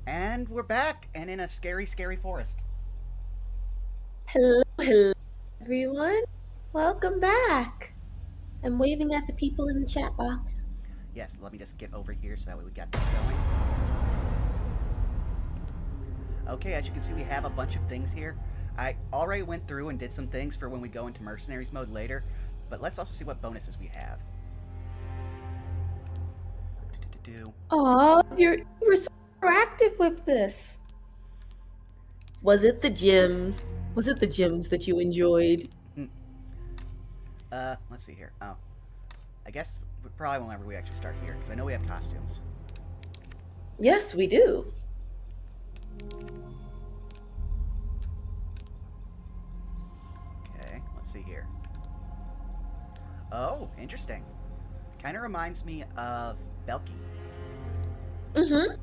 And we're back, and in a scary, scary forest. Hello, everyone. Welcome back. I'm waving at the people in the chat box. Yes, let me just get over here so that way we got this going. Okay, as you can see, we have a bunch of things here. I already went through and did some things for when we go into mercenaries mode later, but let's also see what bonuses we have. Aw, you were so proactive with this. Was it the gyms? Was it the gyms that you enjoyed? Let's see here. Oh, I guess probably whenever we actually start here, because I know we have costumes. Yes, we do. Okay, let's see here. Oh, interesting. Kind of reminds me of Belky. Mm-hmm.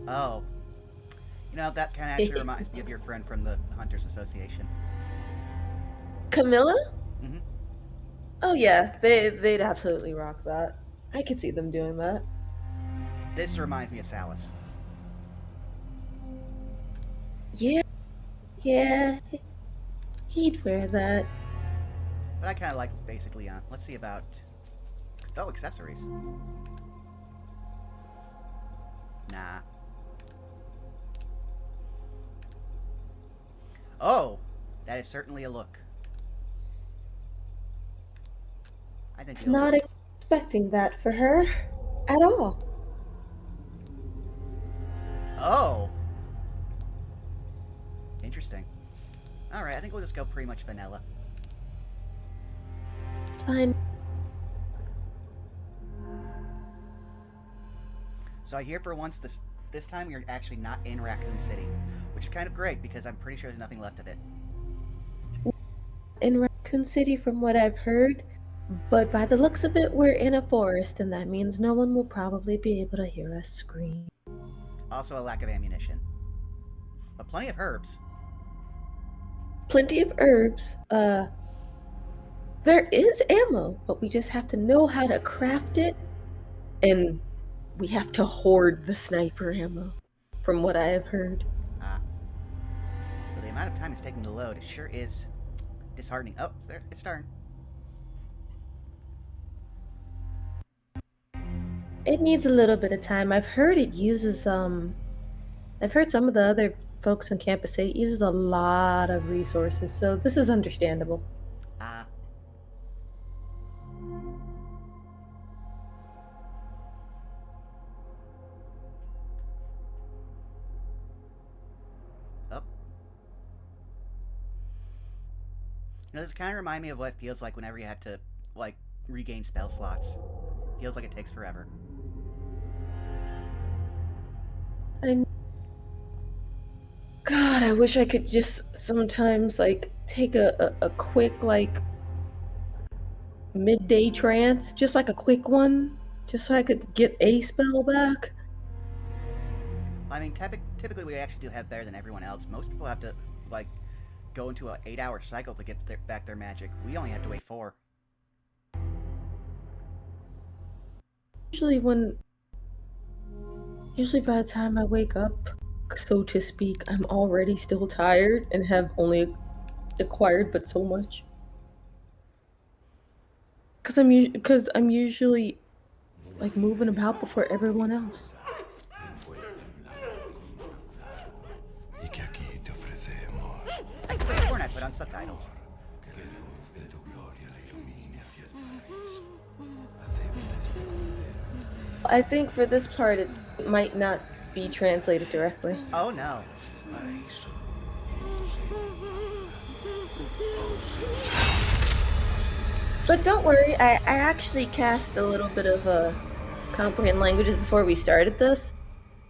Oh, that kind of actually reminds me of your friend from the Hunters Association. Camilla? Mm-hmm. Oh yeah, they'd absolutely rock that. I could see them doing that. This reminds me of Salus. Yeah, yeah, he'd wear that. But I kind of like basically on. Let's see about. Oh, accessories. Nah. Oh, that is certainly a look. I think It's you'll not just. expecting that for her at all. Oh! Interesting. Alright, I think we'll just go pretty much vanilla. Fine. So I hear for once this time we're actually not in Raccoon City, which is kind of great because I'm pretty sure there's nothing left of it. In Raccoon City, from what I've heard, but by the looks of it, we're in a forest, and that means no one will probably be able to hear us scream. Also, a lack of ammunition. But plenty of herbs. Plenty of herbs. There is ammo, but we just have to know how to craft it, and we have to hoard the sniper ammo, from what I have heard. Ah. But the amount of time it's taking to load, it sure is disheartening. Oh, it's there. It's starting. It needs a little bit of time. I've heard it uses I've heard some of the other folks on campus say it uses a lot of resources, so this is understandable. Ah. Oh. This kind of remind me of what it feels like whenever you have to, like, regain spell slots. Feels like it takes forever. I'm God, I wish I could just sometimes like take a quick like midday trance, just like a quick one, just so I could get a spell back. I mean, typically we actually do have better than everyone else. Most people have to, like, go into an 8-hour cycle to get back their magic. We only have to wait 4. Usually when usually by the time I wake up, so to speak, I'm already still tired and have only acquired but so much. Cuz I'm usually like moving about before everyone else. Y que aquí te ofrecemos I could have sworn I put on subtitles. que la luz de tu gloria la ilumine hacia el paraíso. Hacemos de esta bandera I think for this part it might not be translated directly. Oh no. paraíso y en tu seno. But don't worry, I actually cast a little bit of comprehend languages before we started this,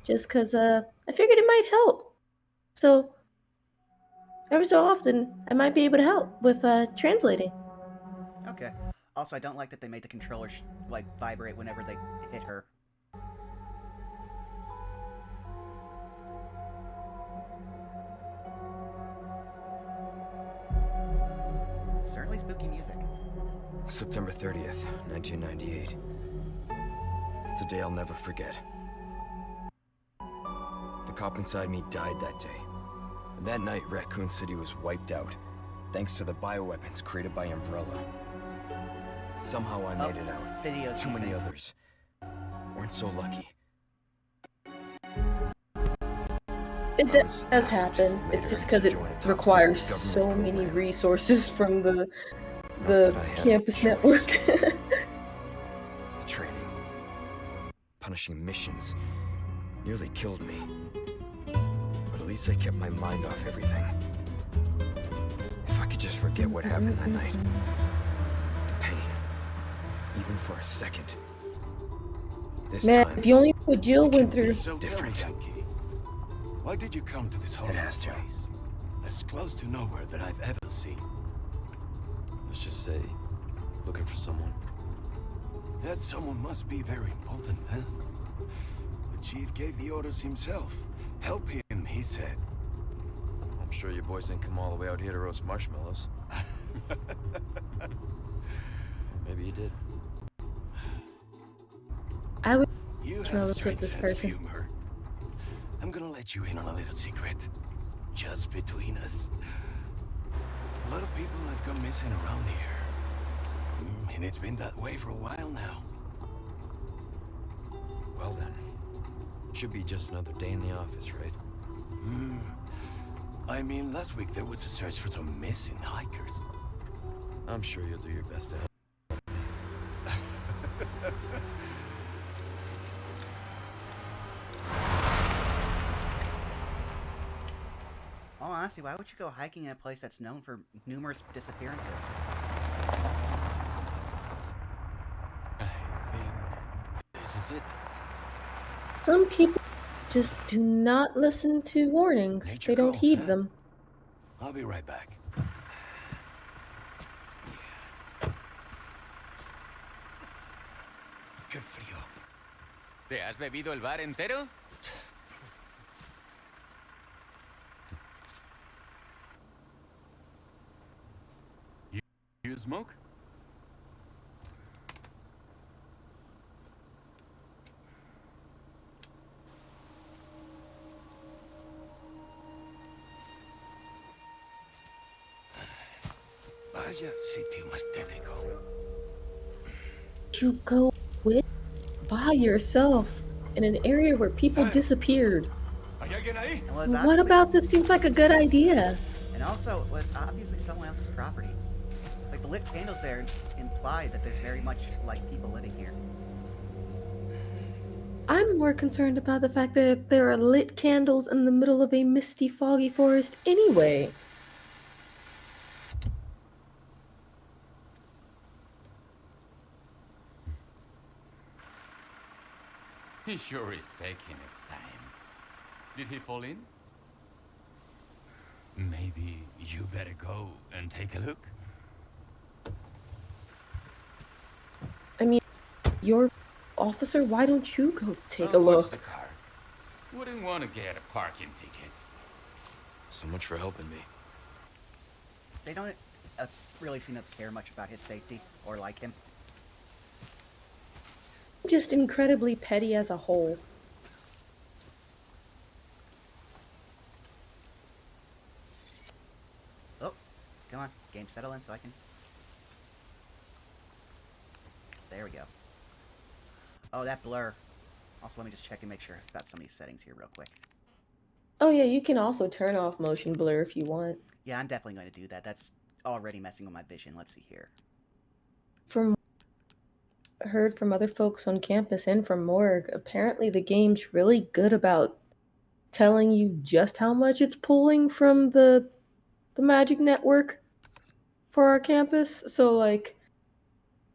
just because I figured it might help. So every so often, I might be able to help with translating. Okay. Also, I don't like that they made the controller like vibrate whenever they hit her. Certainly spooky music. September 30th, 1998. It's a day I'll never forget. cop inside me died that day. And that night, Raccoon City was wiped out, thanks to the bioweapons created by Umbrella. Somehow I made it out. Videos Too he many sent. others weren't so lucky. It I was does asked happen. It's later just because to it join a top requires secret so government many program. resources from the Not that I had a campus choice. network. The training, punishing missions, nearly killed me. But at least I kept my mind off everything. If I could just forget what happened that night. The pain. Even for a second. This Man, time, if you only knew what Jill went through. So different. tell me, Yankee, why did you come to this horrible has to. place? As close to nowhere that I've ever seen. Let's just say, looking for someone. That someone must be very important, huh? The chief gave the orders himself. Help him, he said. I'm sure your boys didn't come all the way out here to roast marshmallows. Maybe you did. I would You have a marshmallows with strange this sense of person. humor. I'm gonna let you in on a little secret. Just between us. A lot of people have gone missing around here. And it's been that way for a while now. Well then, should be just another day in the office, right? I mean, last week there was a search for some missing hikers. I'm sure you'll do your best to help. Oh, honestly, why would you go hiking in a place that's known for numerous disappearances? I think this is it. Some people just do not listen to warnings. Nature They don't calls, heed huh? them. I'll be right back. Qué frío. ¿Te has bebido el bar entero? You smoke? Vaya sitio más tétrico. You go with by yourself in an area where people disappeared. ¿Hay alguien ahí? And was What obviously, about this seems like a good idea? and also was obviously someone else's property. Like the lit candles there imply that there's very much like people living here. I'm more concerned about the fact that there are lit candles in the middle of a misty, foggy forest anyway. He sure is taking his time. Did he fall in? Maybe you better go and take a look. I mean, you're officer, why don't you go take a Watch look? the car. Wouldn't want to get a parking ticket. So much for helping me. They don't really seem to care much about his safety or like him. Just incredibly petty as a whole. Oh, come on, game settle in so I can. There we go. Oh, that blur. Also, let me just check and make sure I've got some of these settings here real quick. Oh yeah, you can also turn off motion blur if you want. Yeah, I'm definitely going to do that. That's already messing with my vision. Let's see here. From heard from other folks on campus and from Morgue, apparently the game's really good about telling you just how much it's pulling from the magic network for our campus. So like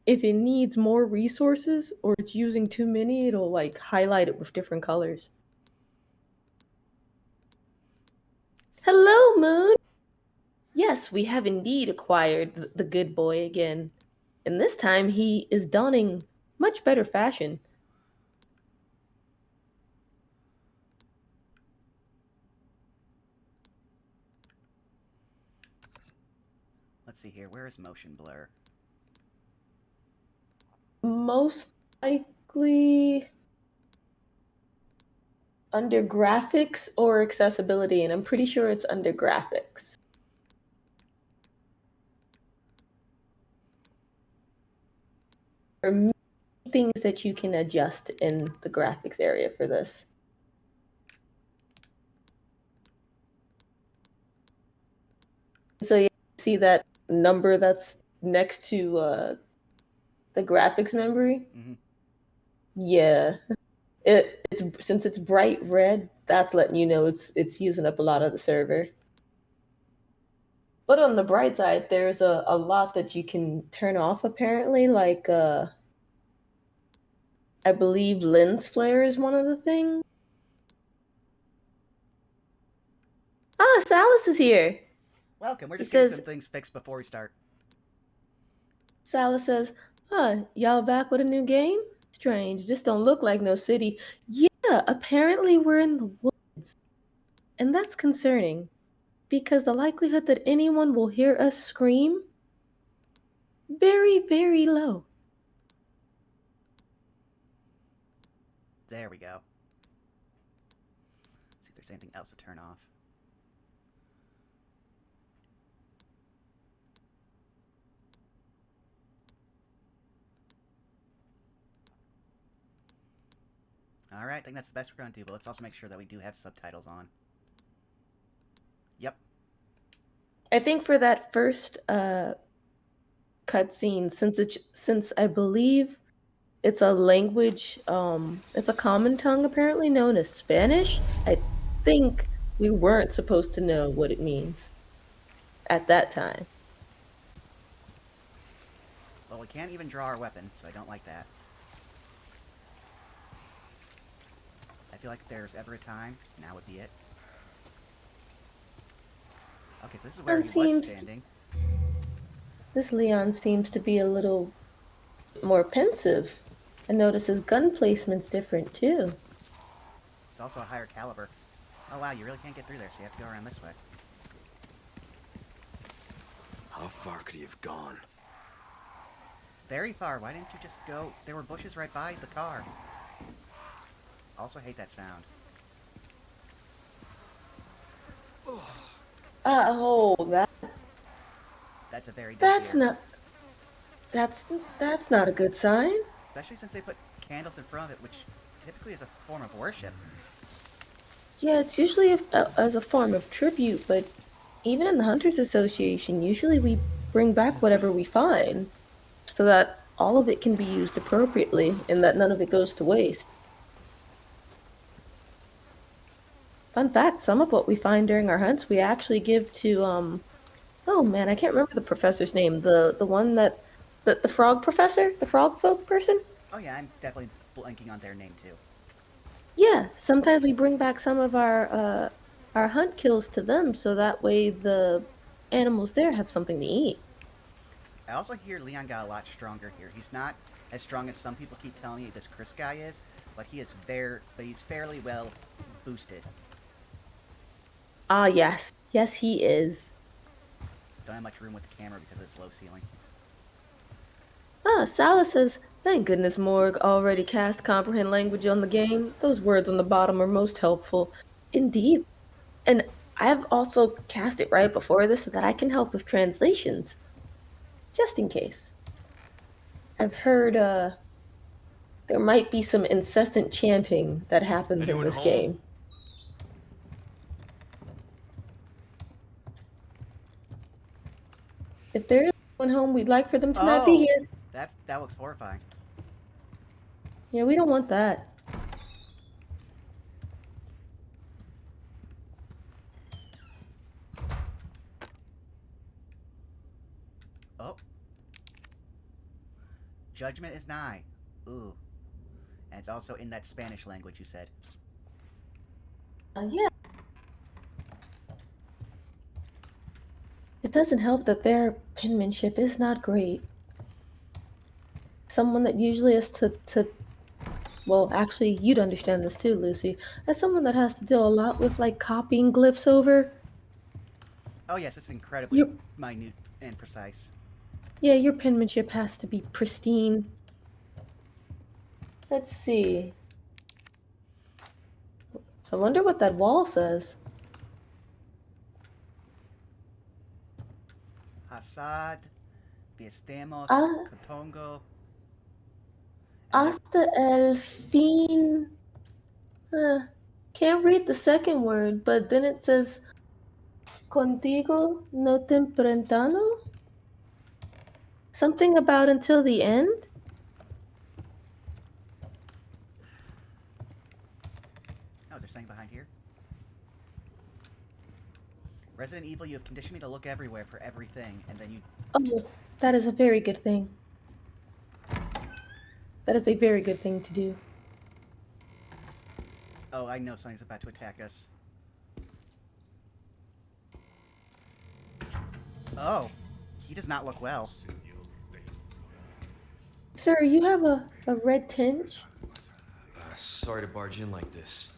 if it needs more resources or it's using too many, it'll like highlight it with different colors. Hello, Moon. Yes, we have indeed acquired the good boy again. And this time he is donning much better fashion. Let's see here. Where is motion blur? Most likely Under graphics or accessibility, and I'm pretty sure it's under graphics. There are many things that you can adjust in the graphics area for this. So you see that number that's next to the graphics memory? Mm-hmm. Yeah. It's since it's bright red, that's letting you know it's using up a lot of the server. But on the bright side, there's a lot that you can turn off apparently, like I believe lens flare is one of the things. Ah, Salas is here. Welcome. We're He just getting says some things fixed before we start. Salas says, y'all back with a new game? Strange. This don't look like no city. Yeah, apparently we're in the woods. And that's concerning. Because the likelihood that anyone will hear us scream very, very low. There we go. See if there's anything else to turn off. Alright, I think that's the best we're going to do, but let's also make sure that we do have subtitles on. Yep. I think for that first cutscene, since I believe it's a language, it's a common tongue apparently known as Spanish, I think we weren't supposed to know what it means at that time. Well, we can't even draw our weapon, so I don't like that. I feel like if there's ever a time, now would be it. Okay, so this is where he was standing. This Leon seems to be a little more pensive. I notice his gun placement's different too. It's also a higher caliber. Oh wow, you really can't get through there, so you have to go around this way. How far could he have gone? Very far. Why didn't you just go? There were bushes right by the car. Also hate that sound. Oh, That's a very dead that's deer. not that's not a good sign. Especially since they put candles in front of it, which typically is a form of worship. Yeah, it's usually as a form of tribute, but even in the Hunters Association, usually we bring back whatever we find so that all of it can be used appropriately and that none of it goes to waste. Fun fact, some of what we find during our hunts we actually give to oh man, I can't remember the professor's name. The one that the frog professor, the frog folk person? Oh yeah, I'm definitely blanking on their name too. Yeah, sometimes we bring back some of our hunt kills to them so that way the animals there have something to eat. I also hear Leon got a lot stronger here. He's not as strong as some people keep telling me this Chris guy is, but he's fairly well boosted. Ah, yes. Yes, he is. Don't have much room with the camera because of this low ceiling. Ah, Salas says, thank goodness Morg already cast comprehend language on the game. Those words on the bottom are most helpful. Indeed. And I've also cast it right before this so that I can help with translations. Just in case. I've heard there might be some incessant chanting that happens in Anyone this home? game. If there is someone home, we'd like for them to not be Oh, here. that looks horrifying. Yeah, we don't want that. Oh, judgment is nigh. Ooh, and it's also in that Spanish language you said. Yeah. It doesn't help that their penmanship is not great. Someone that usually has to well, actually, you'd understand this too, Lucy. As someone that has to deal a lot with like copying glyphs over, Oh yes, it's incredibly your minute and precise. yeah, your penmanship has to be pristine. Let's see. I wonder what that wall says. Hasad, Viestemos, Ah, Kotongo. And then, hasta el fin. Can't read the second word, but then it says contigo no temprano? Something about until the end? oh, is there something behind here? Resident Evil, you have conditioned me to look everywhere for everything, and then you. Oh, that is a very good thing. That is a very good thing to do. Oh, I know something's about to attack us. Oh, he does not look well. Sir, you have a red tinge? Sorry to barge in like this.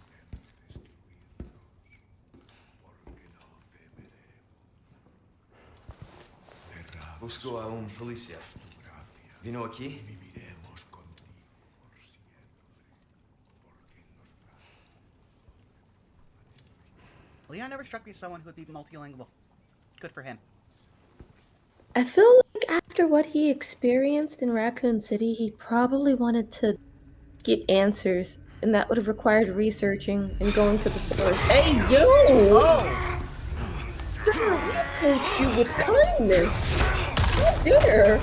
Busco a un policía. Vino aquí? Leon never struck me as someone who would be multilingual. Good for him. I feel like after what he experienced in Raccoon City, he probably wanted to get answers, and that would have required researching and going to the source. Hey, yo! Oh! Sir, we approached you with kindness. Oh, dear.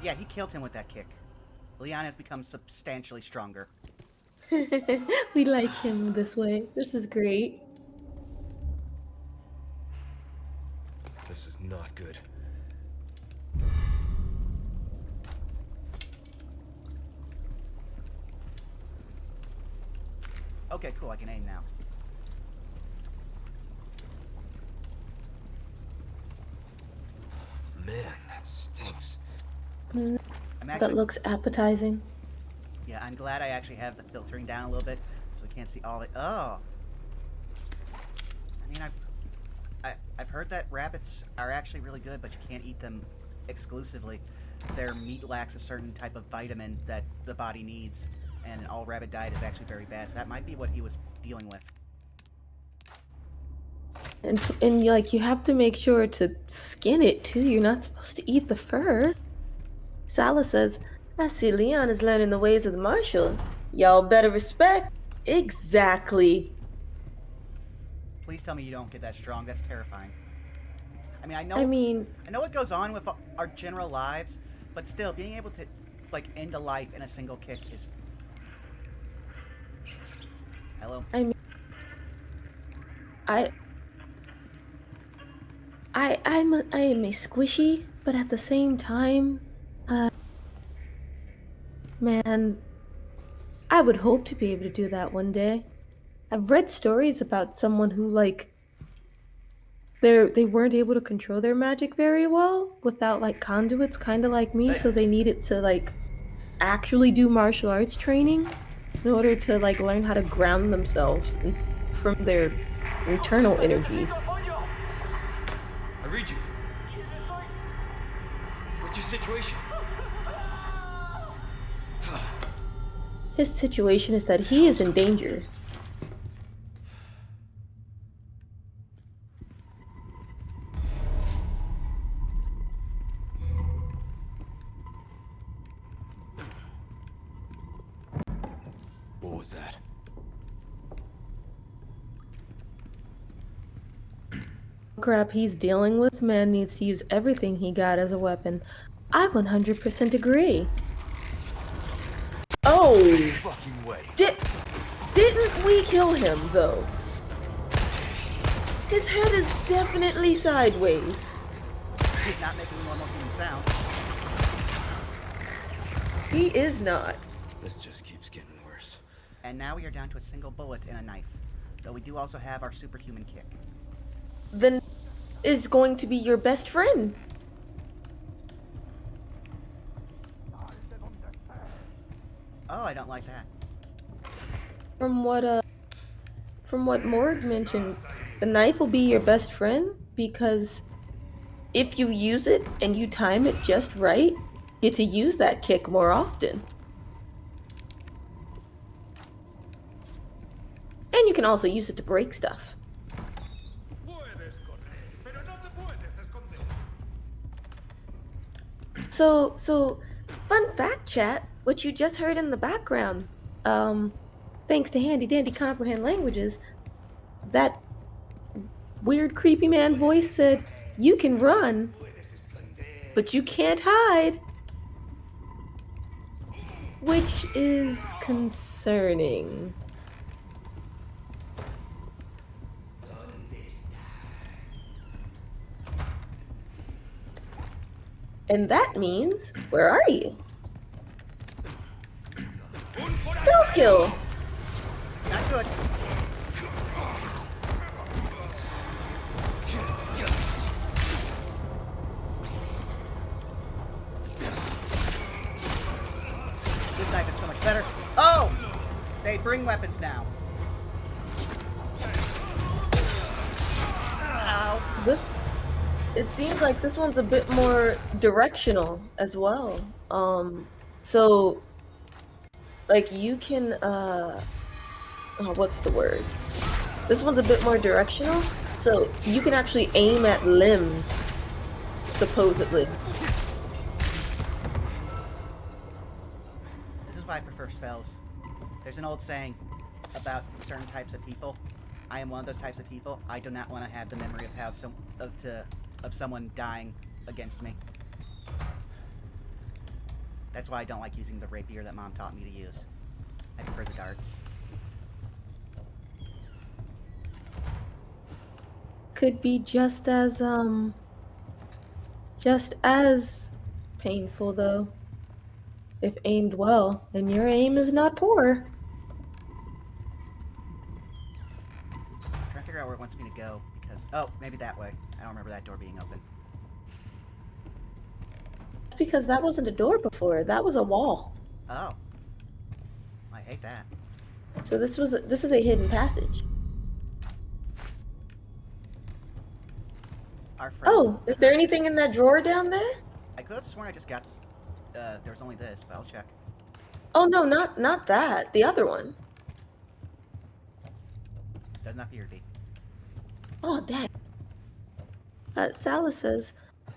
Yeah, he killed him with that kick. Leon has become substantially stronger. We like him this way. This is great. This is not good. Okay, cool, I can aim now. Man, that stinks. I'm That actually, looks appetizing. yeah, I'm glad I actually have the filtering down a little bit, so we can't see all it. Oh! I mean, I've heard that rabbits are actually really good, but you can't eat them exclusively. Their meat lacks a certain type of vitamin that the body needs, and an all-rabbit diet is actually very bad, so that might be what he was dealing with. And like you have to make sure to skin it too. You're not supposed to eat the fur. Sala says, I see Leon is learning the ways of the marshal. Y'all better respect. Exactly. Please tell me you don't get that strong. That's terrifying. I mean, I mean, I know what goes on with our general lives, but still, being able to, like, end a life in a single kick is... Hello? I mean, I I am a squishy, but at the same time, man, I would hope to be able to do that one day. I've read stories about someone who like they weren't able to control their magic very well without like conduits, kind of like me, so they needed to like actually do martial arts training in order to like learn how to ground themselves from their internal energies. I read you. What's your situation? His situation is that he is in danger. What was that? Crap he's dealing with, man needs to use everything he got as a weapon. I 100% agree. Oh! Fucking way. Didn't we kill him, though? His head is definitely sideways. He's not making normal human sounds. He is not. This just keeps getting worse. And now we are down to a single bullet and a knife. Though we do also have our superhuman kick. Then is going to be your best friend. Oh, I don't like that. From what Morg mentioned, the knife will be your best friend because if you use it and you time it just right, you get to use that kick more often. can also use it to break stuff. So, fun fact, chat. What you just heard in the background, thanks to handy dandy comprehend languages, that weird creepy man voice said, "You can run, but you can't hide," which is concerning. And that means, where are you? Stealth kill. Not good. This knife is so much better. Oh! They bring weapons now. Ow. It seems like this one's a bit more directional as well. So like you can what's the word? This one's a bit more directional, so you can actually aim at limbs, supposedly. This is why I prefer spells. There's an old saying about certain types of people. I am one of those types of people. I do not want to have the memory of how of someone dying against me. That's why I don't like using the rapier that Mom taught me to use. I prefer the darts. Could be just as painful though, if aimed well, and your aim is not poor. I'm trying to figure out where it wants me to go because oh, maybe that way. I don't remember that door being open. That's because that wasn't a door before. That was a wall. Oh. I hate that. So this is a hidden passage. Our friend. Oh, is there anything in that drawer down there? I could have sworn I just got there was only this, but I'll check. Oh no, not that. The other one. Does not appear to be. Oh, dang. Salas says,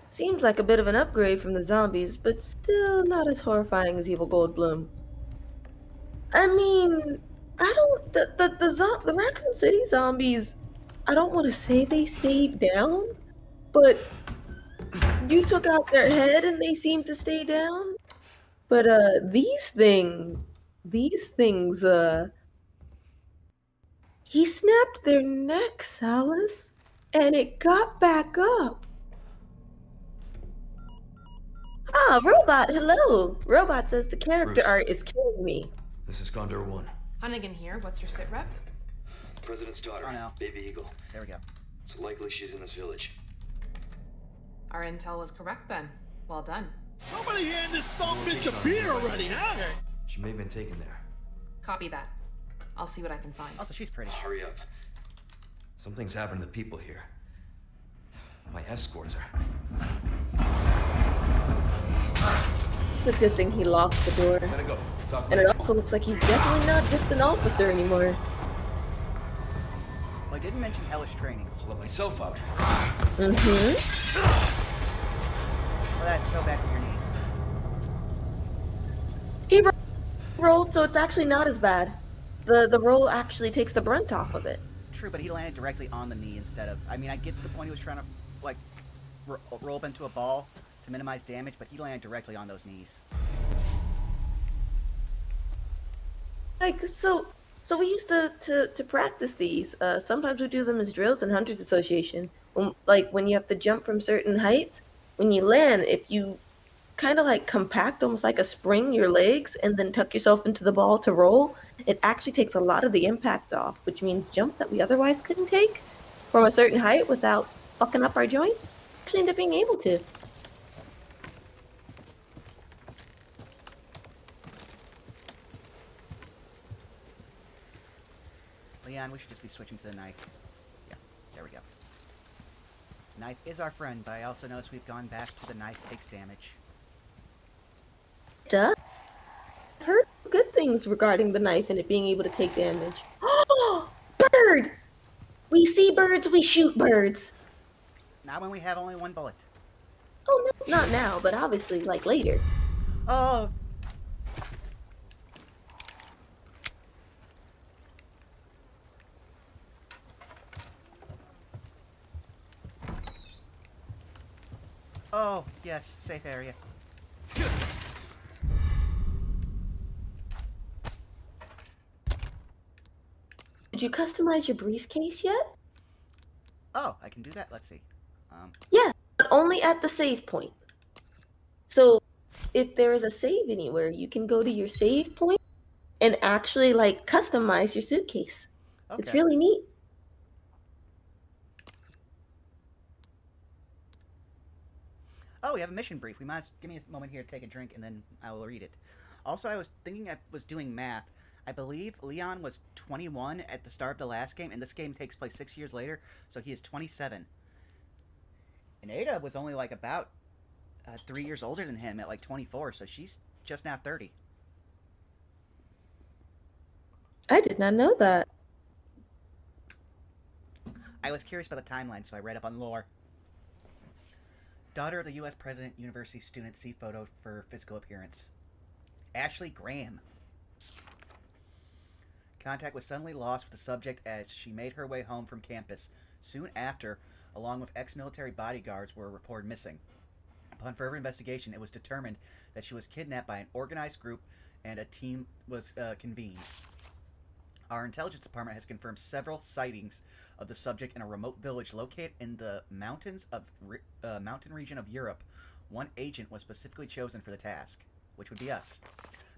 seems like a bit of an upgrade from the zombies, but still not as horrifying as Evil Goldblum. I mean, I don't. The Raccoon City zombies, I don't want to say they stayed down, but you took out their head and they seemed to stay down. But these things, he snapped their necks, Alice, and it got back up. Ah, Robot, hello. Robot says the character Bruce. art is killing me. This is Gondor 1. Hunnigan here. What's your sit rep? President's daughter, Oh, no. Baby Eagle. There we go. It's likely she's in this village. Our intel was correct then. Well done. Somebody hand this son bitch a beer already, huh? She may have been taken there. Copy that. I'll see what I can find. Also, she's pretty. Hurry up. Something's happened to the people here. My escorts are... It's a good thing he locked the door. Gotta go. Talk And it later. also looks like he's definitely not just an officer anymore. Well, I didn't mention hellish training. I'll let myself out. Mm-hmm. Well, that's so bad for your knees. He rolled, so it's actually not as bad. The roll actually takes the brunt off of it. True, but he landed directly on the knee instead of... I mean, I get the point he was trying to, like, roll up into a ball to minimize damage, but he landed directly on those knees. Like, so we used to practice these. Sometimes we do them as drills in Hunters Association. When you have to jump from certain heights, when you land, if you kind of like compact, almost like a spring, your legs, and then tuck yourself into the ball to roll, it actually takes a lot of the impact off, which means jumps that we otherwise couldn't take from a certain height without fucking up our joints, actually end up being able to. Leon, we should just be switching to the knife. Yeah, there we go. Knife is our friend, but I also notice we've gone back to the knife takes damage. Duh. I've heard good things regarding the knife and it being able to take damage. Bird! We see birds, we shoot birds. Not when we have only one bullet. Oh, no, not now, but obviously, like, later. Oh! Oh, yes, safe area. Did you customize your briefcase yet? Oh, I can do that. Let's see. Yeah, but only at the save point. So, if there is a save anywhere, you can go to your save point and actually, like, customize your suitcase. Okay. It's really neat. Oh, we have a mission brief. We must give me a moment here to take a drink, and then I will read it. Also, I was thinking I was doing math. I believe Leon was 21 at the start of the last game, and this game takes place 6 years later, so he is 27. And Ada was only like about 3 years older than him at like 24, so she's just now 30. I did not know that. I was curious about the timeline, so I read up on lore. Daughter of the U.S. President, University student, see photo for physical appearance. Ashley Graham. Contact was suddenly lost with the subject as she made her way home from campus. Soon after, along with ex-military bodyguards, were reported missing. Upon further investigation, it was determined that she was kidnapped by an organized group and a team was convened. Our intelligence department has confirmed several sightings of the subject in a remote village located in the mountain region of Europe. One agent was specifically chosen for the task, which would be us.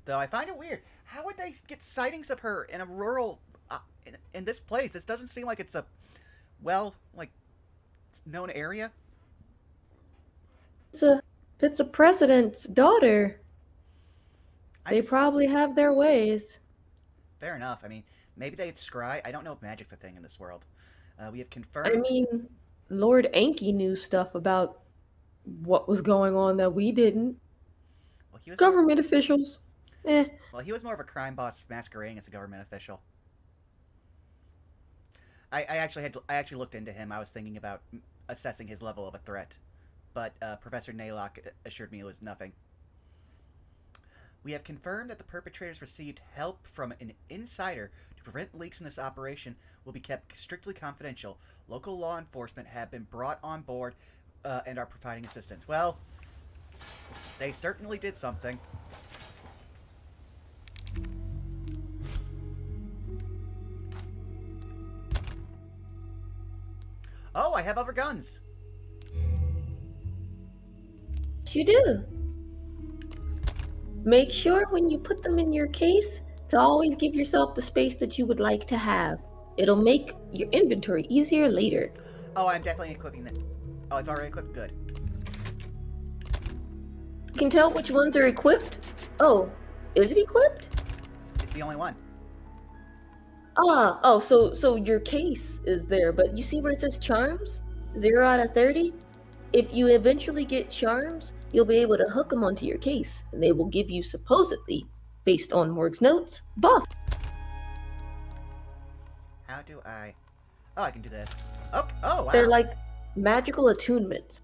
Though I find it weird. How would they get sightings of her in a rural, in this place? This doesn't seem like it's a, well, like, known area. If it's a president's daughter, they probably have their ways. Fair enough. I mean, maybe they scry. I don't know if magic's a thing in this world. We have confirmed. I mean, Lord Anki knew stuff about what was going on that we didn't. Well, he was government officials. Well, he was more of a crime boss masquerading as a government official. I actually looked into him. I was thinking about assessing his level of a threat, but Professor Naylock assured me it was nothing. We have confirmed that the perpetrators received help from an insider to prevent leaks in this operation will be kept strictly confidential. Local law enforcement have been brought on board and are providing assistance. Well, they certainly did something. Oh, I have other guns. You do. Make sure when you put them in your case to always give yourself the space that you would like to have. It'll make your inventory easier later. Oh, I'm definitely equipping it. Oh, it's already equipped? Good. You can tell which ones are equipped? Oh, is it equipped? It's the only one. So your case is there, but you see where it says charms? 0 out of 30? If you eventually get charms, you'll be able to hook them onto your case, and they will give you, supposedly, based on Morg's notes, buff. How do I... Oh, I can do this. Oh, wow. They're like magical attunements.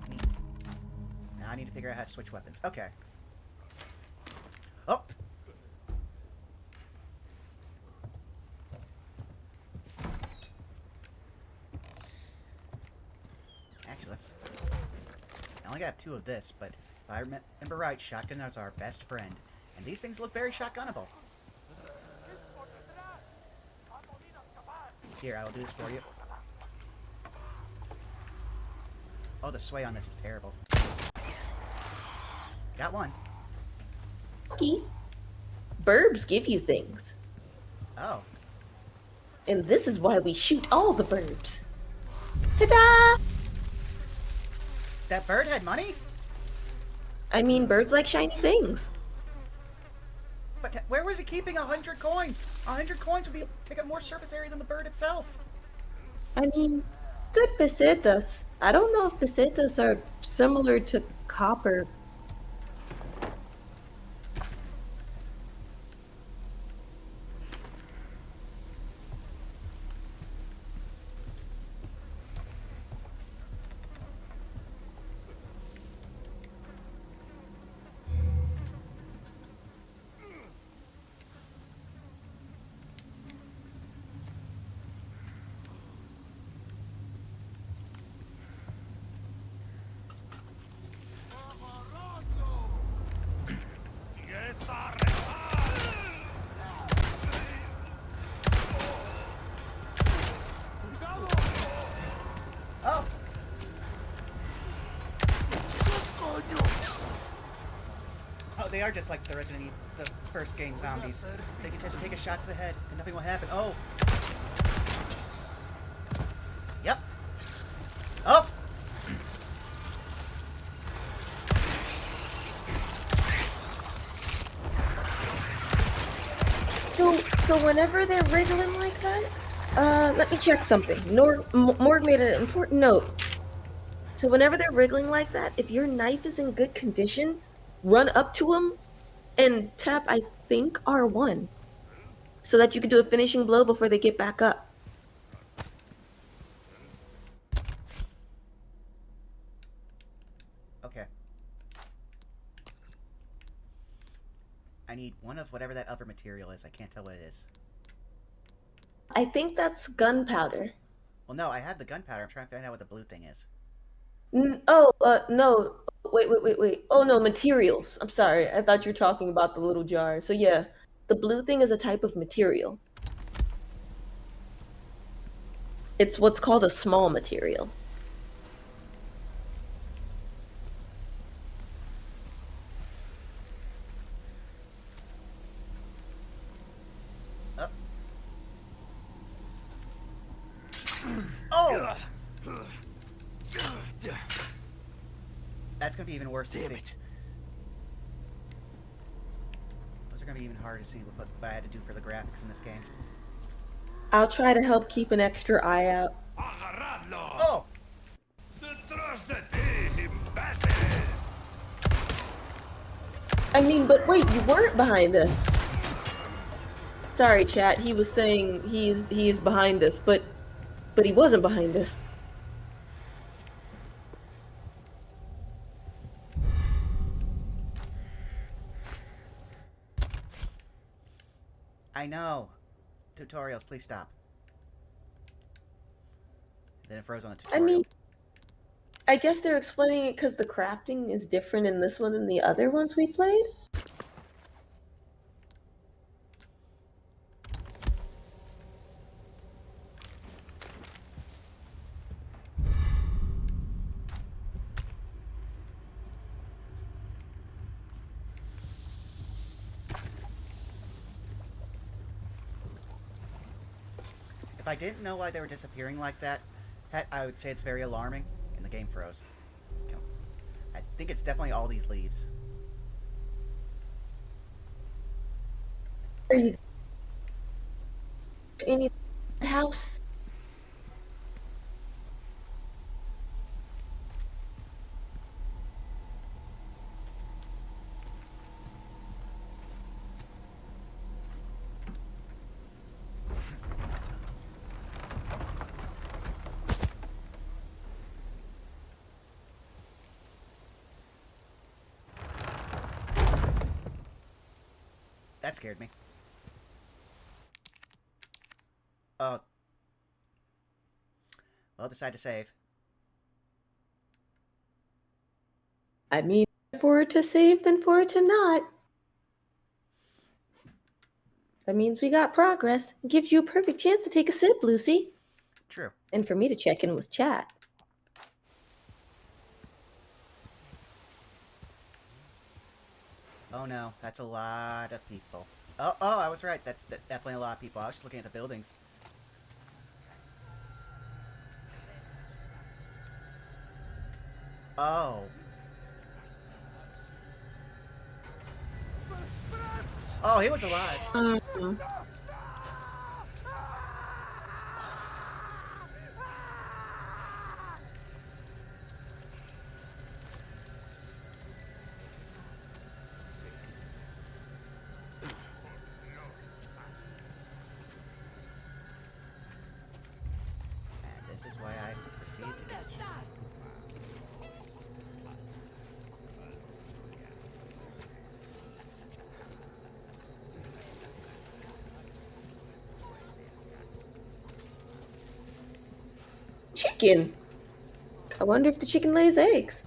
Neat. Now I need to figure out how to switch weapons. Okay. Oh! Actually, I only got 2 of this, but if I remember right, shotgun is our best friend. And these things look very shotgunnable. Here, I will do this for you. Oh, the sway on this is terrible. Got one. Lucky. Burbs give you things. Oh. And this is why we shoot all the burbs. Ta-da! That bird had money? I mean, birds like shiny things. But where was he keeping 100 coins? 100 coins would take up more surface area than the bird itself. I mean, it's like pesetas. I don't know if pesetas are similar to copper. are just like the the first game zombies. They can just take a shot to the head and nothing will happen. Oh! Yep. Oh! So whenever they're wriggling like that, let me check something. Morg made an important note. So whenever they're wriggling like that, if your knife is in good condition, run up to them and tap, I think, R1, so that you can do a finishing blow before they get back up. Okay. I need one of whatever that other material is. I can't tell what it is. I think that's gunpowder. Well, no, I had the gunpowder. I'm trying to find out what the blue thing is. No. Wait. Oh, no, materials. I'm sorry. I thought you were talking about the little jar. So yeah, the blue thing is a type of material. It's what's called a small material. Oh! That's gonna be even worse to see. Those are gonna be even harder to see what I had to do for the graphics in this game. I'll try to help keep an extra eye out. Oh! I mean, but wait, you weren't behind us. Sorry, chat. He was saying he is behind us, but he wasn't behind us. I know. Tutorials, please stop. Then it froze on the tutorial. I mean, I guess they're explaining it because the crafting is different in this one than the other ones we played. If I didn't know why they were disappearing like that, I would say it's very alarming, and the game froze. I think it's definitely all these leaves. Are you in the house? That scared me. Oh. Well, decide to save. I mean, for it to save than for it to not. That means we got progress. It gives you a perfect chance to take a sip, Lucy. True. And for me to check in with chat. Oh no, that's a lot of people. Oh, I was right. That's definitely a lot of people. I was just looking at the buildings. Oh. Oh, he was alive. And this is why I proceeded to get... Chicken. I wonder if the chicken lays eggs.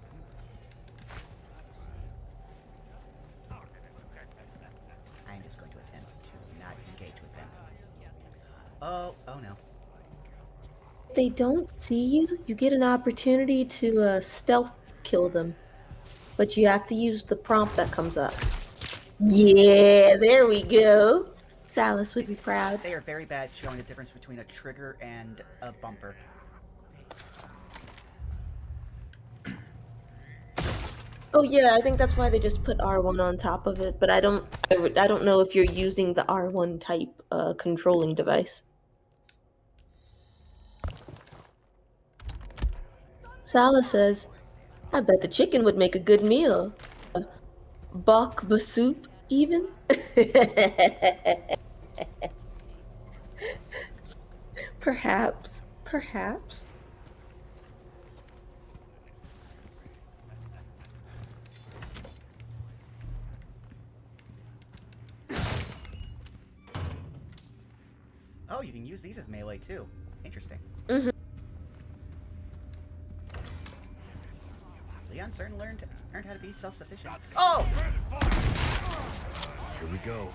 I'm just going to attempt to not engage with them. Oh no. If they don't see you, you get an opportunity to stealth kill them. But you have to use the prompt that comes up. Yeah, there we go. Silas would be proud. They are very bad showing the difference between a trigger and a bumper. Oh yeah, I think that's why they just put R1 on top of it, but I don't know if you're using the R1 type controlling device. Sala says, I bet the chicken would make a good meal. Bok soup, even? Perhaps. Perhaps. Oh, you can use these as melee too. Interesting. Mhm. Leon certainly learned how to be self-sufficient. Oh! Here we go.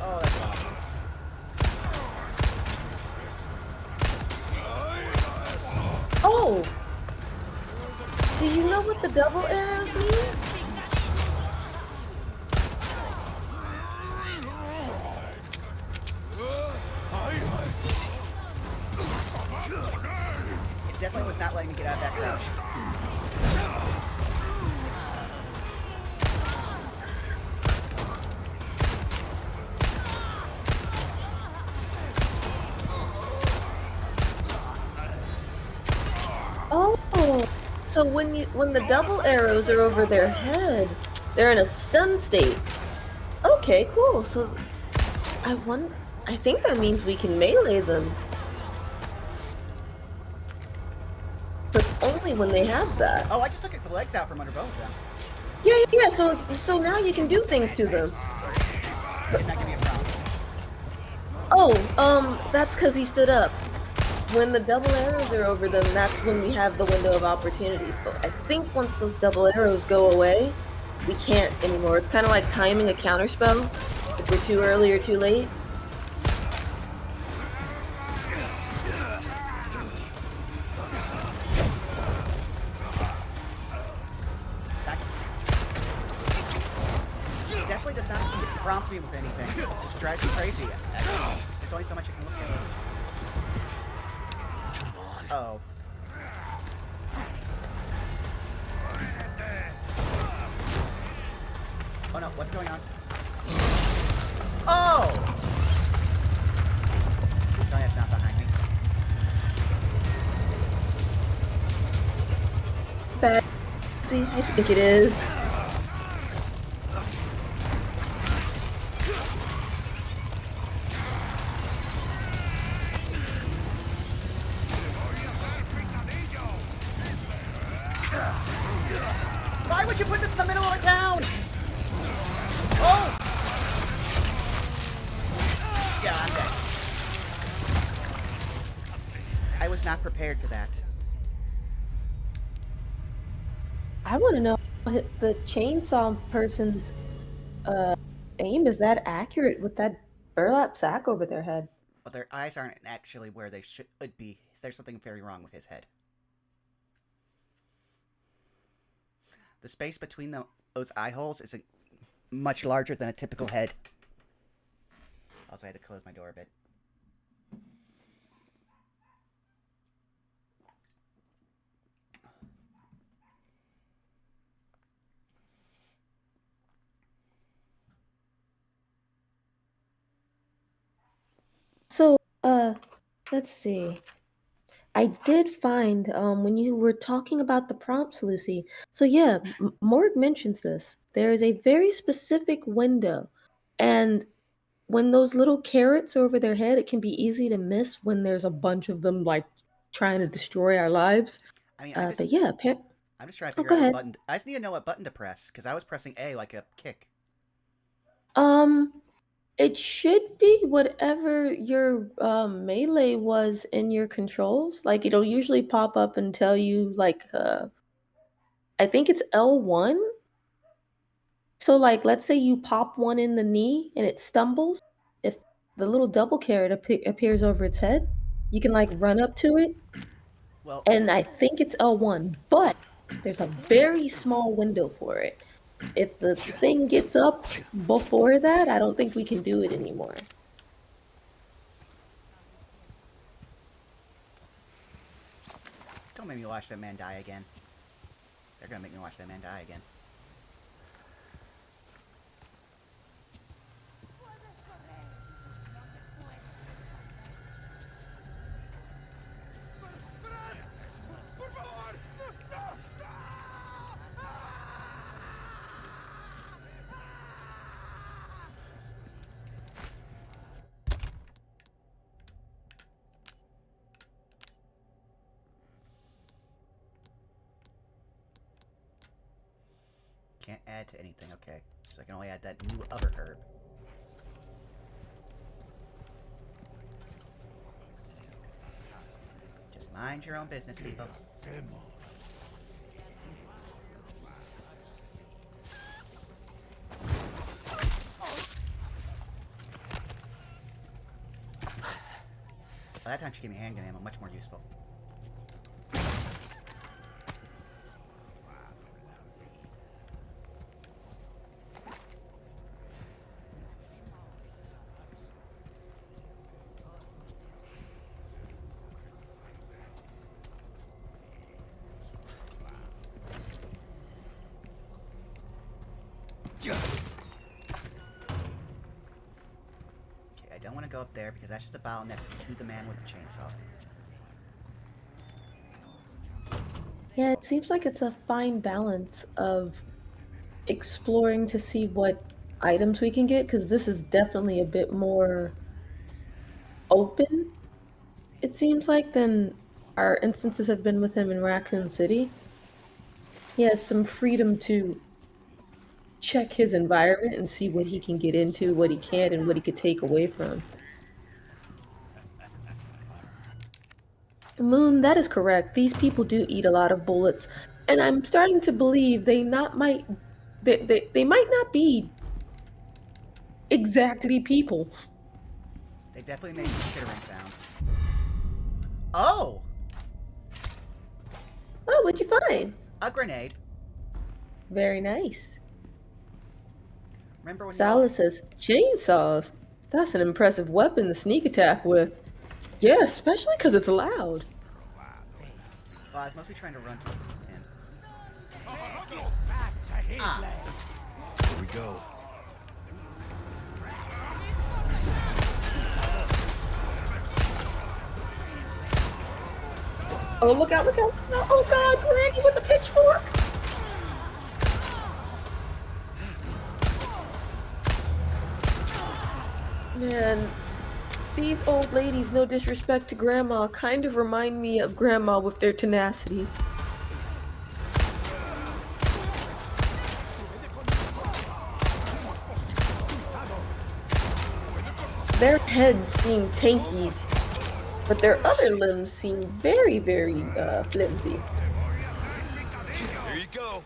Oh, that's awesome. Oh! Do you know what the double arrows mean? It definitely was not letting me get out of that crouch. Oh, so when the double arrows are over their head, they're in a stun state. Okay, cool. So I think that means we can melee them. But only when they have that. Oh, I just took the legs out from under both of them. Yeah. So now you can do things to them. Did not give me a problem. Oh, that's because he stood up. When the double arrows are over them, that's when we have the window of opportunity. But I think once those double arrows go away, we can't anymore. It's kind of like timing a counterspell. If we're too early or too late. It definitely does not prompt me with anything. It just drives me crazy. There's only so much I can look at. Uh-oh. Oh no, what's going on? Oh! Ziya's not behind me. Bad. See, I think it is. Why would you put this in the middle of a town? Oh! Yeah, I'm dead. I was not prepared for that. I want to know the chainsaw person's aim is that accurate with that burlap sack over their head. But their eyes aren't actually where they should be. There's something very wrong with his head. The space between those eye holes is much larger than a typical head. Also, I had to close my door a bit. So, let's see. I did find when you were talking about the prompts, Lucy. So yeah, Morg mentions this. There is a very specific window, and when those little carrots are over their head, it can be easy to miss when there's a bunch of them like trying to destroy our lives. I mean, But yeah, I'm just trying to oh, figure go out what ahead. button. I just need to know what button to press because I was pressing A like a kick. Um, it should be whatever your melee was in your controls. Like it'll usually pop up and tell you like I think it's L1. So like let's say you pop one in the knee and it stumbles, if the little double carrot appears over its head, you can like run up to it. Well, and I think it's L1, but there's a very small window for it. If the thing gets up before that, I don't think we can do it anymore. don't make me watch that man die again. They're gonna make me watch that man die again. Can't add to anything, okay. So I can only add that new other herb. Just mind your own business, people. Well, that time she gave me handgun ammo, much more useful. Okay, I don't want to go up there because that's just a bottleneck to the man with the chainsaw. Yeah, it seems like it's a fine balance of exploring to see what items we can get, because this is definitely a bit more open, it seems like, than our instances have been with him in Raccoon City. He has some freedom to check his environment and see what he can get into, what he can't, and what he could take away from. Moon, that is correct. These people do eat a lot of bullets, and I'm starting to believe they might not be exactly people. They definitely make some chittering sounds. Oh! Oh, what'd you find? A grenade. Very nice. Remember when Salah says, chainsaws? That's an impressive weapon to sneak attack with. Yeah, especially because it's loud. Well, I was mostly trying to run to him. Here we go. Oh, look out, look out. Oh, God, Granny with the pitchfork. Man, these old ladies, no disrespect to Grandma, kind of remind me of Grandma with their tenacity. Their heads seem tanky, but their other limbs seem very, very flimsy. Here you go.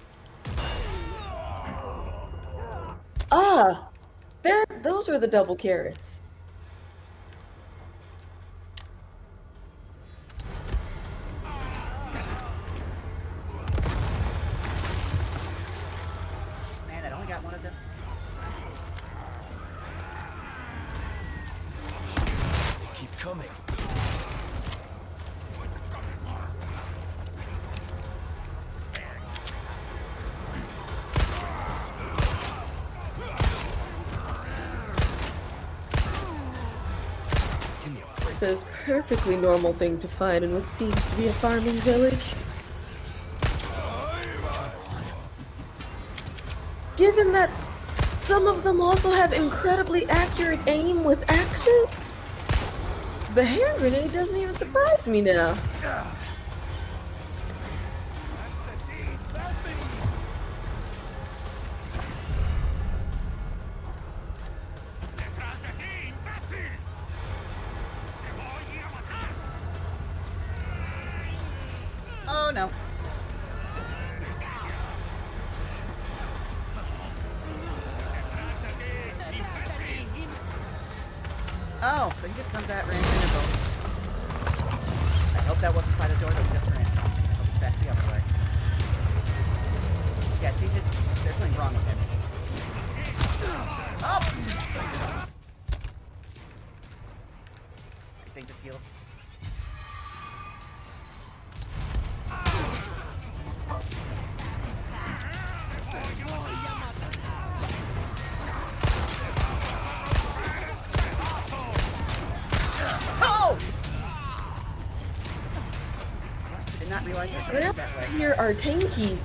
Ah, those are the double carrots. Man, I only got one of them. They keep coming. It's a perfectly normal thing to find in what seems to be a farming village. Given that some of them also have incredibly accurate aim with axes, the hand grenade doesn't even surprise me now. Oh no. Oh, so he just comes at random intervals. I Hope that wasn't by the door that we just ran from. Hope it's back the other way. Yeah, see, there's something wrong with him. Oh! I think this heals. Oh! Did not realize I could have that way. Here are tanky.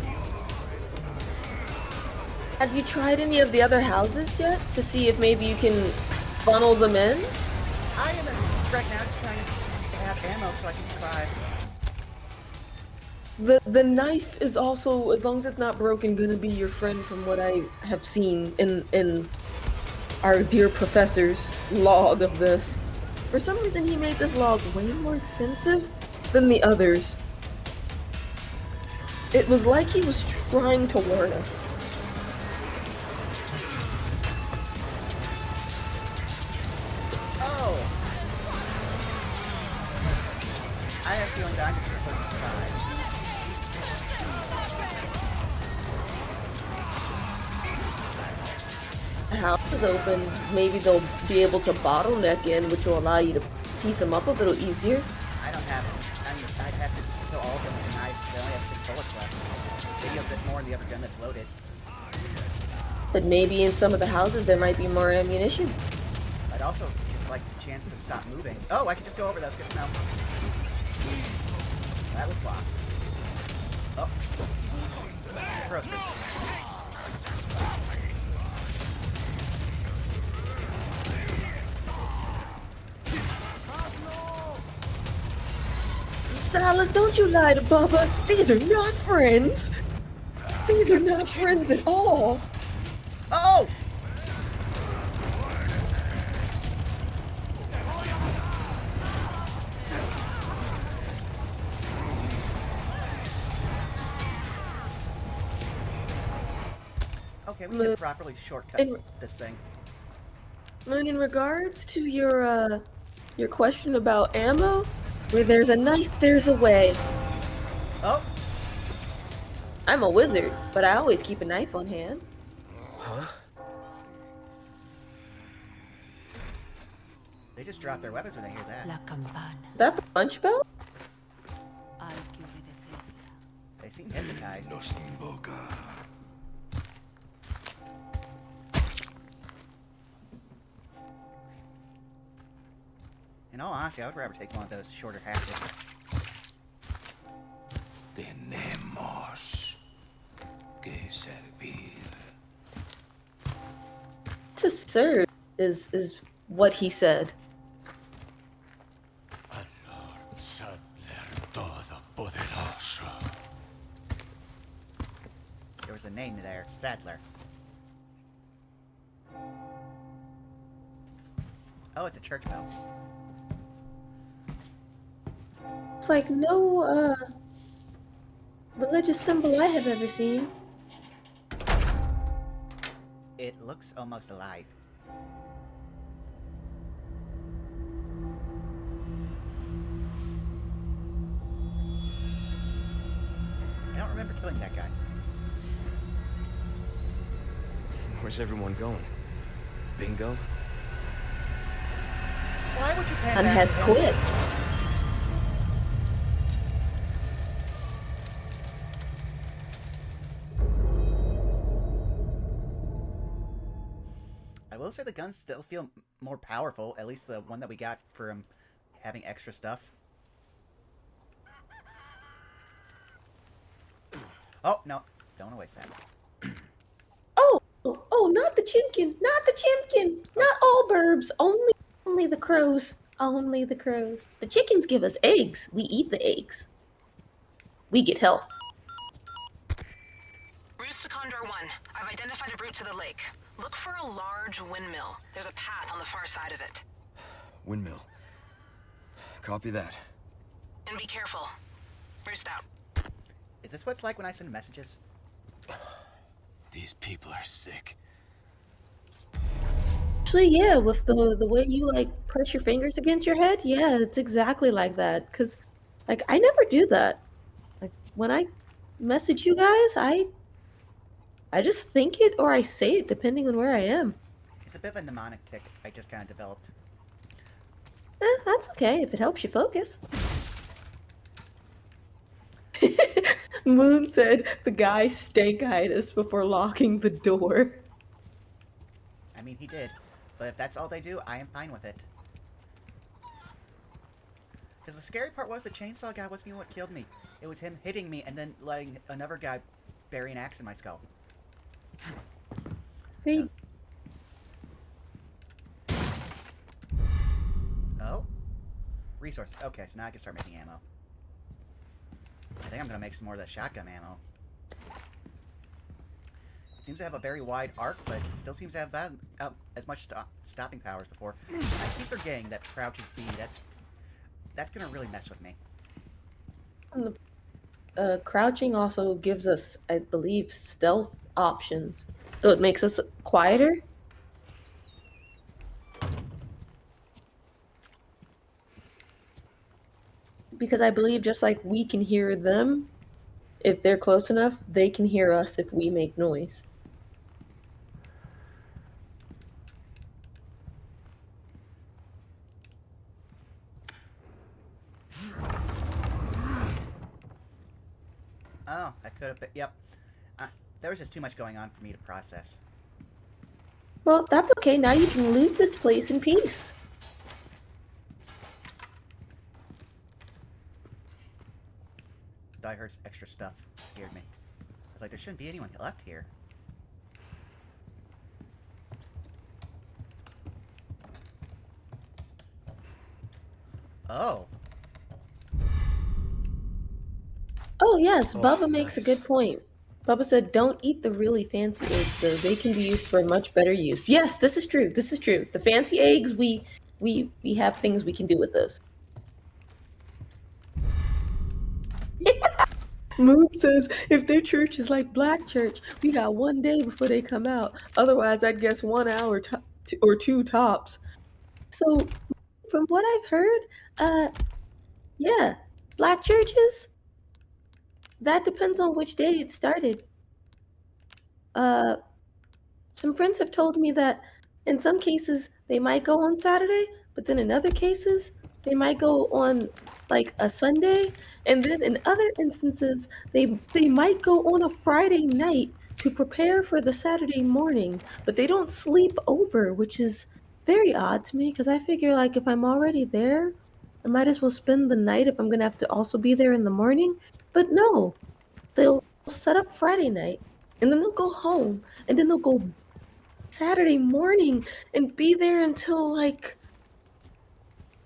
Have you tried any of the other houses yet to see if maybe you can funnel them in? I am right now just trying to have ammo so I can survive. The knife is also, as long as it's not broken, gonna be your friend from what I have seen in our dear professor's log of this. For some reason he made this log way more extensive than the others. It was like he was trying to warn us. Oh! I have a feeling that I'm just supposed to survive. The house is open, maybe they'll be able to bottleneck in, which will allow you to piece them up a little easier. I don't have it. I mean, I'd have to kill all of them with a knife. They only have 6 bullets left. Maybe a bit more in the other gun that's loaded. But maybe in some of the houses there might be more ammunition. I'd also just like the chance to stop moving. Oh, I could just go over those. Good to know. That looks locked. Oh. Gross. Silas, don't you lie to Bubba. These are not friends. These are not friends at all. Oh! Okay, we can properly shortcut this thing. And in regards to your question about ammo, where there's a knife, there's a way. Oh! I'm a wizard, but I always keep a knife on hand. Huh? They just drop their weapons when they hear that. La campana. That the punch bell? Hay que obedecerla. They seem hypnotized. Los invoca. In all honesty, I would rather take one of those shorter hatchets. Tenemos que servir. To serve is what he said. Al Lord Sadler Todopoderoso. There was a name there, Sadler. Oh, it's a church bell. It's like no religious symbol I have ever seen. It looks almost alive. I don't remember killing that guy. Where's everyone going? Bingo? Why would you pan And back has to him? quit. I will say the guns still feel more powerful, at least the one that we got from having extra stuff. Oh, no. Don't want to waste that. Oh, not the chimkin, not the chimkin, not all burbs, only the crows, only the crows. The chickens give us eggs, we eat the eggs. We get health. Roost to Condor 1. I've identified a route to the lake. Look for a large windmill. There's a path on the far side of it. Windmill. Copy that. And be careful. Roost out. Is this what it's like when I send messages? These people are sick. Actually, yeah, with the way you like press your fingers against your head, yeah, it's exactly like that. Cause Like, I never do that. Like, when I message you guys, I just think it or I say it depending on where I am. It's a bit of a mnemonic tick I just kind of developed. That's okay if it helps you focus. Moon said the guy stank-eyed us before locking the door. I mean, he did. But if that's all they do, I am fine with it. Because the scary part was the chainsaw guy wasn't even what killed me. It was him hitting me and then letting another guy bury an axe in my skull. Hey. Oh? Resources. Okay, so now I can start making ammo. I think I'm going to make some more of that shotgun ammo. It seems to have a very wide arc, but it still seems to have as much stopping power as before. I keep forgetting that crouch is B. That's going to really mess with me. Crouching also gives us, I believe, stealth options. So it makes us quieter. Because I believe just like we can hear them, if they're close enough, they can hear us if we make noise. Oh, I could have... Yep. There was just too much going on for me to process. Well, that's okay. Now you can loot this place in peace. I heard extra stuff. It scared me. I was like, there shouldn't be anyone left here. Oh. Oh, yes. Bubba makes a nice. good point. Bubba said, don't eat the really fancy eggs, though. They can be used for much better use. Yes, this is true. This is true. The fancy eggs, we have things we can do with those. Moon says, if their church is like Black Church, we got 1 day before they come out. Otherwise, I'd guess 1 hour or 2 tops. So, from what I've heard, yeah, Black churches, that depends on which day it started. Some friends have told me that in some cases they might go on Saturday, but then in other cases they might go on like a Sunday, and then in other instances they might go on a Friday night to prepare for the Saturday morning, but they don't sleep over, which is very odd to me because I figure like if I'm already there, I might as well spend the night if I'm gonna have to also be there in the morning. But no, they'll set up Friday night and then they'll go home and then they'll go Saturday morning and be there until like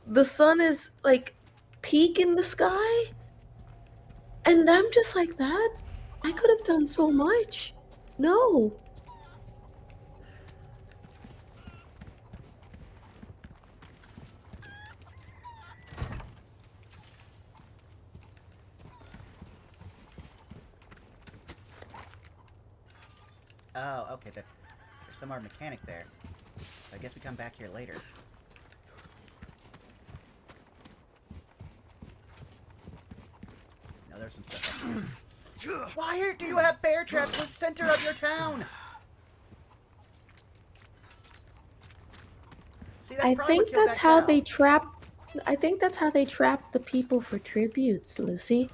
the sun is like peak in the sky. And I'm just like that. I could have done so much. No. Oh, okay. There's some more mechanic there. I guess we come back here later. No, there's some stuff up here. Why do you have bear traps in the center of your town? See, that's I probably think what killed that's that how cow. they trap I think that's how they trap the people for tributes, Lucy.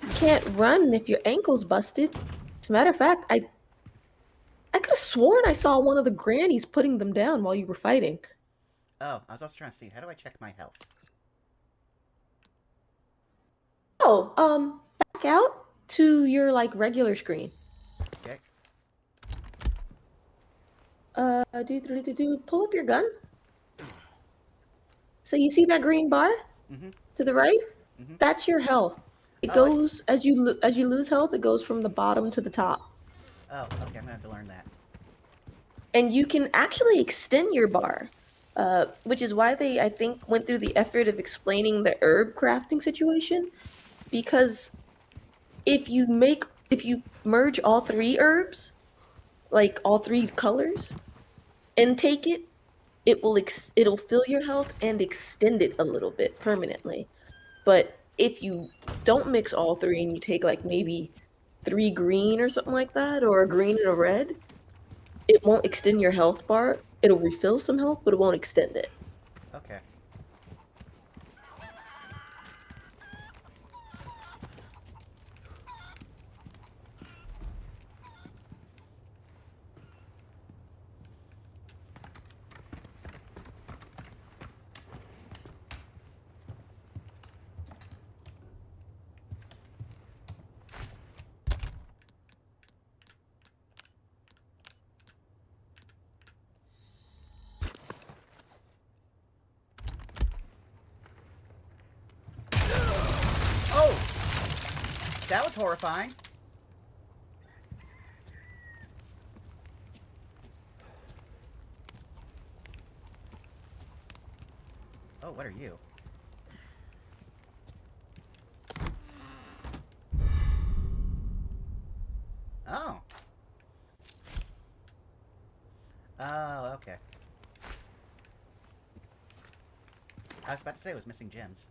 You can't run if your ankle's busted. As a matter of fact, I could have sworn I saw one of the grannies putting them down while you were fighting. Oh, I was also trying to see, how do I check my health? Oh, back out to your like regular screen. Okay. Pull up your gun. So you see that green bar to the right? That's your health. It goes as you lose health. It goes from the bottom to the top. Oh, okay. I'm gonna have to learn that. And you can actually extend your bar, which is why they I think went through the effort of explaining the herb crafting situation. Because if you merge all 3 herbs, like all 3 colors, and take it, it'll fill your health and extend it a little bit permanently. But if you don't mix all three and you take like maybe 3 green or something like that, or a green and a red, it won't extend your health bar. It'll refill some health, but it won't extend it. Okay. Oh! That was horrifying. Oh, what are you? Oh. Oh, okay. I was about to say it was missing gems.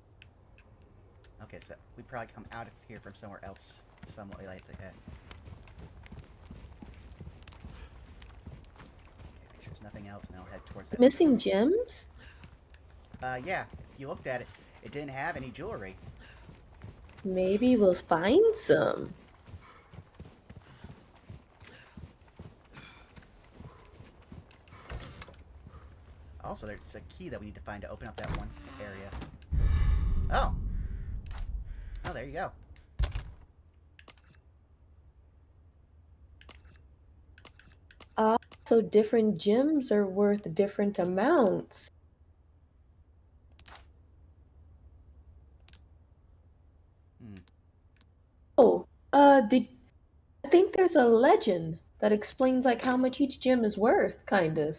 Okay, so we probably come out of here from somewhere else, somewhat like that. Okay, make sure there's nothing else, and then I'll head towards that. Missing gems? Yeah. If you looked at it, it didn't have any jewelry. Maybe we'll find some. Also, there's a key that we need to find to open up that one area. Oh. Oh, there you go. So different gems are worth different amounts. Hmm. Oh, I think there's a legend that explains like how much each gem is worth, kind of.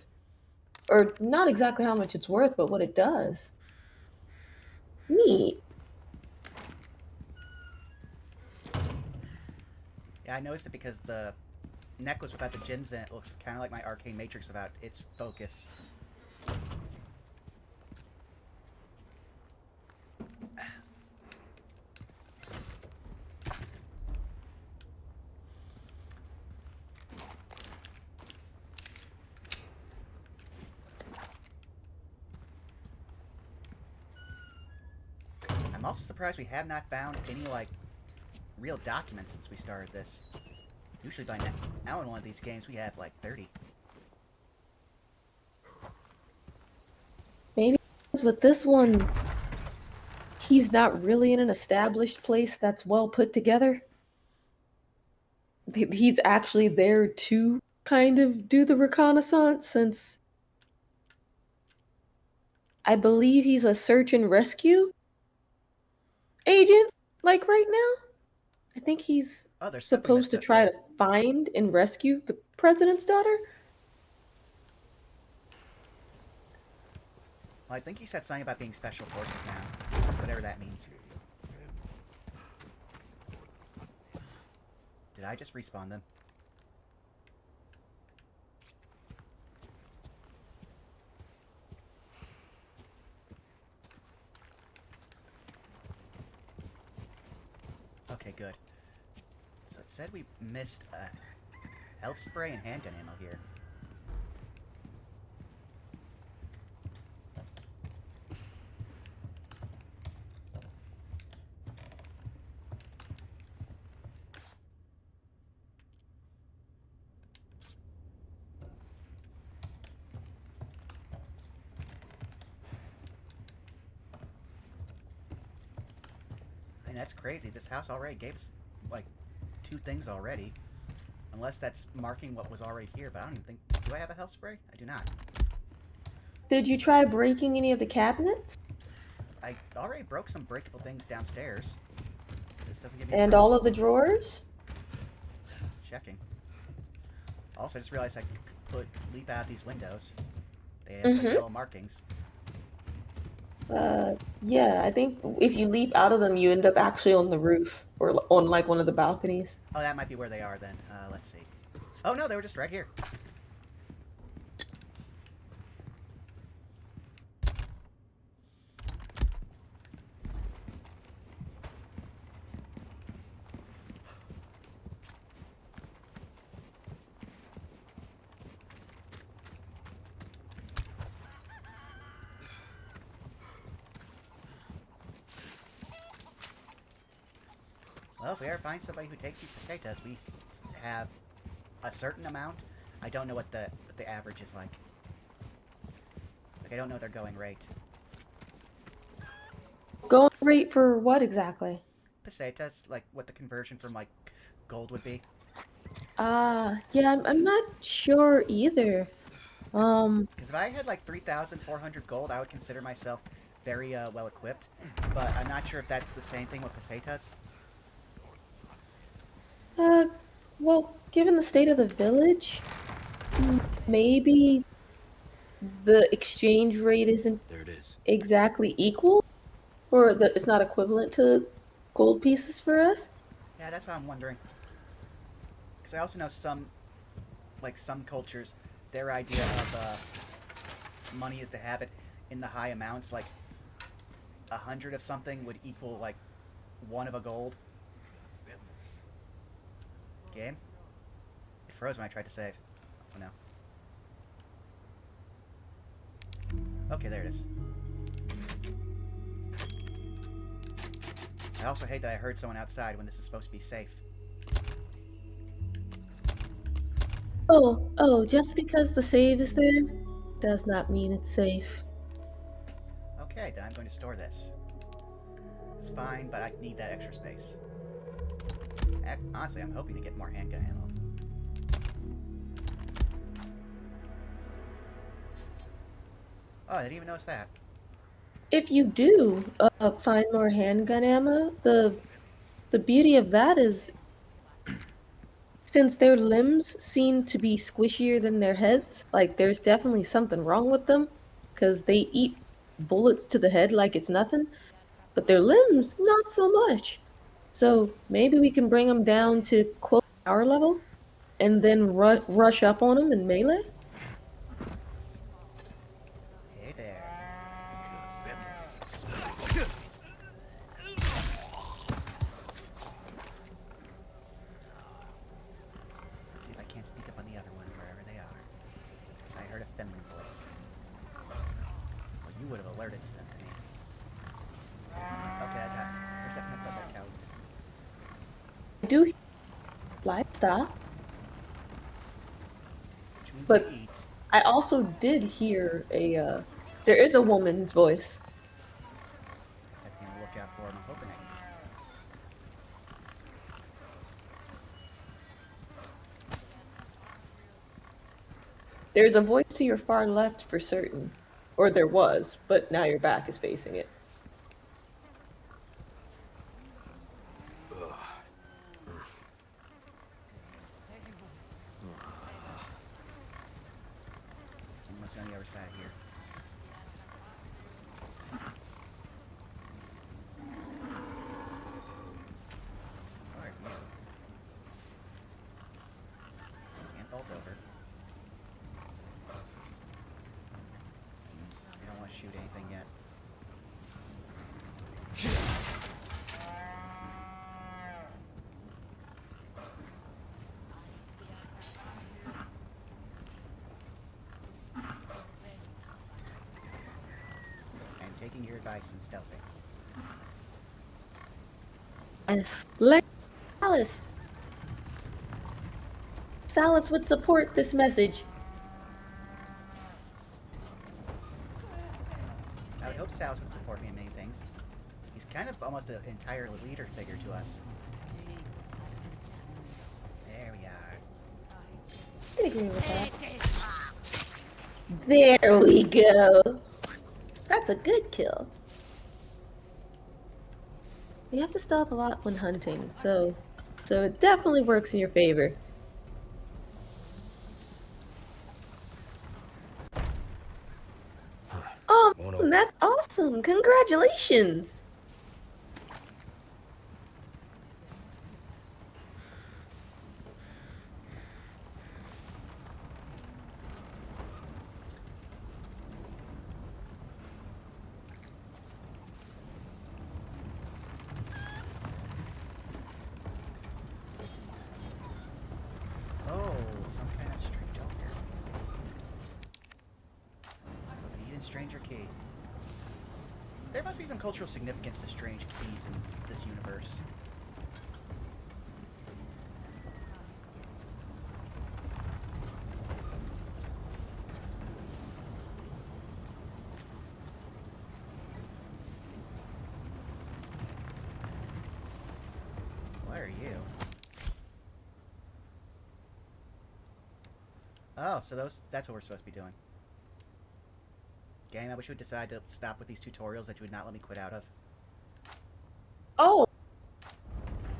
Or not exactly how much it's worth, but what it does. Neat. Yeah, I noticed it because the necklace without the gems in it looks kind of like my arcane matrix without its focus. I'm also surprised we have not found any, like, real documents since we started this. Usually by now in one of these games we have, like, 30. Maybe with this one, he's not really in an established place that's well put together. He's actually there to kind of do the reconnaissance, since I believe he's a search and rescue agent, like right now. I think he's Oh, there's something supposed to try to find and rescue the president's daughter. Well, I think he said something about being special forces now. Whatever that means. Did I just respawn them? Okay, good. So it said we missed health spray and handgun ammo here. I mean, that's crazy. This house already gave us, like, 2 things already. Unless that's marking what was already here, but I don't even think... Do I have a health spray? I do not. Did you try breaking any of the cabinets? I already broke some breakable things downstairs. This doesn't give me... And all of the drawers? Checking. Also, I just realized I could leap out these windows. They have the yellow markings. Yeah, I think if you leap out of them, you end up actually on the roof, or on like one of the balconies. Oh, that might be where they are then. Let's see. Oh no, they were just right here. Well, if we ever find somebody who takes these pesetas, we have a certain amount. I don't know what the average is like. Like, I don't know their going rate. Going rate for what exactly? Pesetas, like what the conversion from like gold would be. Yeah, I'm not sure either. Because if I had like 3,400 gold, I would consider myself very well equipped. But I'm not sure if that's the same thing with pesetas. Uh, well, given the state of the village, maybe the exchange rate isn't There it is. exactly equal, or that it's not equivalent to gold pieces for us. Yeah, that's what I'm wondering. Because I also know some cultures, their idea of money is to have it in the high amounts. Like 100 of something would equal like 1 of a gold. Game? It froze when I tried to save. Oh no. Okay, there it is. I also hate that I heard someone outside when this is supposed to be safe. Oh, just because the save is there does not mean it's safe. Okay, then I'm going to store this. It's fine, but I need that extra space. Honestly, I'm hoping to get more handgun ammo. Oh, I didn't even notice that. If you do find more handgun ammo, the beauty of that is since their limbs seem to be squishier than their heads, like there's definitely something wrong with them because they eat bullets to the head like it's nothing, but their limbs not so much. So maybe we can bring them down to quote our level and then rush up on them in melee. Hey there. Let's see if I can't sneak up on the other one wherever they are. Because I heard a feminine voice. Well, you would have alerted them to me. Okay, I got it. For a second, I thought that cow was... I do hear livestock, Which means but they eat. I also did hear there is a woman's voice. I just have to be on the lookout for them. I'm hoping I eat. There's a voice to your far left for certain. Or there was, but now your back is facing it. Must be on the other side here. Alright, you. Can't vault over. I don't want to shoot anything yet. I'm taking your advice and stealthing. Yes. Alice. Salas would support this message. I would hope Sal's would support me in many things. He's kind of almost an entire leader figure to us. There we are. I agree with that. There we go. That's a good kill. We have to stealth a lot when hunting, so it definitely works in your favor. Oh, that's awesome! Congratulations! Oh, some kind of strange altar. An Eden Stranger Key. There must be some cultural significance to strange keys in this universe. are you? Oh, so that's what we're supposed to be doing. Game, I wish you would decide to stop with these tutorials that you would not let me quit out of. Oh!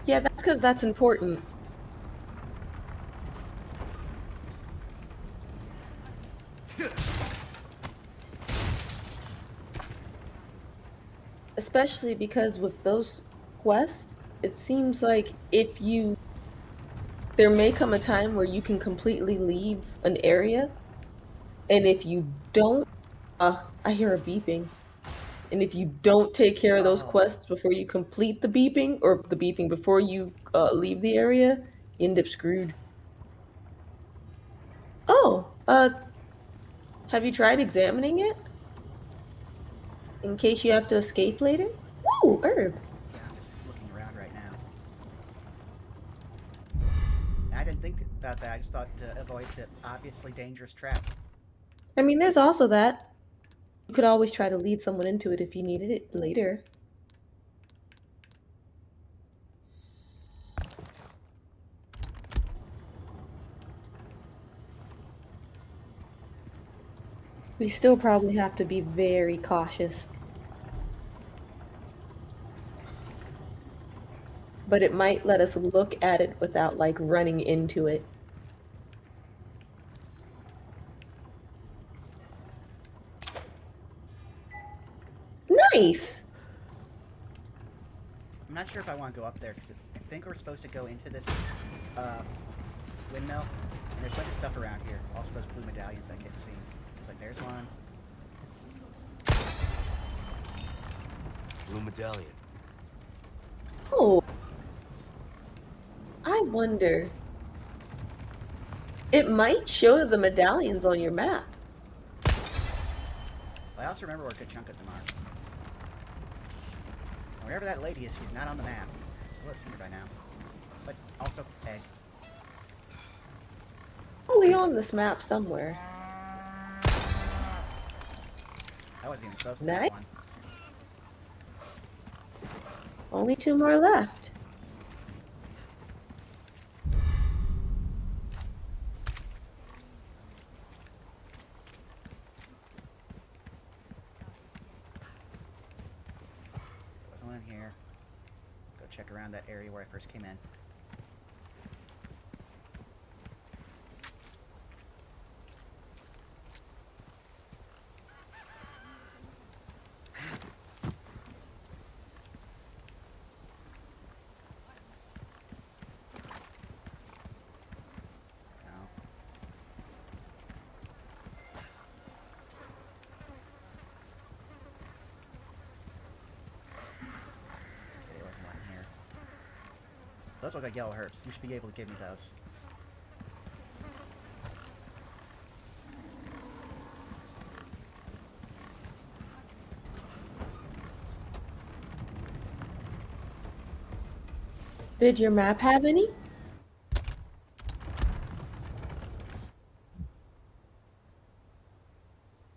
Yeah, that's because that's important. Especially because with those quests, it seems like there may come a time where you can completely leave an area, and if you don't, I hear a beeping. And if you don't take care of those Oh. quests before you complete the beeping, or the beeping before you leave the area, you end up screwed. Oh, have you tried examining it? In case you have to escape later? Ooh, herb. Yeah, I'm just looking around right now. I didn't think about that. I just thought to avoid the obviously dangerous trap. I mean, there's also that. You could always try to lead someone into it if you needed it later. We still probably have to be very cautious. But it might let us look at it without, like, running into it. Nice! I'm not sure if I want to go up there, because I think we're supposed to go into this windmill, and there's a bunch of stuff around here. Also those blue medallions I kept seeing. It's like, there's one. Blue medallion. Oh. I wonder. It might show the medallions on your map. But I also remember where a good chunk of them are. Wherever that lady is, she's not on the map. We'll have seen her by now. But also, egg. Probably on this map somewhere. I wasn't even close to Nice. that one. Only 2 more left. There's one in here. Go check around that area where I first came in. Those look like yellow herbs. You should be able to give me those. Did your map have any?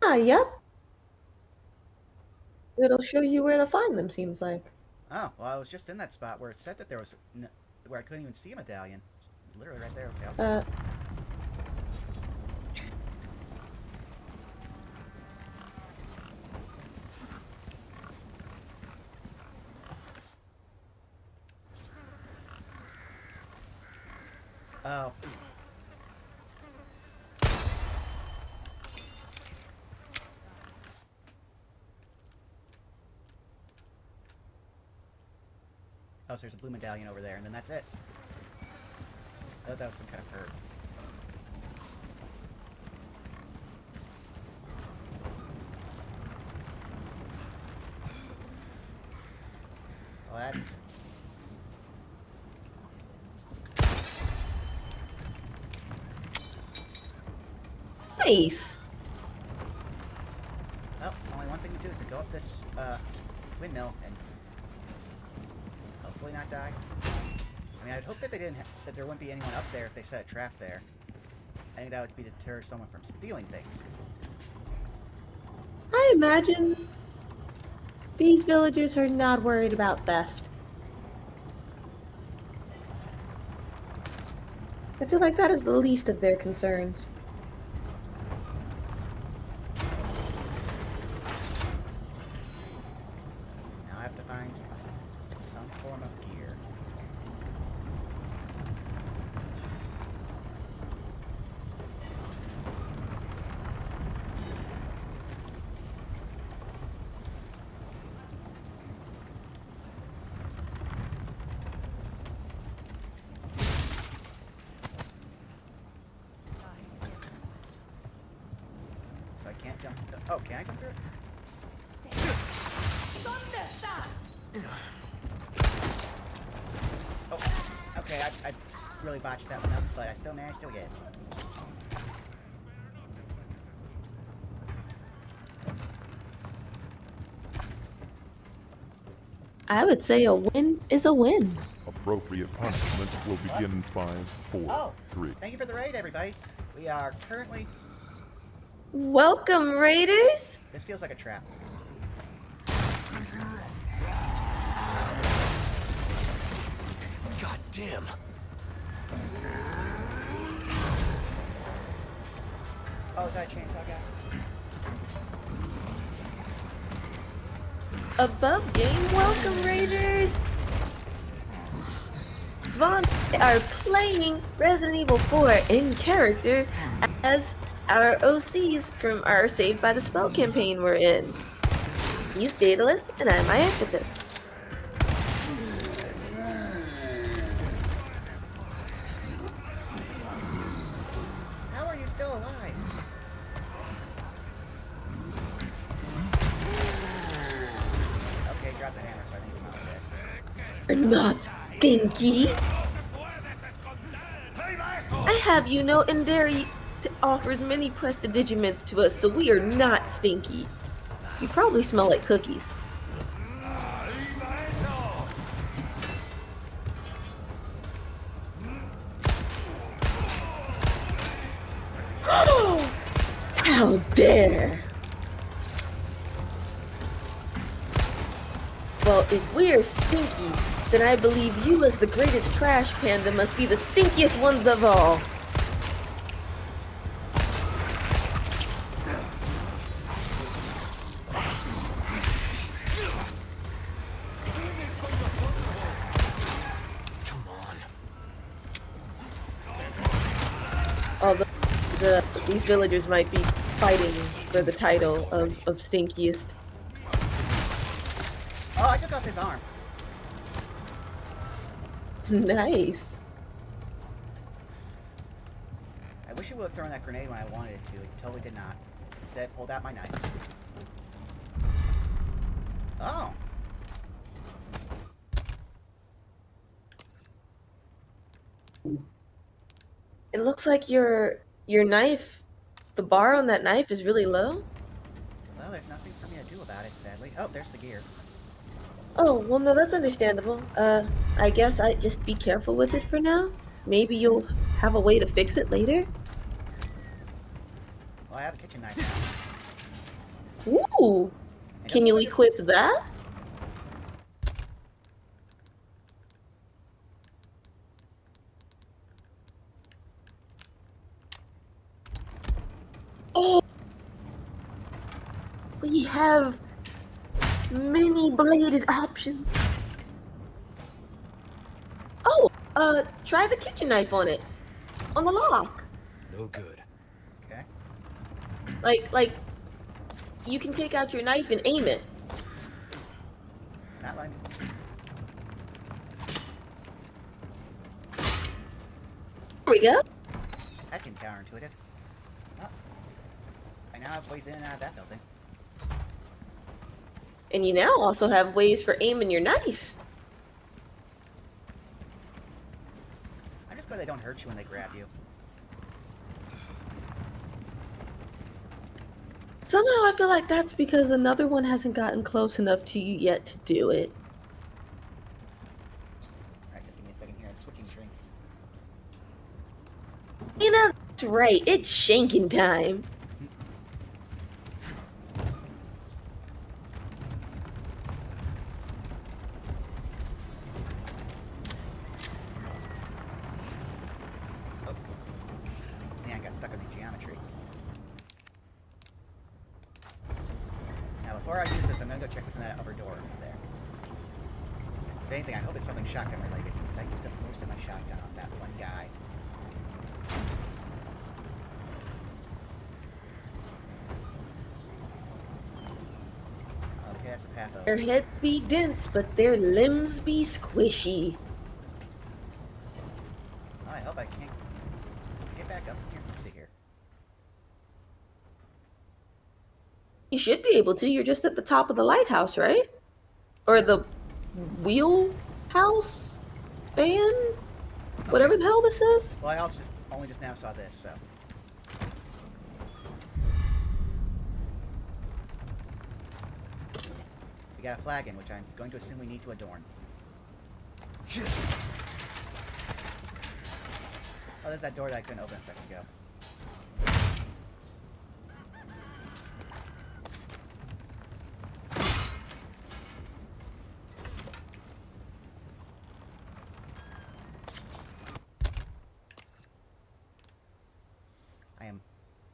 Ah, yep. It'll show you where to find them, seems like. Oh, well, I was just in that spot where it said that there was... where I couldn't even see a medallion. Literally right there. Okay, Oh. Oh, so there's a blue medallion over there, and then that's it. I thought that was some kind of herb. Well, that's... Nice! Well, only one thing to do is to go up this, windmill and hopefully not die. I mean, I'd hope that they didn't that there wouldn't be anyone up there if they set a trap there. I think that would be to deter someone from stealing things. I imagine these villagers are not worried about theft. I feel like that is the least of their concerns. Now I have to find some form of gear. So I can't jump. Oh, can I jump through it? Oh, okay, I really botched that one up, but I still managed to get it. I would say a win is a win. Appropriate punishment will begin in 5, 4, Oh, 3. thank you for the raid, everybody. We are currently... Welcome, Raiders! This feels like a trap. God damn. Oh, is that a chainsaw guy? Above game, welcome, Raiders! Vaughn are playing Resident Evil 4 in character as our OCs from our Saved by the Spell campaign we're in. He's Daedalus, and I'm my Impetus. How are you still alive? Okay, drop the hammer so I think it's not dead. Not stinky. I have you know Indari offers many prestidigiments to us, so we are not stinky. You probably smell like cookies. How dare! Well, if we're stinky, then I believe you as the greatest trash panda must be the stinkiest ones of all. Come on. Although these villagers might be fighting for the title of stinkiest. Oh, I took off his arm. Nice. I wish it would have thrown that grenade when I wanted it to. It totally did not. Instead, pulled out my knife. Oh. It looks like your knife, the bar on that knife is really low. Well, there's nothing for me to do about it, sadly. Oh, there's the gear. Oh, well, no, that's understandable. I guess I just be careful with it for now. Maybe you'll have a way to fix it later. Well, I have a kitchen knife now. Ooh! It Can doesn't you look like equip that? Oh! We have many bladed options. Oh, try the kitchen knife on it. On the lock. No good. Okay. Like, you can take out your knife and aim it. Not letting me. There we go. That seemed counterintuitive. Oh. I now have ways in and out of that building. And you now also have ways for aiming your knife. I'm just glad they don't hurt you when they grab you. Somehow I feel like that's because another one hasn't gotten close enough to you yet to do it. Alright, just give me a second here. I'm switching drinks. You know, that's right. It's shanking time. stuck on the geometry. Now, before I use this, I'm gonna go check what's in that upper door over there. If anything, I hope it's something shotgun related, because I used up most of my shotgun on that one guy. Okay, that's a path over. Their heads be dense, but their limbs be squishy. Oh, I hope I can't get back up here. Let's see here. You should be able to. You're just at the top of the lighthouse, right? Or the wheelhouse fan? Whatever the hell this is. Well, I also only just now saw this, so. We got a flagon, which I'm going to assume we need to adorn. Oh, there's that door that I couldn't open a second ago.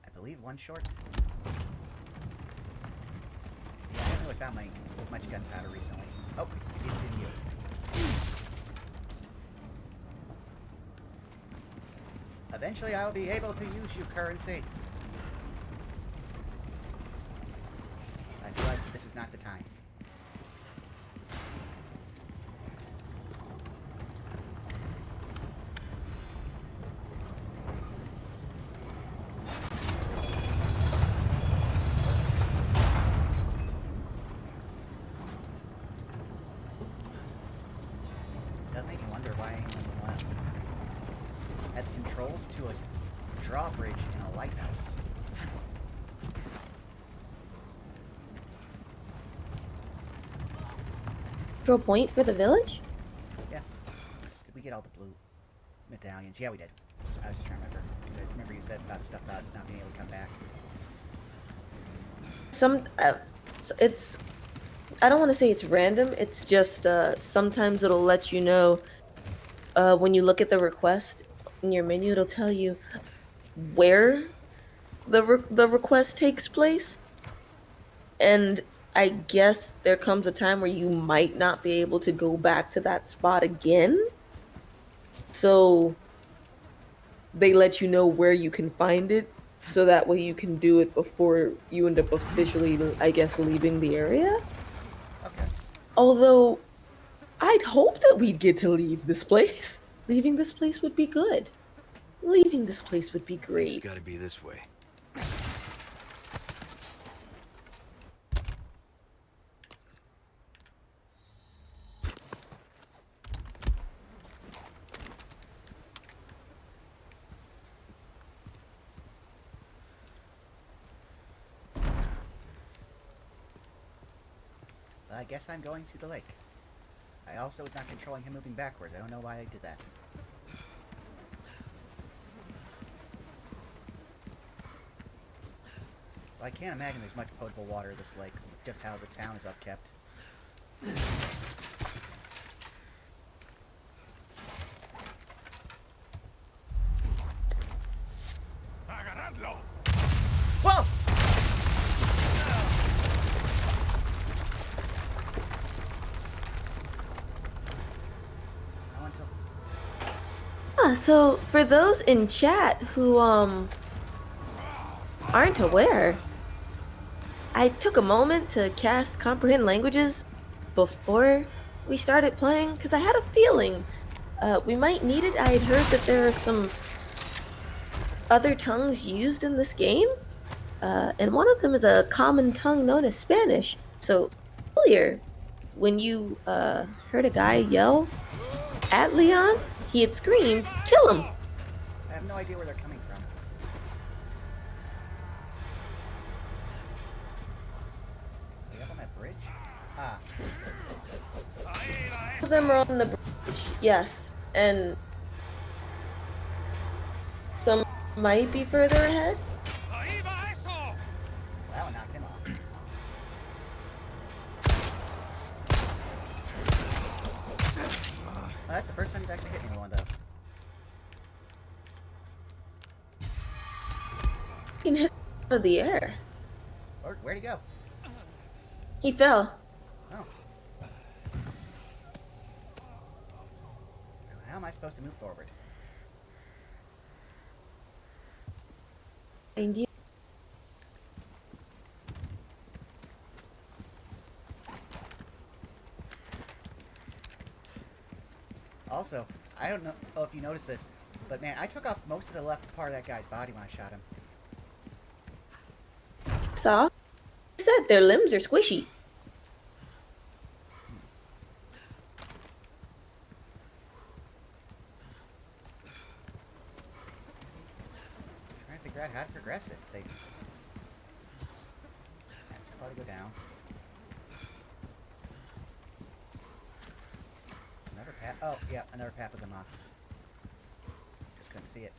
I believe one short. Yeah, I haven't really found much gunpowder recently. Oh, it's in you. Eventually I will be able to use you, currency. I feel like this is not the time. It does make me wonder why anyone would want to add the controls to a drawbridge in a lighthouse. Draw point for the village? Yeah. Did we get all the blue medallions? Yeah, we did. I was just trying to remember. I remember you said about stuff about not being able to come back. It's, I don't want to say it's random. It's just sometimes it'll let you know when you look at the request in your menu. It'll tell you where the request takes place, and I guess there comes a time where you might not be able to go back to that spot again. So they let you know where you can find it, so that way you can do it before you end up officially, I guess, leaving the area. Okay. Although, I'd hope that we'd get to leave this place. Leaving this place would be good. Leaving this place would be It's great. gotta be this way. I guess I'm going to the lake. I also was not controlling him moving backwards. I don't know why I did that. Well, I can't imagine there's much potable water in this lake, just how the town is upkept. Whoa! So for those in chat who aren't aware, I took a moment to cast Comprehend Languages before we started playing because I had a feeling we might need it. I had heard that there are some other tongues used in this game, and one of them is a common tongue known as Spanish. So earlier, when you heard a guy yell at Leon, he had screamed, "Kill him!" I have no idea where they're coming from. Are they up on that bridge? Ah. Some of them are on the bridge, yes, and some might be further ahead. Well, that one knocked him off. Well, that's the first time he's actually hit me with one of those. fucking hit out of the air. Where'd he go? He fell. Oh. How am I supposed to move forward? Find you. Also, I don't know if you noticed this, but man, I took off most of the left part of that guy's body when I shot him. Saw? I said their limbs are squishy. Trying to figure out how to progress it. They has to probably go down. Another path. Oh, yeah, another path was unlocked. Just couldn't see it.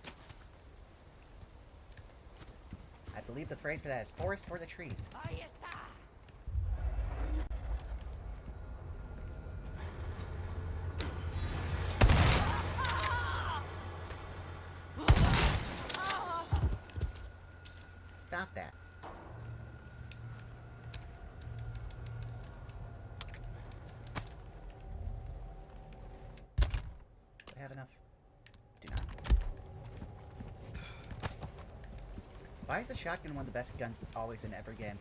I believe the phrase for that is forest for the trees. Stop that. Do I have enough? Do not. Why is the shotgun one of the best guns always in every game?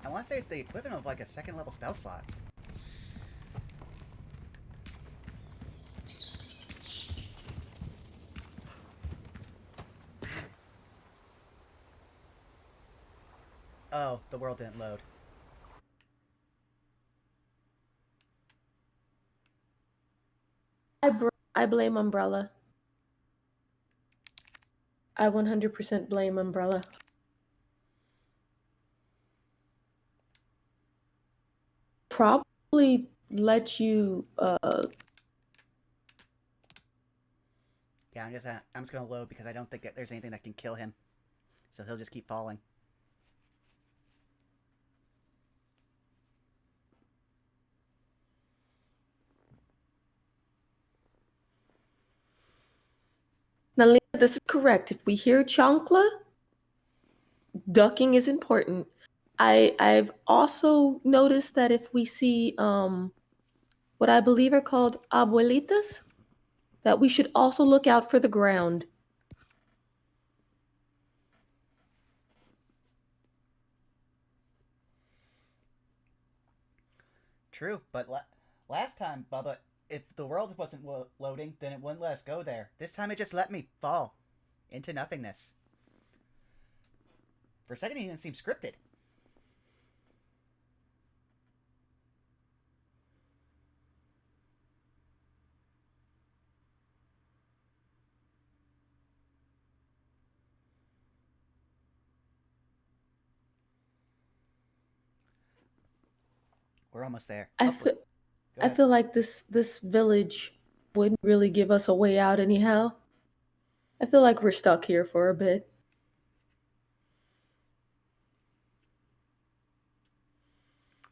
I want to say it's the equivalent of like a second level spell slot. Oh, the world didn't load. I blame Umbrella. I 100% blame Umbrella. Probably let you Yeah, I'm just gonna load because I don't think that there's anything that can kill him. So he'll just keep falling. Now, Lena, this is correct. If we hear chancla, ducking is important. I've also noticed that if we see what I believe are called abuelitas, that we should also look out for the ground. True, but last time, Bubba, if the world wasn't loading, then it wouldn't let us go there. This time it just let me fall into nothingness. For a second, it even seemed scripted. We're almost there. I feel like this village wouldn't really give us a way out anyhow. I feel like we're stuck here for a bit.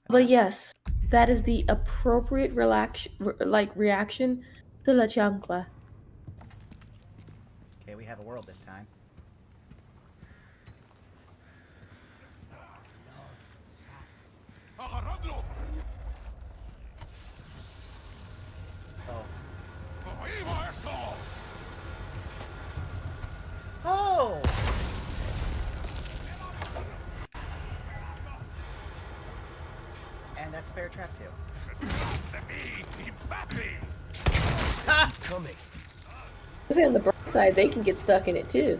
But yes, that is the appropriate reaction to La Chancla. Okay, we have a world this time. Oh! And that's a bear trap too. Ha! Coming. On the bright side, they can get stuck in it too.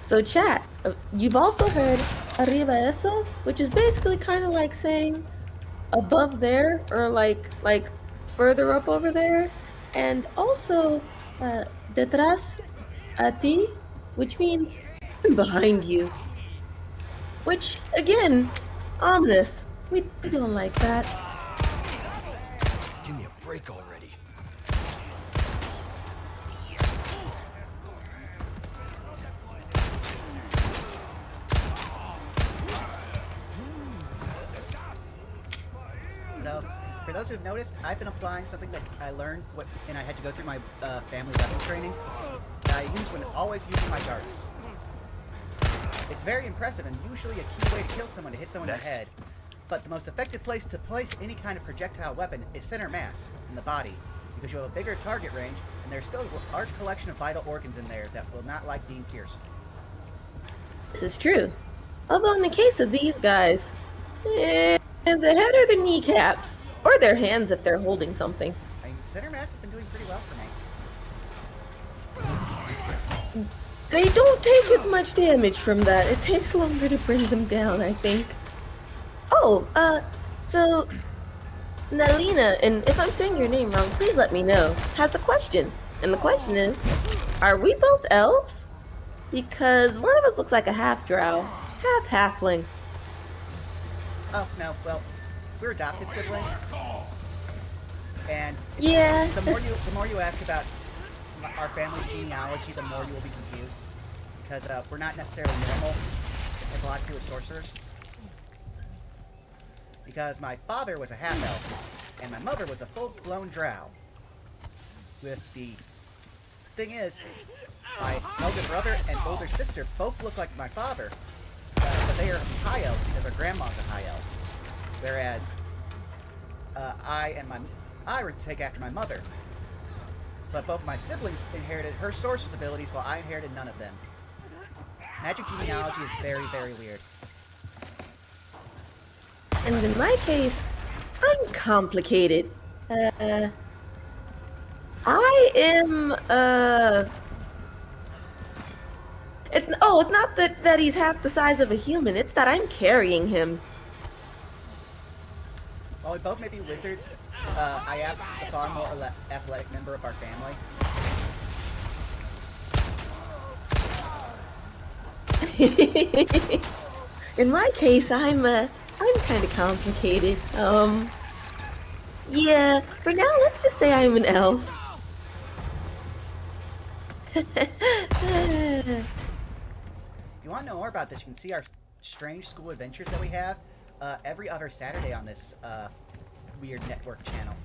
So chat, you've also heard arriba eso, which is basically kind of like saying above there or like further up over there, and also detrás a ti, which means behind you. Which again, ominous. We don't like that. Give me a break already. to have noticed, I've been applying something that I learned and I had to go through my family weapon training. That I use when always using my darts. It's very impressive and usually a key way to kill someone to hit someone in the head. But the most effective place to place any kind of projectile weapon is center mass, in the body, because you have a bigger target range, and there's still a large collection of vital organs in there that will not like being pierced. This is true. Although in the case of these guys, the head or the kneecaps, or their hands if they're holding something. I mean, center mass has been doing pretty well for me. They don't take as much damage from that. It takes longer to bring them down, I think. Oh, so Nalina, and if I'm saying your name wrong, please let me know, has a question. And the question is, are we both elves? Because one of us looks like a half-drow, half-halfling. Oh, no, well, we're adopted siblings. And yeah, the more you ask about our family's genealogy, the more you will be confused. Because we're not necessarily normal, like a lot of people are sorcerers. Because my father was a half-elf, and my mother was a full-blown drow. With the thing is, my elder brother and older sister both look like my father, but they are high elves because our grandma's a high elf. Whereas I would take after my mother. But both my siblings inherited her sorcerer's abilities while I inherited none of them. Magic genealogy is very, very weird. And in my case, I'm complicated. I am, it's not that he's half the size of a human, it's that I'm carrying him. While we both may be wizards, I am the far more athletic member of our family. In my case, I'm kind of complicated. Yeah, for now, let's just say I'm an elf. If you want to know more about this, you can see our strange school adventures that we have every other Saturday on this weird network channel.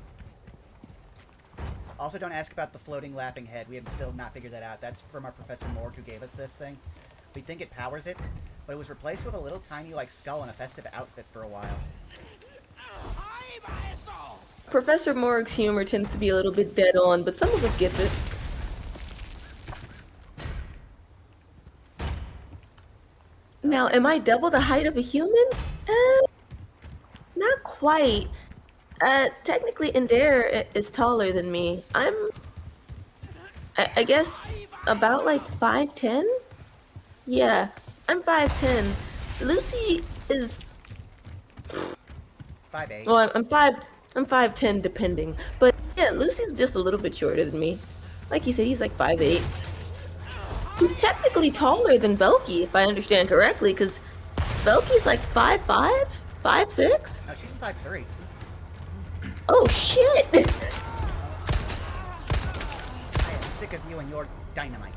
Also, don't ask about the floating laughing head. We have still not figured that out. That's from our Professor Morg who gave us this thing. We think it powers it, but it was replaced with a little tiny like skull and a festive outfit for a while. Professor Morg's humor tends to be a little bit dead on, but some of us get it. Now, am I double the height of a human? Not quite. Technically, Indare is taller than me. I guess, about like 5'10"? Yeah, I'm 5'10". Lucy is... 5'8". Well, I'm 5'10" depending. But yeah, Lucy's just a little bit shorter than me. Like you said, he's like 5'8". He's technically taller than Belky, if I understand correctly, because Belky's like 5'5", 5'6". No, she's 5'3". Oh shit! I am sick of you and your dynamite.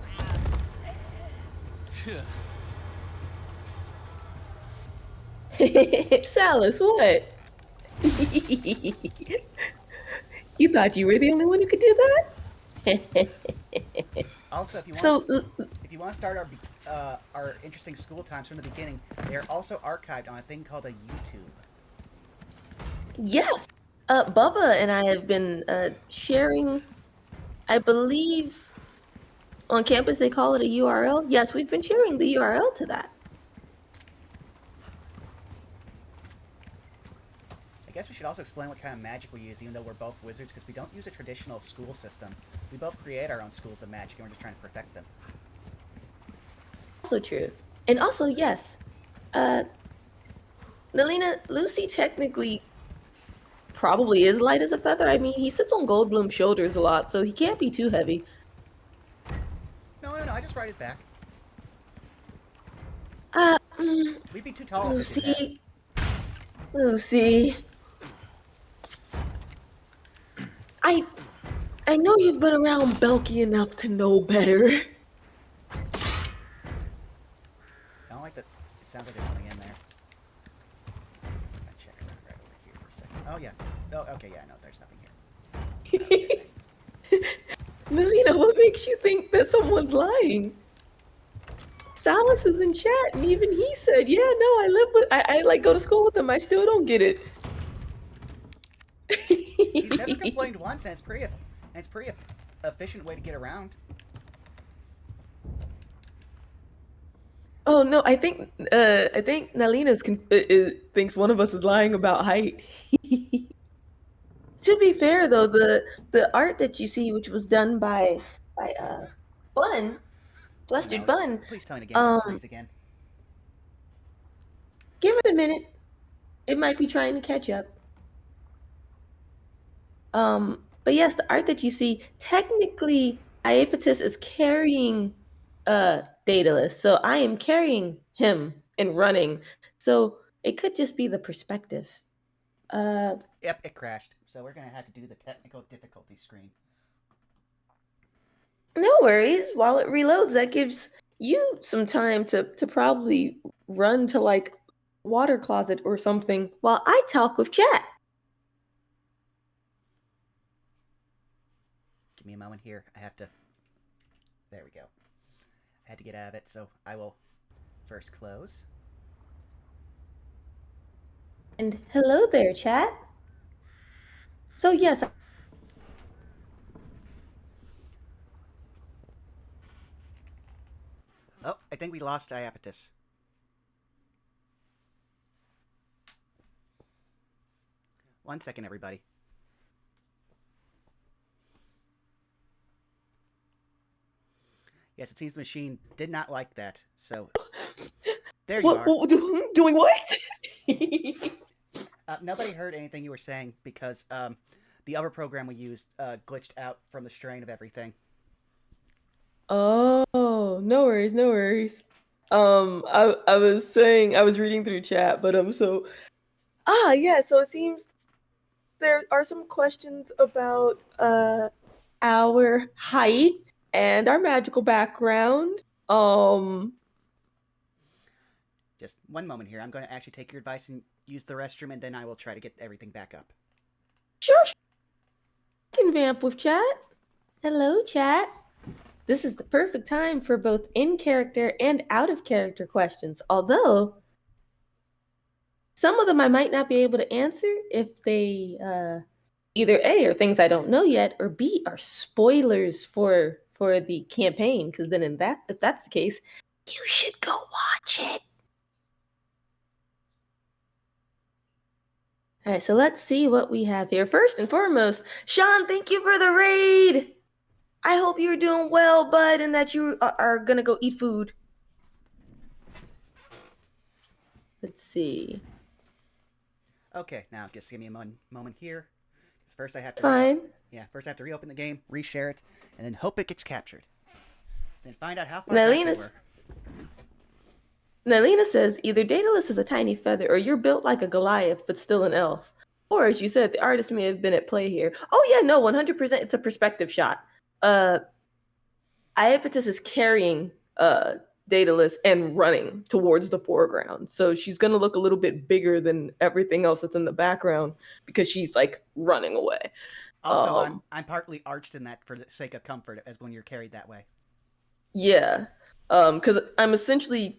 Salus, what? You thought you were the only one who could do that? Also, if you want to start our interesting school times from the beginning, they are also archived on a thing called a YouTube. Yes, Bubba and I have been sharing. I believe on campus they call it a URL. Yes, we've been sharing the URL to that. I guess we should also explain what kind of magic we use, even though we're both wizards, because we don't use a traditional school system. We both create our own schools of magic, and we're just trying to perfect them. Also true. And also, yes, Nalina, Lucy technically probably is light as a feather. I mean, he sits on Goldblum's shoulders a lot, so he can't be too heavy. No, I just ride his back. We'd be too tall. Lucy. I know you've been around Belky enough to know better. I don't like that. It sounds like there's something in there. I'll check it right over here for a second. Oh, yeah. Oh, okay, yeah, I know. Melina, what makes you think that someone's lying? Salas is in chat, and even he said, "Yeah, no, I like go to school with him. I still don't get it." He's never complained once, and it's pretty efficient way to get around. Oh no, I think Nalina's thinks one of us is lying about height. To be fair, though, the art that you see, which was done by Bun, Flustered Bun, Please tell me the game's gonna freeze again. give it a minute. It might be trying to catch up. But yes, the art that you see, technically, Iapetus is carrying Daedalus, so I am carrying him and running. So it could just be the perspective. Yep, it crashed. So we're gonna have to do the technical difficulty screen. No worries. While it reloads, that gives you some time to probably run to like water closet or something while I talk with chat. Give me a moment here. I have to... There we go. I had to get out of it, so I will first close. And hello there, chat. So yes. Oh, I think we lost Iapetus. One second, everybody. Yes, it seems the machine did not like that, so... There you are. Doing what? Nobody heard anything you were saying because the other program we used glitched out from the strain of everything. Oh, no worries, no worries. I was saying, I was reading through chat, but so yeah, so it seems there are some questions about our height and our magical background. Just one moment here. I'm going to actually take your advice and use the restroom, and then I will try to get everything back up. Sure. I can vamp with chat. Hello, chat. This is the perfect time for both in-character and out-of-character questions, although some of them I might not be able to answer if they either A, are things I don't know yet, or B, are spoilers for the campaign, because then if that's the case, you should go watch it. All right, so let's see what we have here. First and foremost, Sean, thank you for the raid. I hope you're doing well, bud, and that you are gonna go eat food. Let's see. Okay, now just give me a moment here. First I have to first I have to reopen the game, reshare it, and then hope it gets captured. Then find out how far back we were. Nalina says either Daedalus is a tiny feather or you're built like a Goliath but still an elf. Or as you said, the artist may have been at play here. Oh yeah, no, 100% it's a perspective shot. Iapetus is carrying Daedalus and running towards the foreground. So she's gonna look a little bit bigger than everything else that's in the background because she's like running away. Also, I'm partly arched in that for the sake of comfort as when you're carried that way. Yeah. Because I'm essentially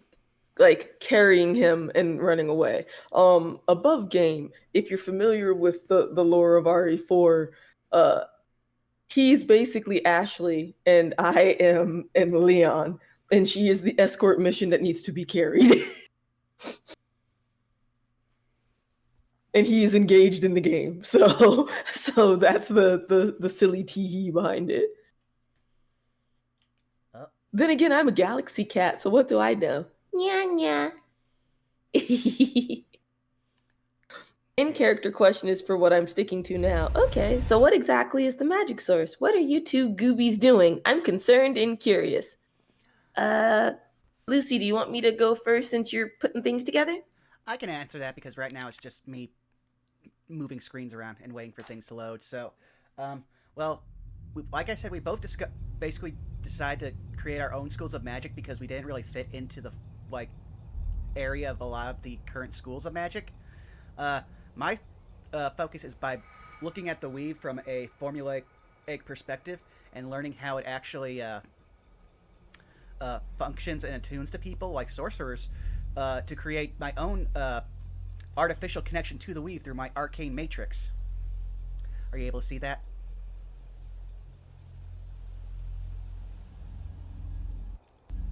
like carrying him and running away. Above game, if you're familiar with the lore of RE4, he's basically Ashley and I am Leon, and she is the escort mission that needs to be carried. And he is engaged in the game. So that's the silly tee behind it. Then again, I'm a galaxy cat, so what do I know? Nya nya. In-character question is for what I'm sticking to now. Okay, so what exactly is the magic source? What are you two goobies doing? I'm concerned and curious. Lucy, do you want me to go first since you're putting things together? I can answer that because right now it's just me moving screens around and waiting for things to load. So, like I said, we both basically decided to create our own schools of magic because we didn't really fit into the area of a lot of the current schools of magic. My focus is by looking at the weave from a formulaic perspective and learning how it actually functions and attunes to people like sorcerers to create my own artificial connection to the weave through my arcane matrix. Are you able to see that?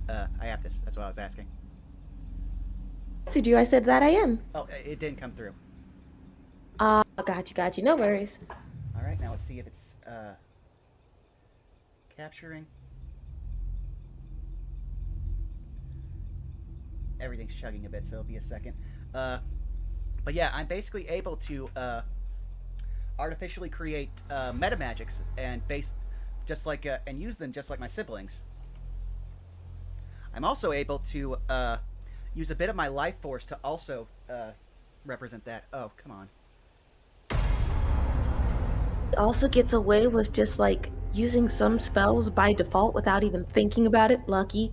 I have this. That's what I was asking. Answered you. I said that I am. Oh, it didn't come through. Got you. No worries. All right, now let's see if it's capturing. Everything's chugging a bit, so it'll be a second. But yeah, I'm basically able to artificially create meta magics and and use them just like my siblings. I'm also able to use a bit of my life force to also represent that. Oh, come on. It also gets away with just like using some spells by default without even thinking about it. Lucky.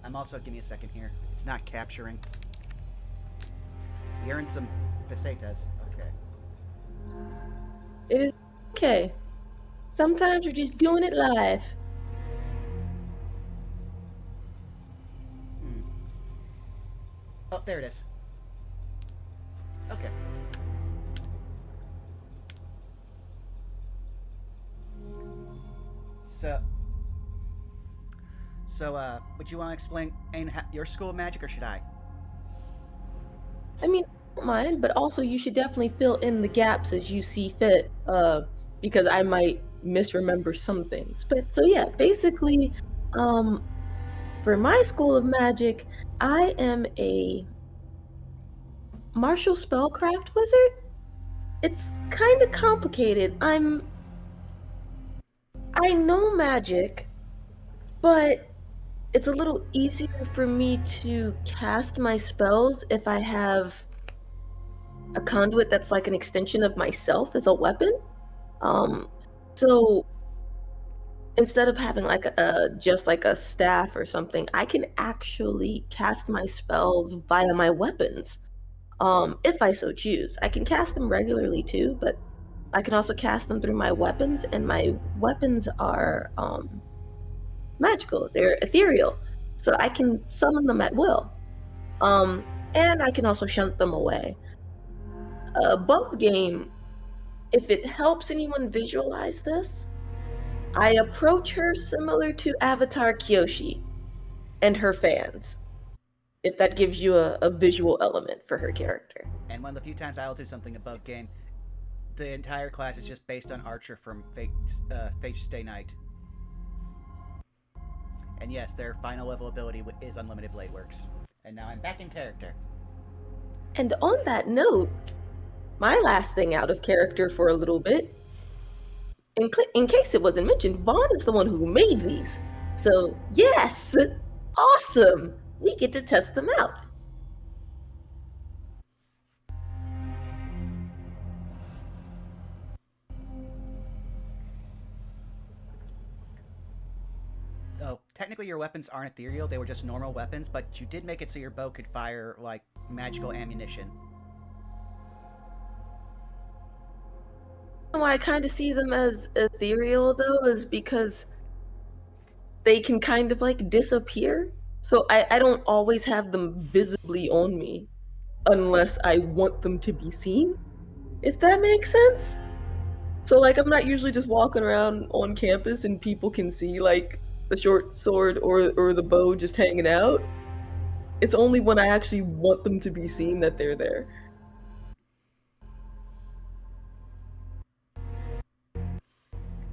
I'm also, give me a second here. It's not capturing. You earned some pesetas. Okay. It is okay. Sometimes we're just doing it live. Oh, there it is. Okay. So, would you want to explain your school of magic, or should I? I mean, I don't mind, but also you should definitely fill in the gaps as you see fit, because I might misremember some things. But so yeah, basically, for my school of magic, I am a martial spellcraft wizard. It's kind of complicated. I know magic, but it's a little easier for me to cast my spells if I have a conduit that's like an extension of myself as a weapon. So instead of having like just like a staff or something, I can actually cast my spells via my weapons. If I so choose. I can cast them regularly too, but I can also cast them through my weapons, and my weapons are magical. They're ethereal. So I can summon them at will. And I can also shunt them away. Both game, if it helps anyone visualize this, I approach her similar to Avatar Kyoshi and her fans, if that gives you a visual element for her character. And one of the few times I'll do something above game, the entire class is just based on Archer from Fate Stay Night. And yes, their final level ability is Unlimited Blade Works. And now I'm back in character. And on that note, my last thing out of character for a little bit, in case it wasn't mentioned, Vaughn is the one who made these. So yes, awesome! We get to test them out. Oh, technically your weapons aren't ethereal, they were just normal weapons, but you did make it so your bow could fire, like, magical ammunition. Why I kind of see them as ethereal, though, is because they can kind of, like, disappear. So I don't always have them visibly on me unless I want them to be seen, if that makes sense. So, like, I'm not usually just walking around on campus and people can see, like, the short sword or the bow just hanging out. It's only when I actually want them to be seen that they're there.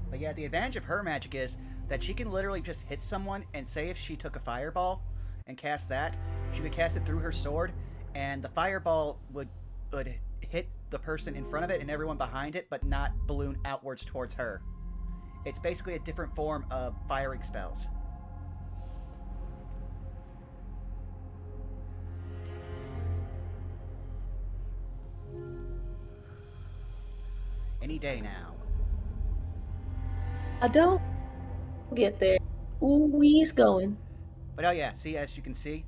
But yeah, the advantage of her magic is that she can literally just hit someone, and say if she took a fireball and cast that, she could cast it through her sword, and the fireball would hit the person in front of it and everyone behind it, but not balloon outwards towards her. It's basically a different form of firing spells. Any day now. I don't get there. Ooh, we's going. But oh yeah, see, as you can see,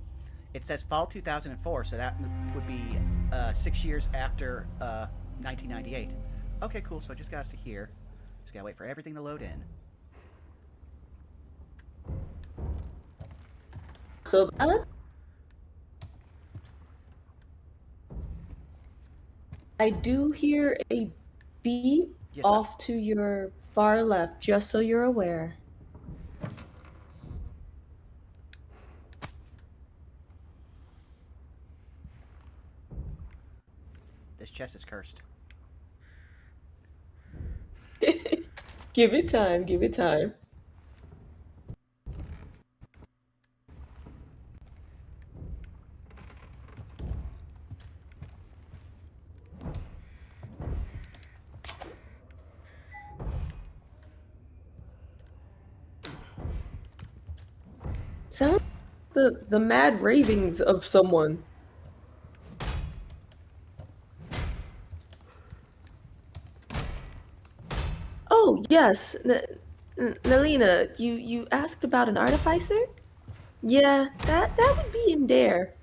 it says fall 2004, so that would be 6 years after 1998. Okay, cool. So it just got us to here. Just gotta wait for everything to load in. So I do hear a beep Yes, off to your far left, just so you're aware. this chest is cursed. Give it time, give it time. Sounds like the mad ravings of someone. Oh, yes. Nalina, you asked about an artificer? Yeah, that would be in there.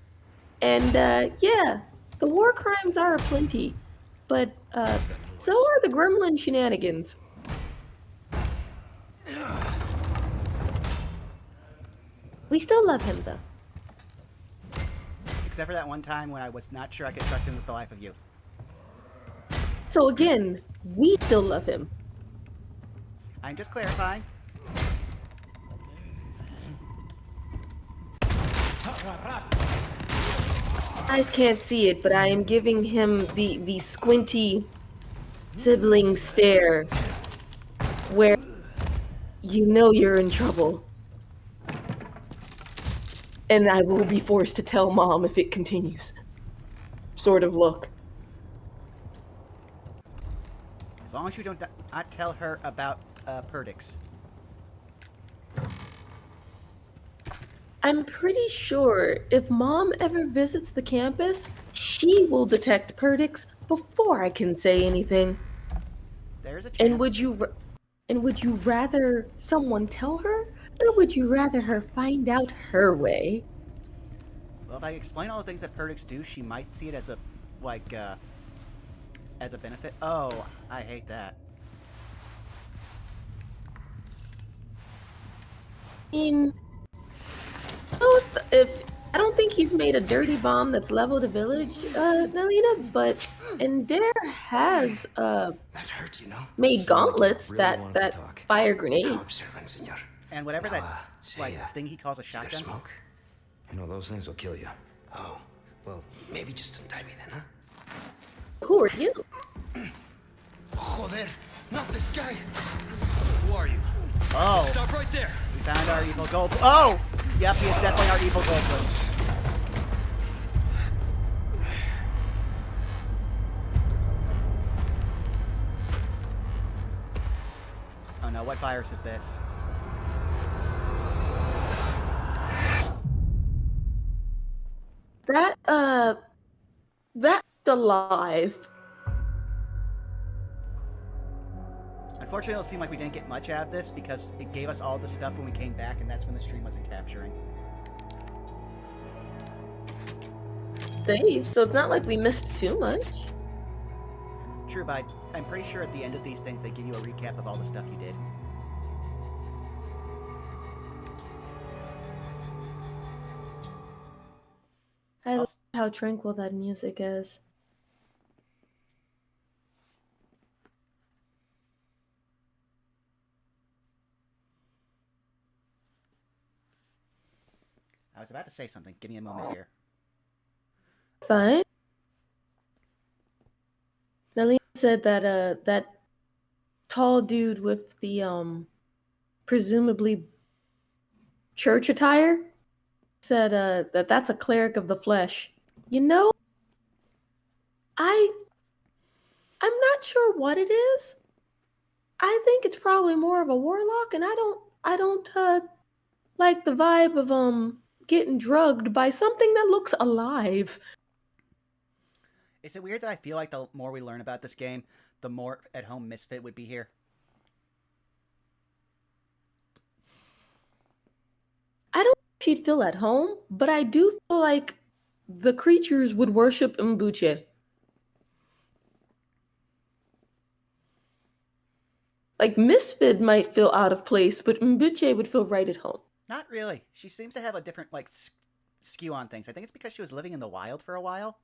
And yeah, the war crimes are aplenty, but so are the gremlin shenanigans. We still love him though. Except for that one time when I was not sure I could trust him with the life of you. So again, we still love him. I'm just clarifying. Eyes can't see it, but I am giving him the squinty sibling stare where you know you're in trouble. And I will be forced to tell mom if it continues. Sort of look. As long as you don't not tell her about Perdix. I'm pretty sure if mom ever visits the campus, she will detect Perdix before I can say anything. There's a chance. And would you rather someone tell her, or would you rather her find out her way? Well, if I explain all the things that Perdix do, she might see it as a, like, as a benefit. Oh, I hate that. If I don't think he's made a dirty bomb that's leveled a village, Nelina, but Dare has That hurts, you know. made gauntlets really wanted to that talk. fire How grenades. observant, senor. And whatever Now, that, say, like, thing he calls a you got a shotgun. smoke? You know, those things will kill you. Oh, well, maybe just untie me then, huh? Who are you? Joder, not this guy. Who are you? Oh, Stop right there. we found our evil gold. Oh! Yep, he is definitely our evil goldblum. Oh no, what virus is this? That's alive. Unfortunately, it don't seem like we didn't get much out of this because it gave us all the stuff when we came back, and that's when the stream wasn't capturing. Save, so it's not like we missed too much. True, but I'm pretty sure at the end of these things they give you a recap of all the stuff you did. I love how tranquil that music is. I was about to say something. Give me a moment here. Fine. Nelly said that that tall dude with the presumably church attire said that's a cleric of the flesh. You know, I'm not sure what it is. I think it's probably more of a warlock, and I don't like the vibe of getting drugged by something that looks alive. Is it weird that I feel like the more we learn about this game, the more at home Misfit would be here? I don't think she'd feel at home, but I do feel like the creatures would worship Mbuche. Like Misfit might feel out of place, but Mbuche would feel right at home. Not really. She seems to have a different like skew on things. I think it's because she was living in the wild for a while.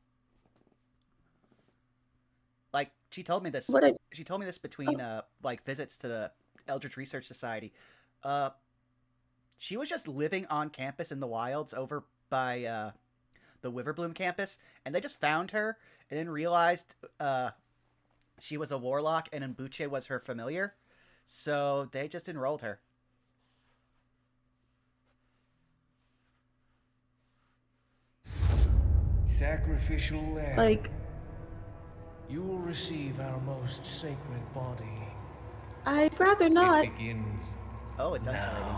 Like she told me this. She told me this between like visits to the Eldritch Research Society. She was just living on campus in the wilds over by the Witherbloom campus, and they just found her and then realized she was a warlock and Mbuche was her familiar, so they just enrolled her. Sacrificial lamb. Like, you will receive our most sacred body. I'd rather not. It begins. Oh, it's undulating.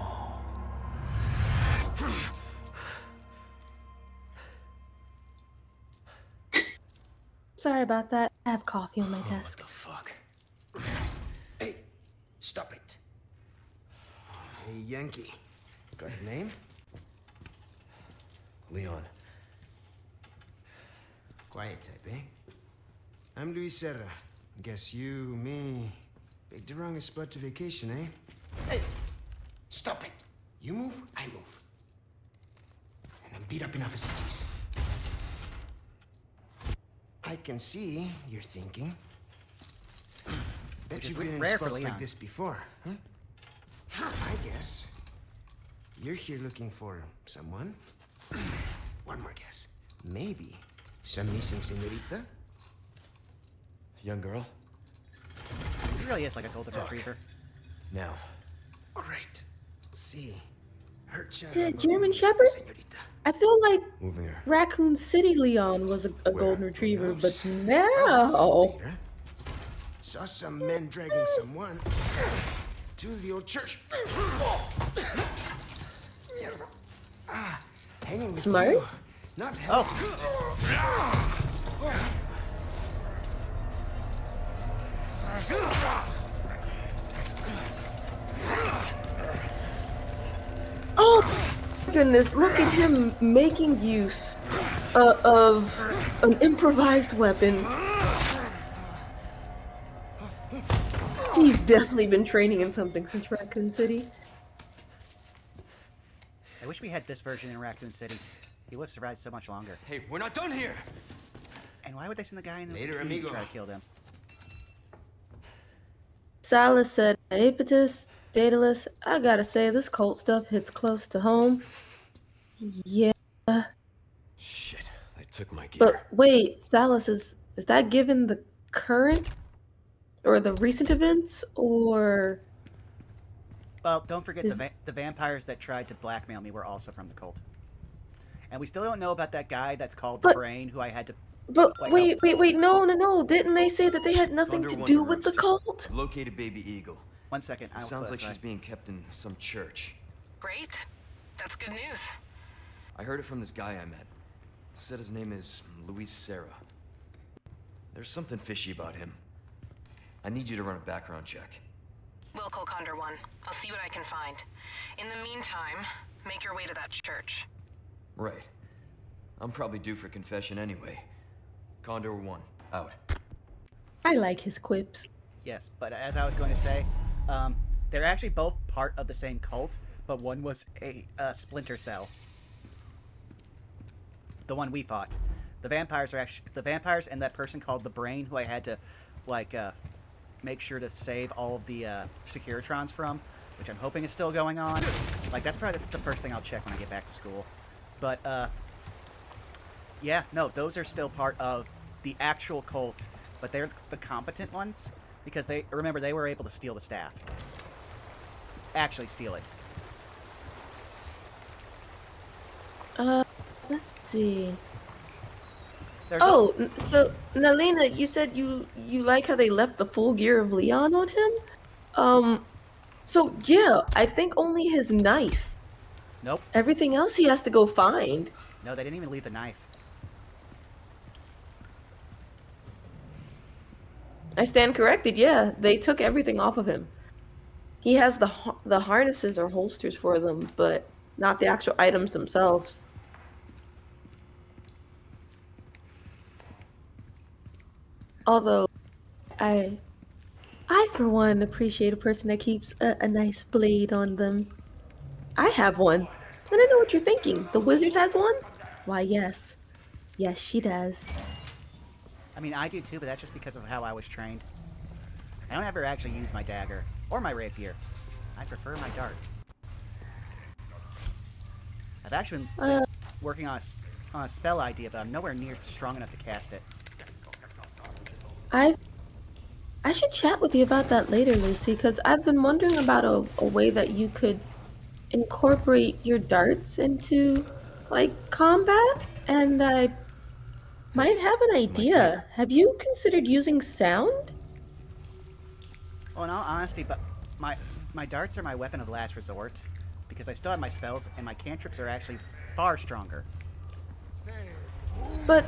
Sorry about that. I have coffee on my desk. What the fuck? Hey, stop it. Hey, Yankee. Got a name? Leon. Quiet type, eh? I'm Luis Serra. Guess you, me, picked the wrongest spot to vacation, eh? Hey, stop it. You move, I move. And I'm beat up enough as it is. I can see you're thinking. Bet you've been in spots like this before, huh? I guess you're here looking for someone. One more guess. Maybe some missing señorita? Young girl? He really is like a golden retriever. Now. All right. See. The German Shepherd? I feel like Moving her. Raccoon City Leon was a golden retriever, but now... Saw some men dragging someone to the old church. Hanging with Smart? you. Not help. Oh, goodness, look at him making use of an improvised weapon. He's definitely been training in something since Raccoon City. I wish we had this version in Raccoon City. He would have survived so much longer. Hey, we're not done here! And why would they send the guy in Later, to amigo. try to kill them? Salas said, Aepatus, Daedalus, I gotta say, this cult stuff hits close to home. Yeah. Shit, they took my gear. But wait, Salas, is that given the current or the recent events, or... Well, don't forget the vampires that tried to blackmail me were also from the cult. And we still don't know about that guy that's called the Brain, who I had to... But wait, no. Didn't they say that they had nothing to do with the cult? Located baby eagle. 1 second. It sounds like she's being kept in some church. Great. That's good news. I heard it from this guy I met. Said his name is Luis Serra. There's something fishy about him. I need you to run a background check. Will call Condor 1. I'll see what I can find. In the meantime, make your way to that church. Right. I'm probably due for confession anyway. Condor 1, out. I like his quips. Yes, but as I was going to say, they're actually both part of the same cult, but one was a splinter cell. The one we fought. The vampires are actually the vampires and that person called the Brain, who I had to, like, make sure to save all of the Securitrons from, which I'm hoping is still going on. Like, that's probably the first thing I'll check when I get back to school. But, yeah, no, those are still part of the actual cult, but they're the competent ones, because remember, they were able to steal the staff. Actually steal it. Let's see. There's so Nalina, you said you like how they left the full gear of Leon on him? So yeah, I think only his knife. Nope. Everything else he has to go find. No, they didn't even leave the knife. I stand corrected, yeah. They took everything off of him. He has the harnesses or holsters for them, but not the actual items themselves. Although, I I, for one, appreciate a person that keeps a nice blade on them. I have one. And I know what you're thinking. The wizard has one? Why, yes. Yes, she does. I mean, I do too, but that's just because of how I was trained. I don't ever actually use my dagger or my rapier. I prefer my dart. I've actually been working on a spell idea, but I'm nowhere near strong enough to cast it. I should chat with you about that later, Lucy, because I've been wondering about a way that you could incorporate your darts into, like, combat, and I might have an idea. Have you considered using sound? Well, in all honesty, but my darts are my weapon of last resort, because I still have my spells, and my cantrips are actually far stronger. But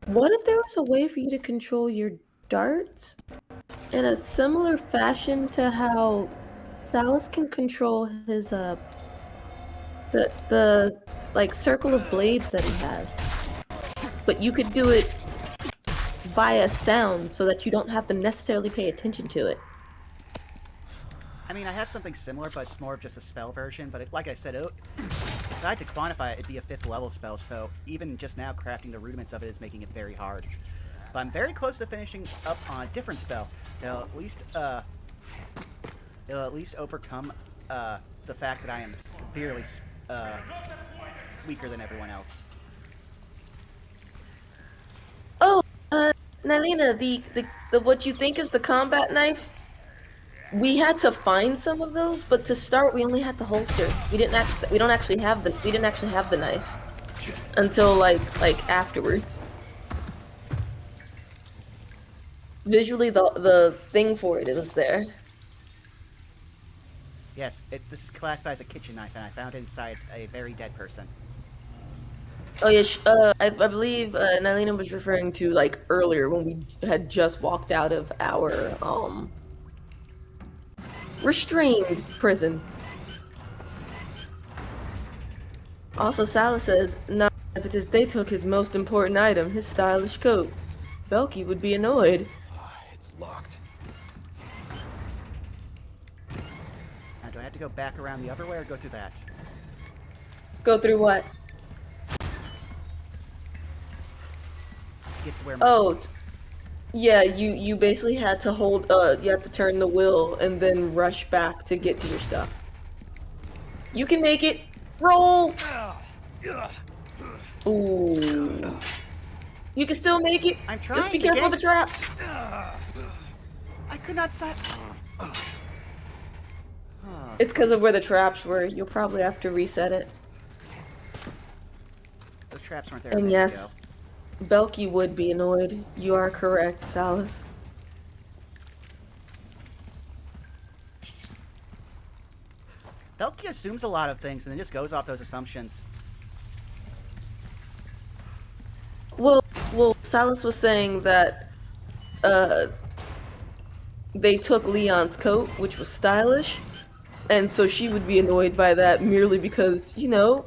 what if there was a way for you to control your darts in a similar fashion to how Salus can control his the like circle of blades that he has. But you could do it via sound so that you don't have to necessarily pay attention to it. I mean, I have something similar, but it's more of just a spell version. But like I said, if I had to quantify it, it'd be a 5th level spell. So even just now, crafting the rudiments of it is making it very hard. But I'm very close to finishing up on a different spell. It'll at least overcome the fact that I am severely weaker than everyone else. Oh, Nalina, the what you think is the combat knife? We had to find some of those, but to start, we only had the holster. We didn't actually have the knife until like afterwards. Visually, the thing for it was there. Yes, this is classified as a kitchen knife, and I found it inside a very dead person. Oh yeah, I believe Nalina was referring to like earlier when we had just walked out of our restrained prison. Also, Sala says, "Not because they took his most important item, his stylish coat. Belky would be annoyed." It's locked. Now, do I have to go back around the other way or go through that? Go through what? To get to where Oh, yeah, you basically had to hold, you had to turn the wheel and then rush back to get to your stuff. You can make it! Roll! Ooh. You can still make it! I'm trying. Just be careful of the trap! I could not sight. It's because of where the traps were. You'll probably have to reset it. Those traps weren't there. And yes, Belky would be annoyed. You are correct, Salus. Belky assumes a lot of things and then just goes off those assumptions. Well, Salus was saying that they took Leon's coat, which was stylish, and so she would be annoyed by that merely because, you know,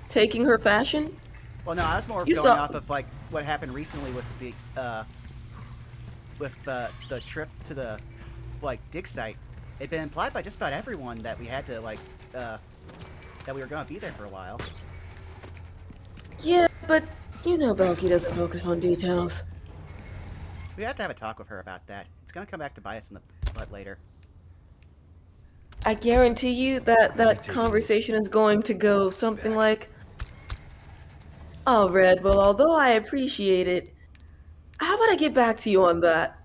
taking her fashion. Well, no, I was more going off of like what happened recently with the trip to the dig site. It'd been implied by just about everyone that we had to that we were going to be there for a while. Yeah, but you know Belky doesn't focus on details. We have to have a talk with her about that. It's going to come back to bite us in the butt later. I guarantee you that conversation is going to go something like, "Oh, Red, well, although I appreciate it, how about I get back to you on that?"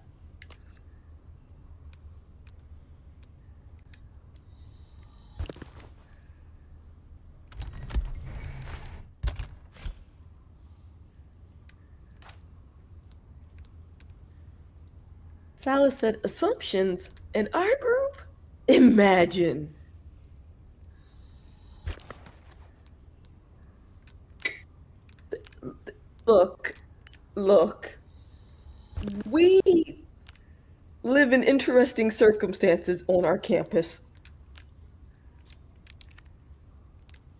Salus said, "Assumptions? In our group? Imagine." Look. We live in interesting circumstances on our campus.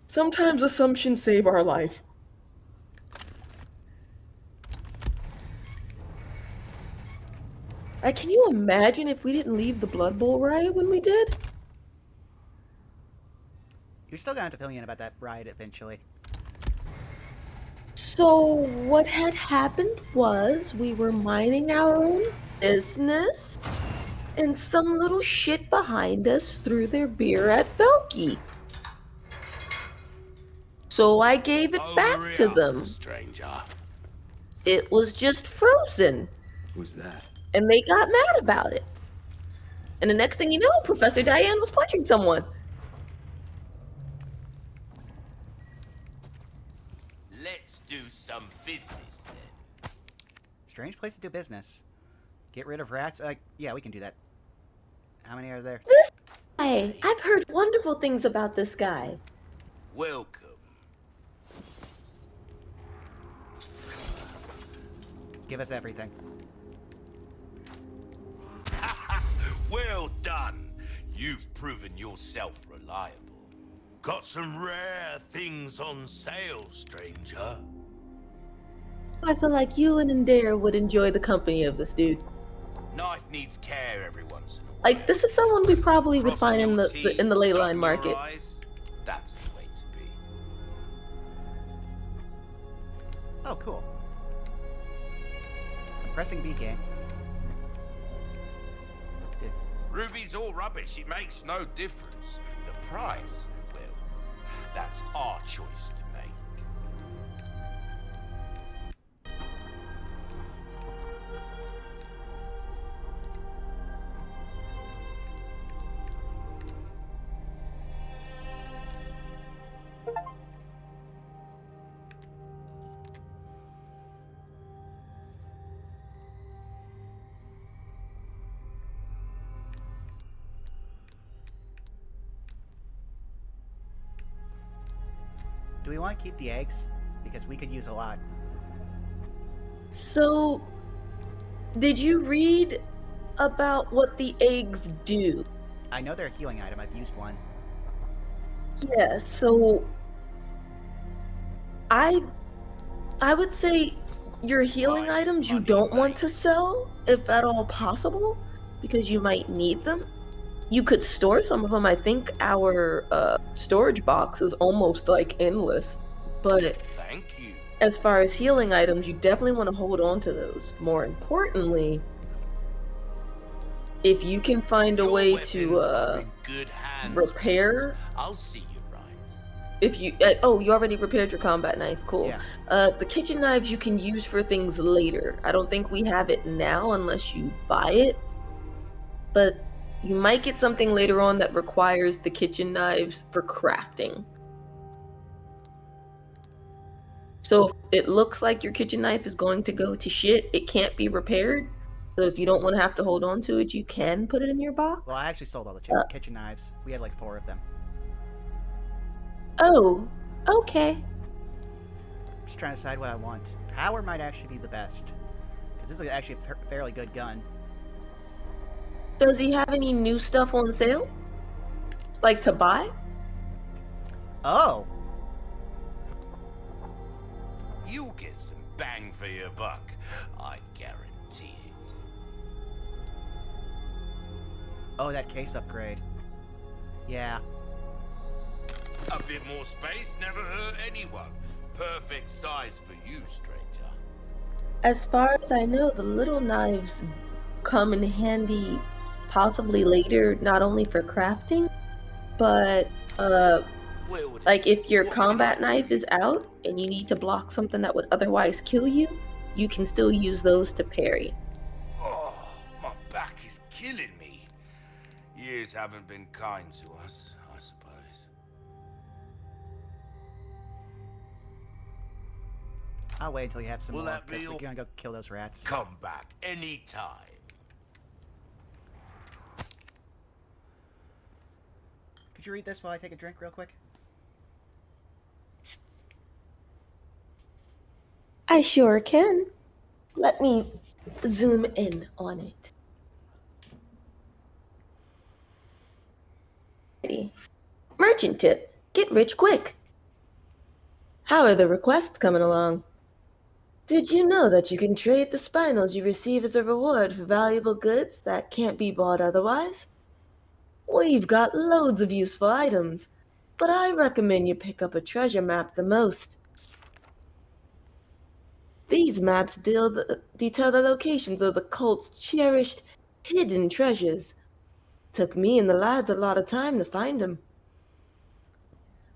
Sometimes assumptions save our life. Can you imagine if we didn't leave the Blood Bowl riot when we did? You're still gonna have to fill me in about that riot eventually. So what had happened was we were minding our own business, and some little shit behind us threw their beer at Belky. So I gave it back to them. Stranger. It was just frozen. Who's that? And they got mad about it. And the next thing you know, Professor Diane was punching someone. Let's do some business then. Strange place to do business. Get rid of rats? Yeah, we can do that. How many are there? This guy! I've heard wonderful things about this guy. Welcome. Give us everything. Well done. You've proven yourself reliable. Got some rare things on sale, stranger. I feel like you and Indare would enjoy the company of this dude. Knife needs care every once in a while. Like, this is someone we probably would find in the Crossing in the your ley T's, line dotting market. your I's, that's the way to be. Oh, cool. I'm pressing B game. Ruby's all rubbish. It makes no difference. The price, well, that's our choice to make. Do we want to keep the eggs? Because we could use a lot. So, did you read about what the eggs do? I know they're a healing item. I've used one. Yeah, so I would say your healing items you don't want to sell, if at all possible, because you might need them. You could store some of them. I think our storage box is almost like endless. But Thank you. as far as healing items, you definitely want to hold on to those. More importantly, if you can find a way to repair. I'll see you right. If you you already repaired your combat knife, cool. Yeah. The kitchen knives you can use for things later. I don't think we have it now unless you buy it, but you might get something later on that requires the kitchen knives for crafting. So if it looks like your kitchen knife is going to go to shit, it can't be repaired. So if you don't want to have to hold on to it, you can put it in your box. Well, I actually sold all the kitchen knives. We had like 4 of them. Oh, okay. Just trying to decide what I want. Power might actually be the best. Because this is actually a fairly good gun. Does he have any new stuff on sale? Like to buy? Oh! You'll get some bang for your buck. I guarantee it. Oh, that case upgrade. Yeah. A bit more space never hurt anyone. Perfect size for you, stranger. As far as I know, the little knives come in handy possibly later, not only for crafting, but like if your combat knife is out and you need to block something that would otherwise kill you, you can still use those to parry. Oh, my back is killing me. Years haven't been kind to us, I suppose. I'll wait until you have some Will more, that because be we're all? gonna go kill those rats. Come back anytime. Could you read this while I take a drink real quick? I sure can. Let me zoom in on it. Merchant tip. Get rich quick. How are the requests coming along? Did you know that you can trade the spinels you receive as a reward for valuable goods that can't be bought otherwise? We've got loads of useful items, but I recommend you pick up a treasure map the most. These maps detail the locations of the cult's cherished, hidden treasures. Took me and the lads a lot of time to find them.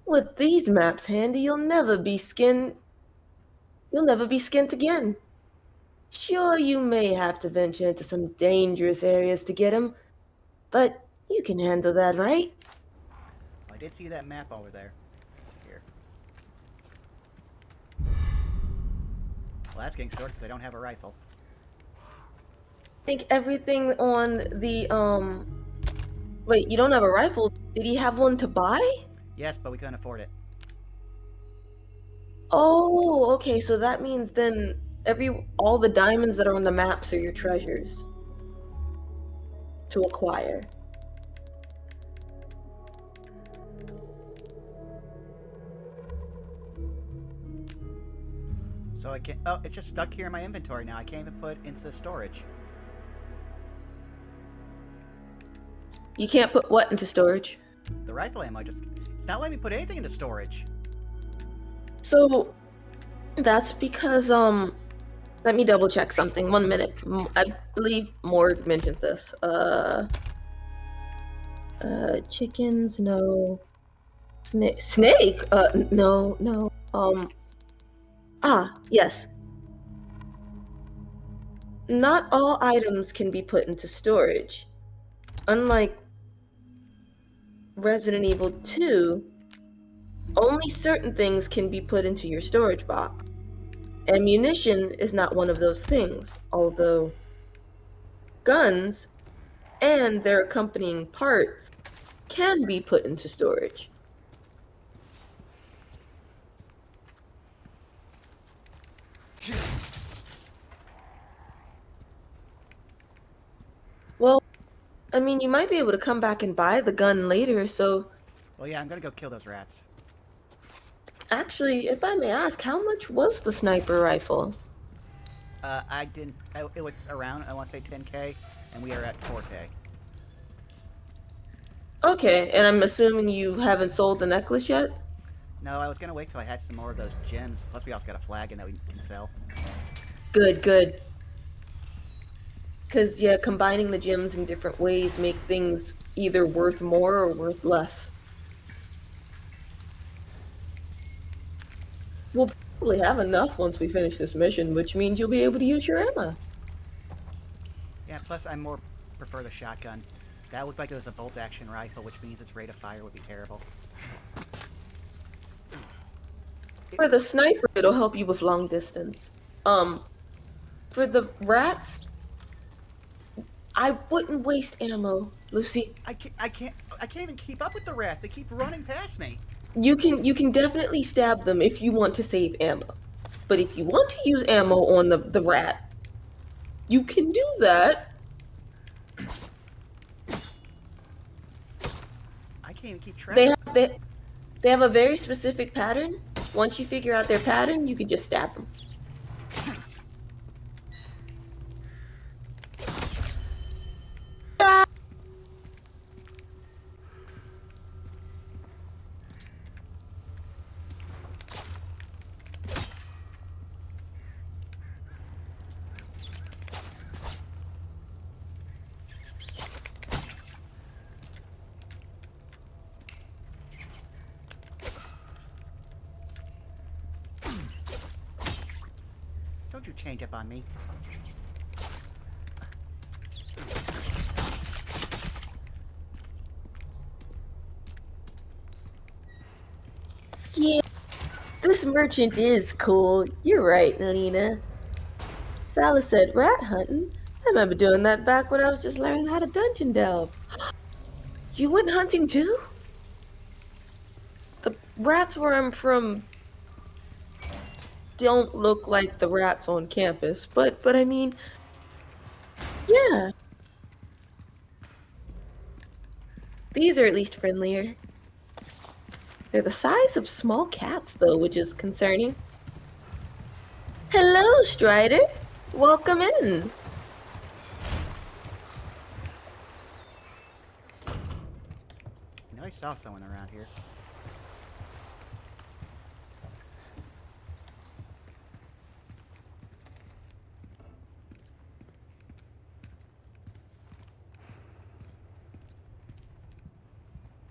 With these maps handy, you'll never be skint again. Sure, you may have to venture into some dangerous areas to get them, but you can handle that, right? Well, I did see that map over there. Let's see here. Well, that's getting stored because I don't have a rifle. I think everything on the, Wait, you don't have a rifle? Did he have one to buy? Yes, but we couldn't afford it. Oh, okay, so that means then all the diamonds that are on the maps are your treasures to acquire. So I can't. Oh, it's just stuck here in my inventory now. I can't even put it into the storage. You can't put what into storage? The rifle ammo just. It's not letting me put anything into storage. So that's because let me double check something. 1 minute. I believe Morg mentioned this. Chickens, no. Snake? No. Yes. Not all items can be put into storage. Unlike Resident Evil 2, only certain things can be put into your storage box. Ammunition is not one of those things, although guns and their accompanying parts can be put into storage. Well, I mean, you might be able to come back and buy the gun later, so... Well, yeah, I'm gonna go kill those rats. Actually, if I may ask, how much was the sniper rifle? I didn't... it was around, I want to say 10k, and we are at 4k. Okay, and I'm assuming you haven't sold the necklace yet? No, I was gonna wait till I had some more of those gems. Plus, we also got a flagon that we can sell. Good. Because, yeah, combining the gems in different ways make things either worth more or worth less. We'll probably have enough once we finish this mission, which means you'll be able to use your ammo. Yeah, plus I more prefer the shotgun. That looked like it was a bolt-action rifle, which means its rate of fire would be terrible. For the sniper, it'll help you with long distance. For the rats, I wouldn't waste ammo, Lucy. I can't even keep up with the rats. They keep running past me. You can definitely stab them if you want to save ammo. But if you want to use ammo on the rat, you can do that. I can't even keep track. They have a very specific pattern. Once you figure out their pattern, you can just stab them. Don't you change up on me. Yeah, this merchant is cool. You're right, Nalina. Salah said rat hunting. I remember doing that back when I was just learning how to dungeon delve. You went hunting too? The rats where I'm from don't look like the rats on campus, but I mean, yeah. These are at least friendlier. They're the size of small cats, though, which is concerning. Hello Hello, Strider. Welcome in. You know, I saw someone around here.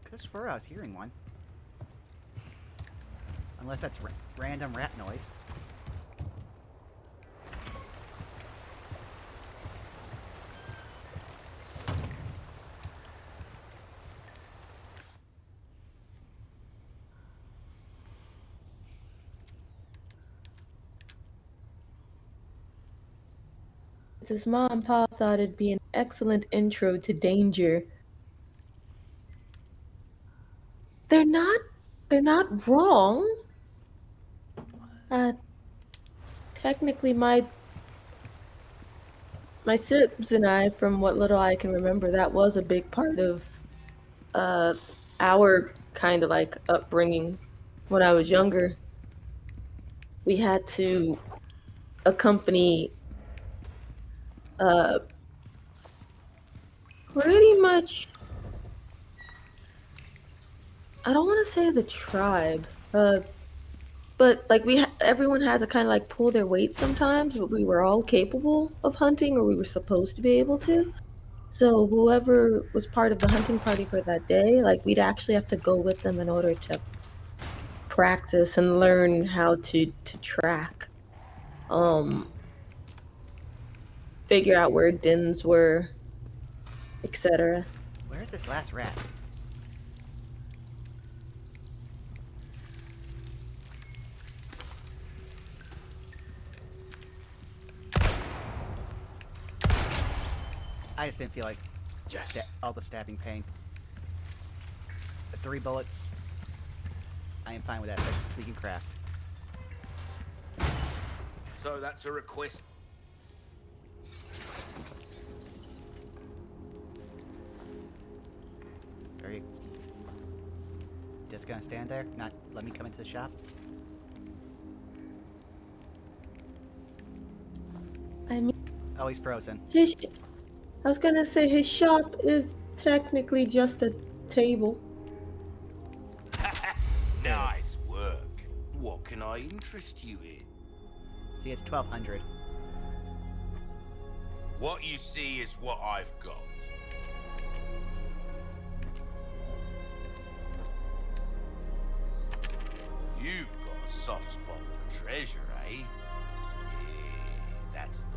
Could have swore I was hearing one. Unless that's random rat noise. His mom and pa thought it'd be an excellent intro to danger. They're not wrong. Technically my Sibs and I, from what little I can remember, that was a big part of our kind of like upbringing when I was younger. We had to accompany pretty much, I don't want to say the tribe, but like everyone had to kind of like pull their weight sometimes, but we were all capable of hunting, or we were supposed to be able to. So whoever was part of the hunting party for that day, like we'd actually have to go with them in order to practice and learn how to track, figure out where dens were, etc. Where's this last rat? I just didn't feel like all the stabbing pain. The 3 bullets, I am fine with that, especially since we can craft. So that's a request. Are you just gonna stand there? Not let me come into the shop? I mean, Oh, he's frozen. I was gonna say his shop is technically just a table. Nice work. What can I interest you in? See, it's 1200. What you see is what I've got. You've got a soft spot for treasure, eh? Yeah, that's the way.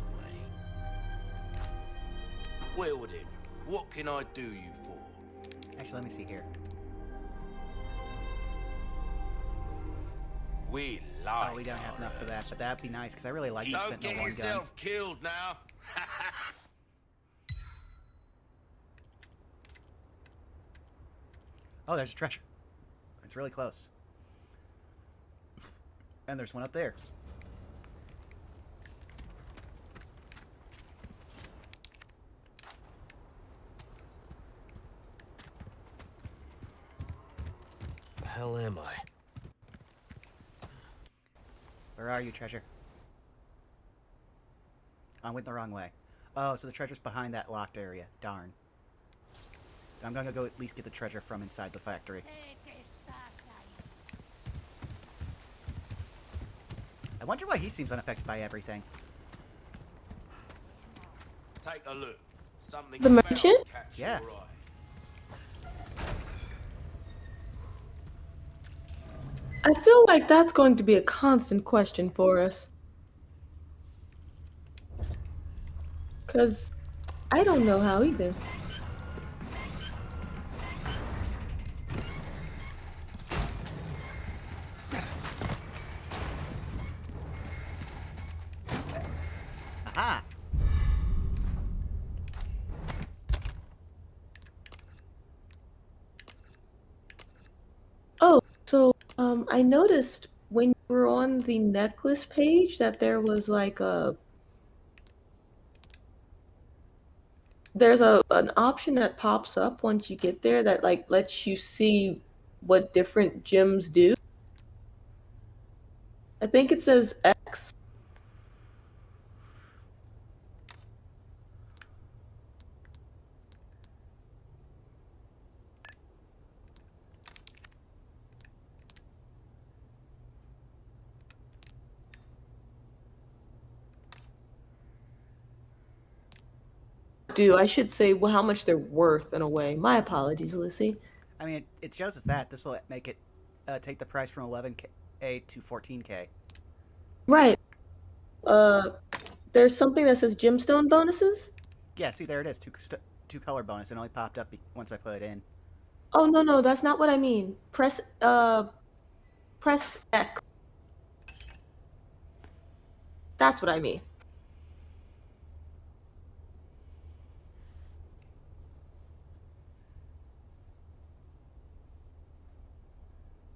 Well then, what can I do you for? Actually, let me see here. We like. Oh, we don't have enough for that, but that'd be nice because I really like the Don't Sentinel get 1 yourself killed now. Oh, there's a treasure. It's really close. And there's one up there. The hell am I? Where are you, treasure? I went the wrong way. Oh, so the treasure's behind that locked area. Darn. I'm gonna go at least get the treasure from inside the factory. I wonder why he seems unaffected by everything. Take a look. Something The merchant? Yes. I feel like that's going to be a constant question for us. Because I don't know how either. Aha! Oh, so I noticed when you were on the necklace page that there was like there's an option that pops up once you get there that like lets you see what different gems do. I think it says X. do. I should say how much they're worth in a way. My apologies, Lucy. I mean, it shows us that. This will make it take the price from 11K to 14K. Right. There's something that says gemstone bonuses? Yeah, see, there it is. Two color bonus. It only popped up once I put it in. Oh, no, that's not what I mean. Press X. That's what I mean.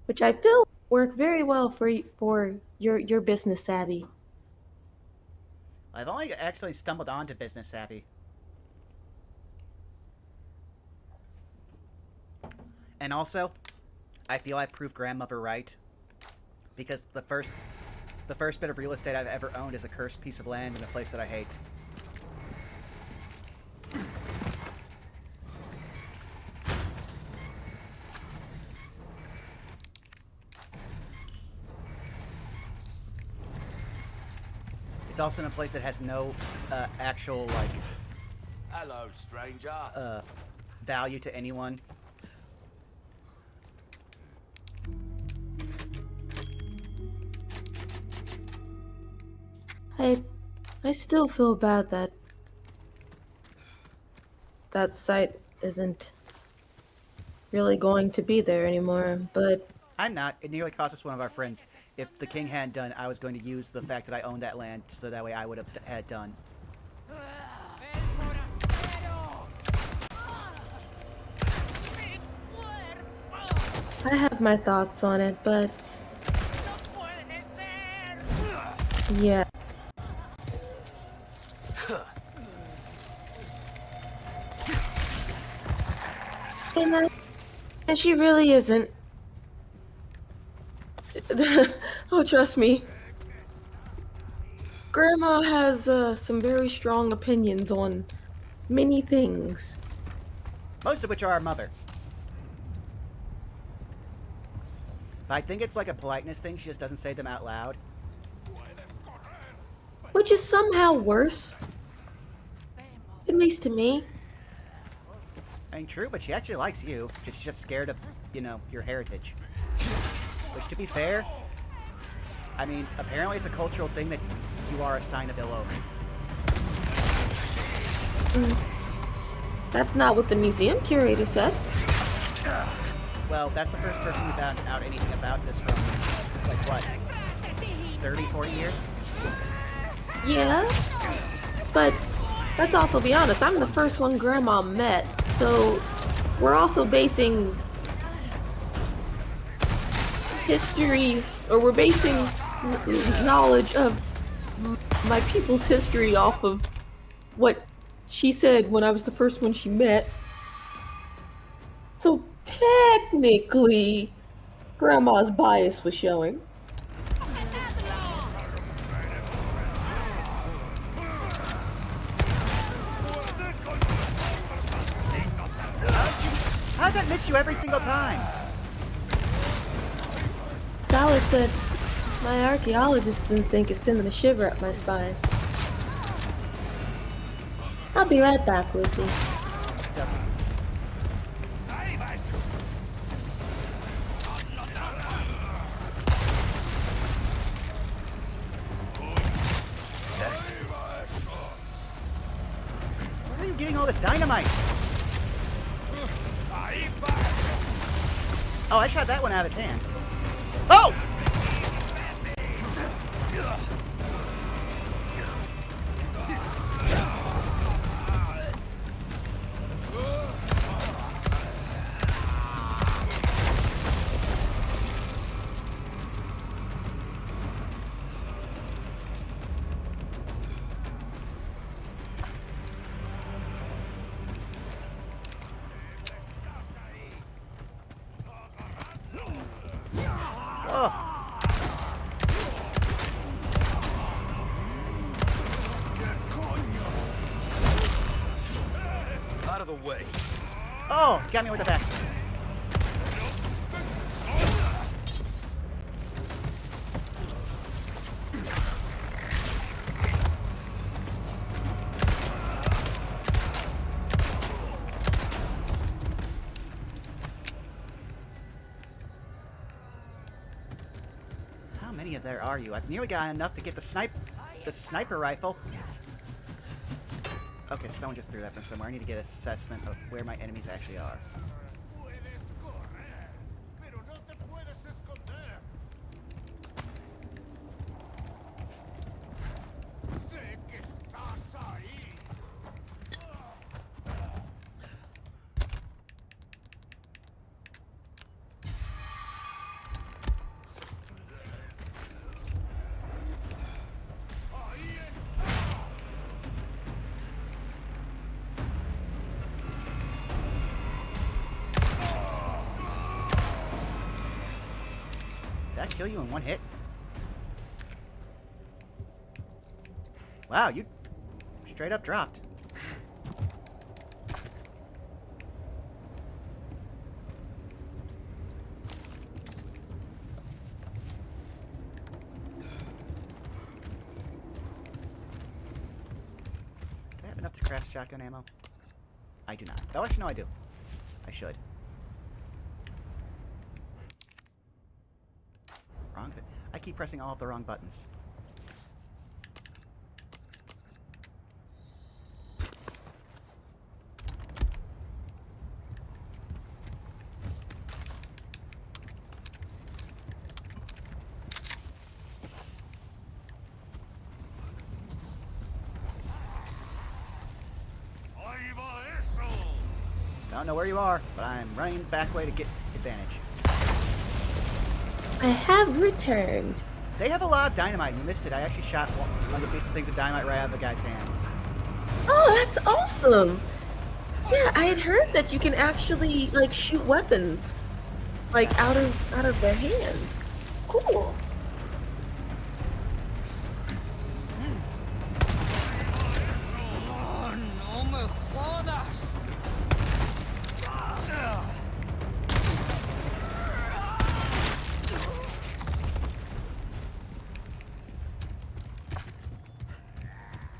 Which I feel work very well for your business savvy. I've only actually stumbled onto Business Savvy. And also, I feel I proved grandmother right. Because the first bit of real estate I've ever owned is a cursed piece of land in a place that I hate. It's also in a place that has no actual, like... Hello, stranger. Value to anyone. I still feel bad that site isn't really going to be there anymore, but... I'm not. It nearly cost us one of our friends. If the king hadn't done, I was going to use the fact that I owned that land so that way I would have had done. I have my thoughts on it, but... Yeah. And she really isn't. Oh, trust me. Grandma has some very strong opinions on many things. Most of which are our mother. But I think it's like a politeness thing, she just doesn't say them out loud. Which is somehow worse. At least to me. I mean, true, but she actually likes you. She's just scared of, you know, your heritage. Which, to be fair, I mean, apparently it's a cultural thing that you are a sign of ill omen. That's not what the museum curator said. Well, that's the first person who found out anything about this from, like, what, 30, 40 years? Yeah, but let's also be honest, I'm the first one Grandma met, so we're also basing history, or we're basing knowledge of my people's history off of what she said when I was the first one she met. So technically, Grandma's bias was showing. How'd that miss you every single time? Sally said my archaeologist didn't think it's sending a shiver up my spine. I'll be right back, Lucy. Where are you getting all this dynamite? Oh, I shot that one out of his hand. Oh! Out of the way. Oh, got me with the backswing. How many of there are you? I've nearly got enough to get the sniper rifle. Okay, someone just threw that from somewhere. I need to get an assessment of where my enemies actually are. Did that kill you in one hit? Wow, you straight up dropped. Do I have enough to craft shotgun ammo? I do not. Oh, actually, no, I do. I should. Wrong thing. I keep pressing all of the wrong buttons. Don't know where you are, but I'm running the back way to get advantage. I have returned. They have a lot of dynamite. You missed it. I actually shot one of the things of dynamite right out of the guy's hand. Oh, that's awesome! Yeah, I had heard that you can actually like shoot weapons, like out of their hands. Cool.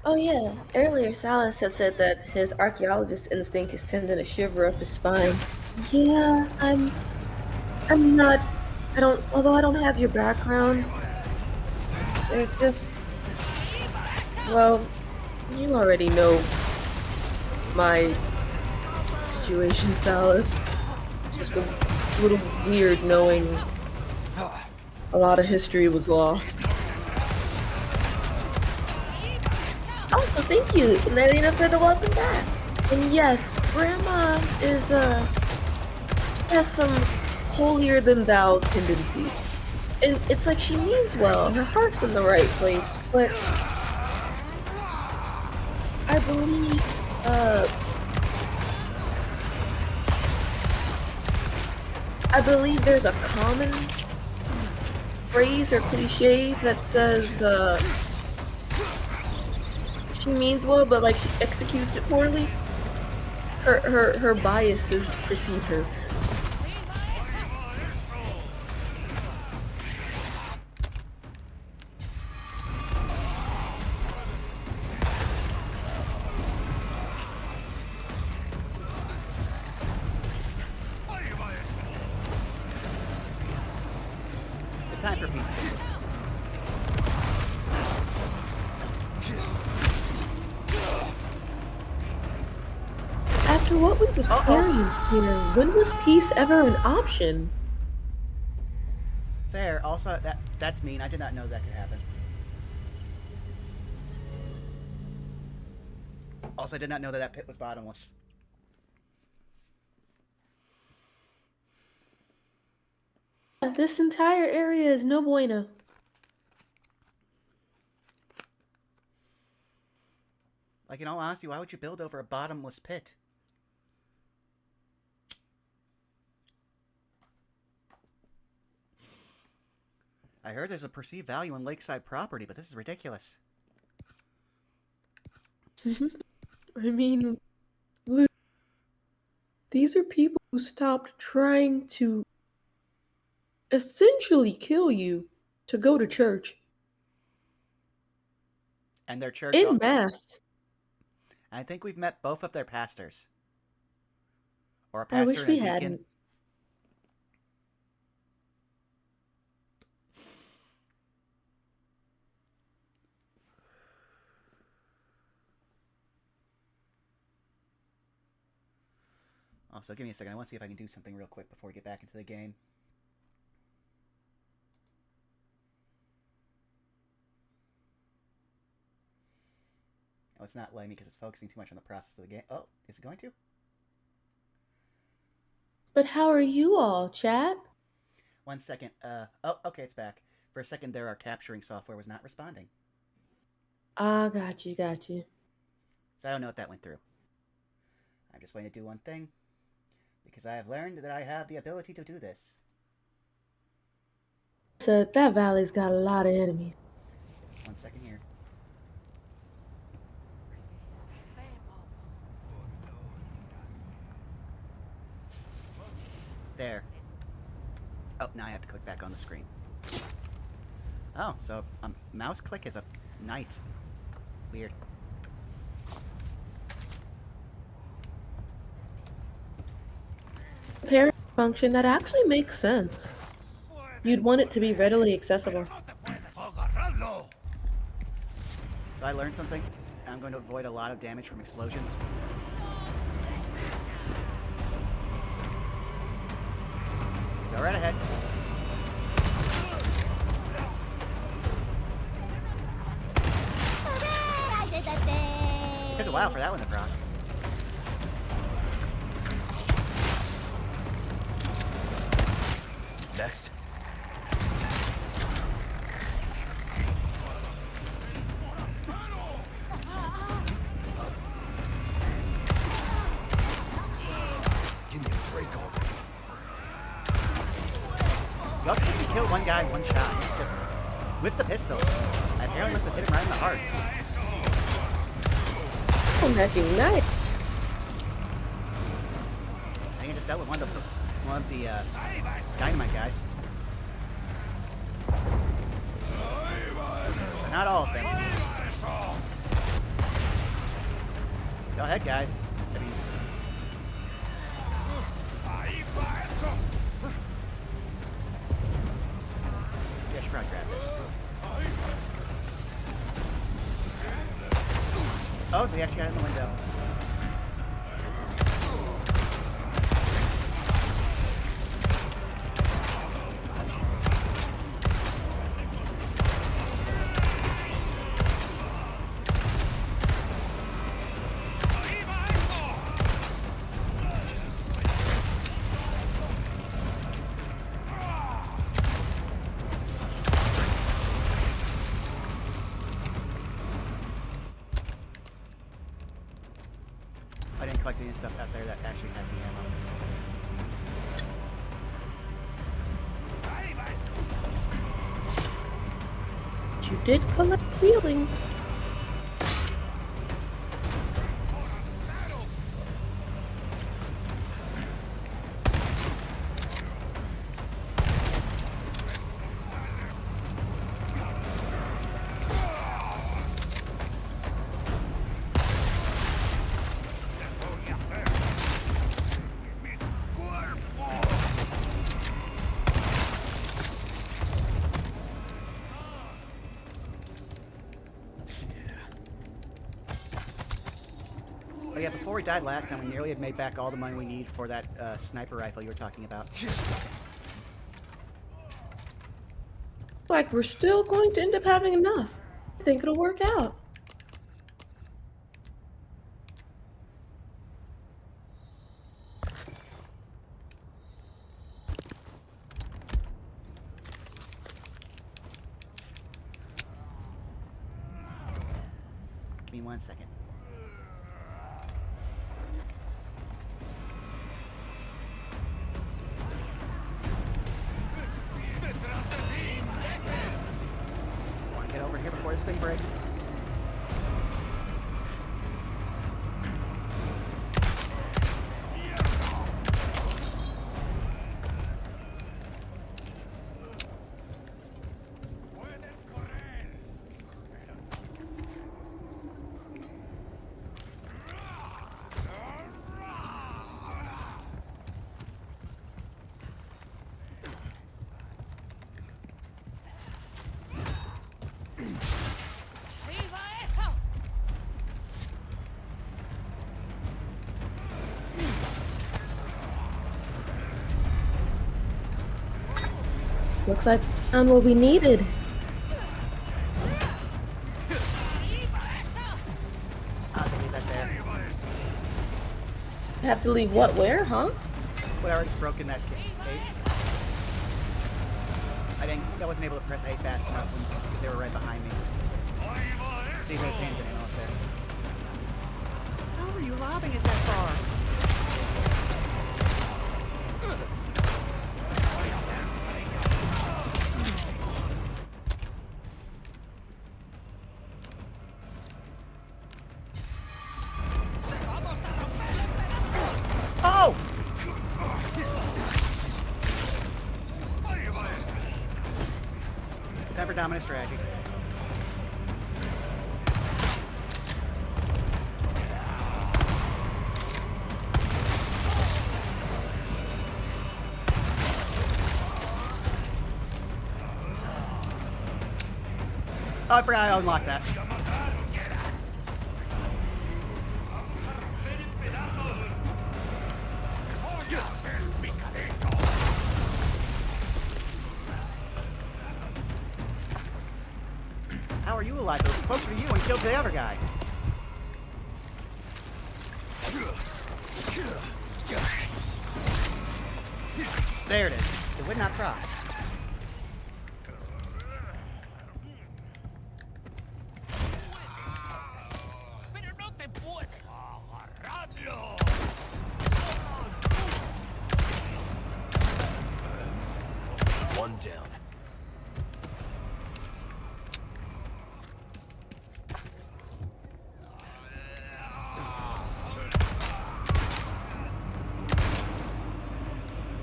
Oh yeah, earlier Salas had said that his archaeologist instinct is sending a shiver up his spine. Yeah, I'm not, although I don't have your background, there's just, well, you already know my situation, Salas. Just a little weird knowing a lot of history was lost. Also, thank you, Nelina, for the welcome back. And yes, Grandma is, has some holier-than-thou tendencies. And it's like she means well, her heart's in the right place, but I believe, there's a common phrase or cliche that says, she means well, but like she executes it poorly. Her biases precede her. The time for peace is over. After what we've experienced here, when was peace ever an option? Fair. Also, that's mean. I did not know that could happen. Also, I did not know that pit was bottomless. This entire area is no bueno. Like, in all honesty, why would you build over a bottomless pit? I heard there's a perceived value in lakeside property, but this is ridiculous. I mean, look, these are people who stopped trying to essentially kill you to go to church. And their church... En masse. I think we've met both of their pastors. Or a I wish pastor and we a deacon. hadn't. Also, give me a second. I want to see if I can do something real quick before we get back into the game. Oh, it's not letting me because it's focusing too much on the process of the game. Oh, is it going to? But how are you all, chat? 1 second. Oh, okay, it's back. For a second there, our capturing software was not responding. Ah, got you. So I don't know if that went through. I'm just going to do one thing, because I have learned that I have the ability to do this. So that valley's got a lot of enemies. Just 1 second here. There. Oh, now I have to click back on the screen. Oh, so mouse click is a knife. Weird. Parent function that actually makes sense. You'd want it to be readily accessible. So I learned something. I'm going to avoid a lot of damage from explosions. Go right ahead. Took a while for that one to proc. Next. Give me a break already. You also just kill one guy in one shot. Just with the pistol. I apparently must have hit him right in the heart. Oh, hacking nice. I think I just dealt with one of the dynamite guys. But not all of them. Go ahead, guys. I mean, yeah, I should probably grab this. Oh, so he actually got it in the window. I didn't collect any stuff out there that actually has the ammo. You did collect feelings. Oh yeah, before we died last time, we nearly had made back all the money we need for that sniper rifle you were talking about. Like we're still going to end up having enough. I think it'll work out. Give me 1 second. I want to get over here before this thing breaks. Looks like we found what we needed. I'll have to leave that there. Have to leave what where, huh? Whatever, just broke in that case. I wasn't able to press A fast enough because they were right behind me. See those handgun ammo up there. How are you lobbing it that far? Oh! Time for dominant strategy. Oh, I forgot I unlocked that. How are you alive? It was closer to you and killed the other guy. There it is. It would not proc. One down.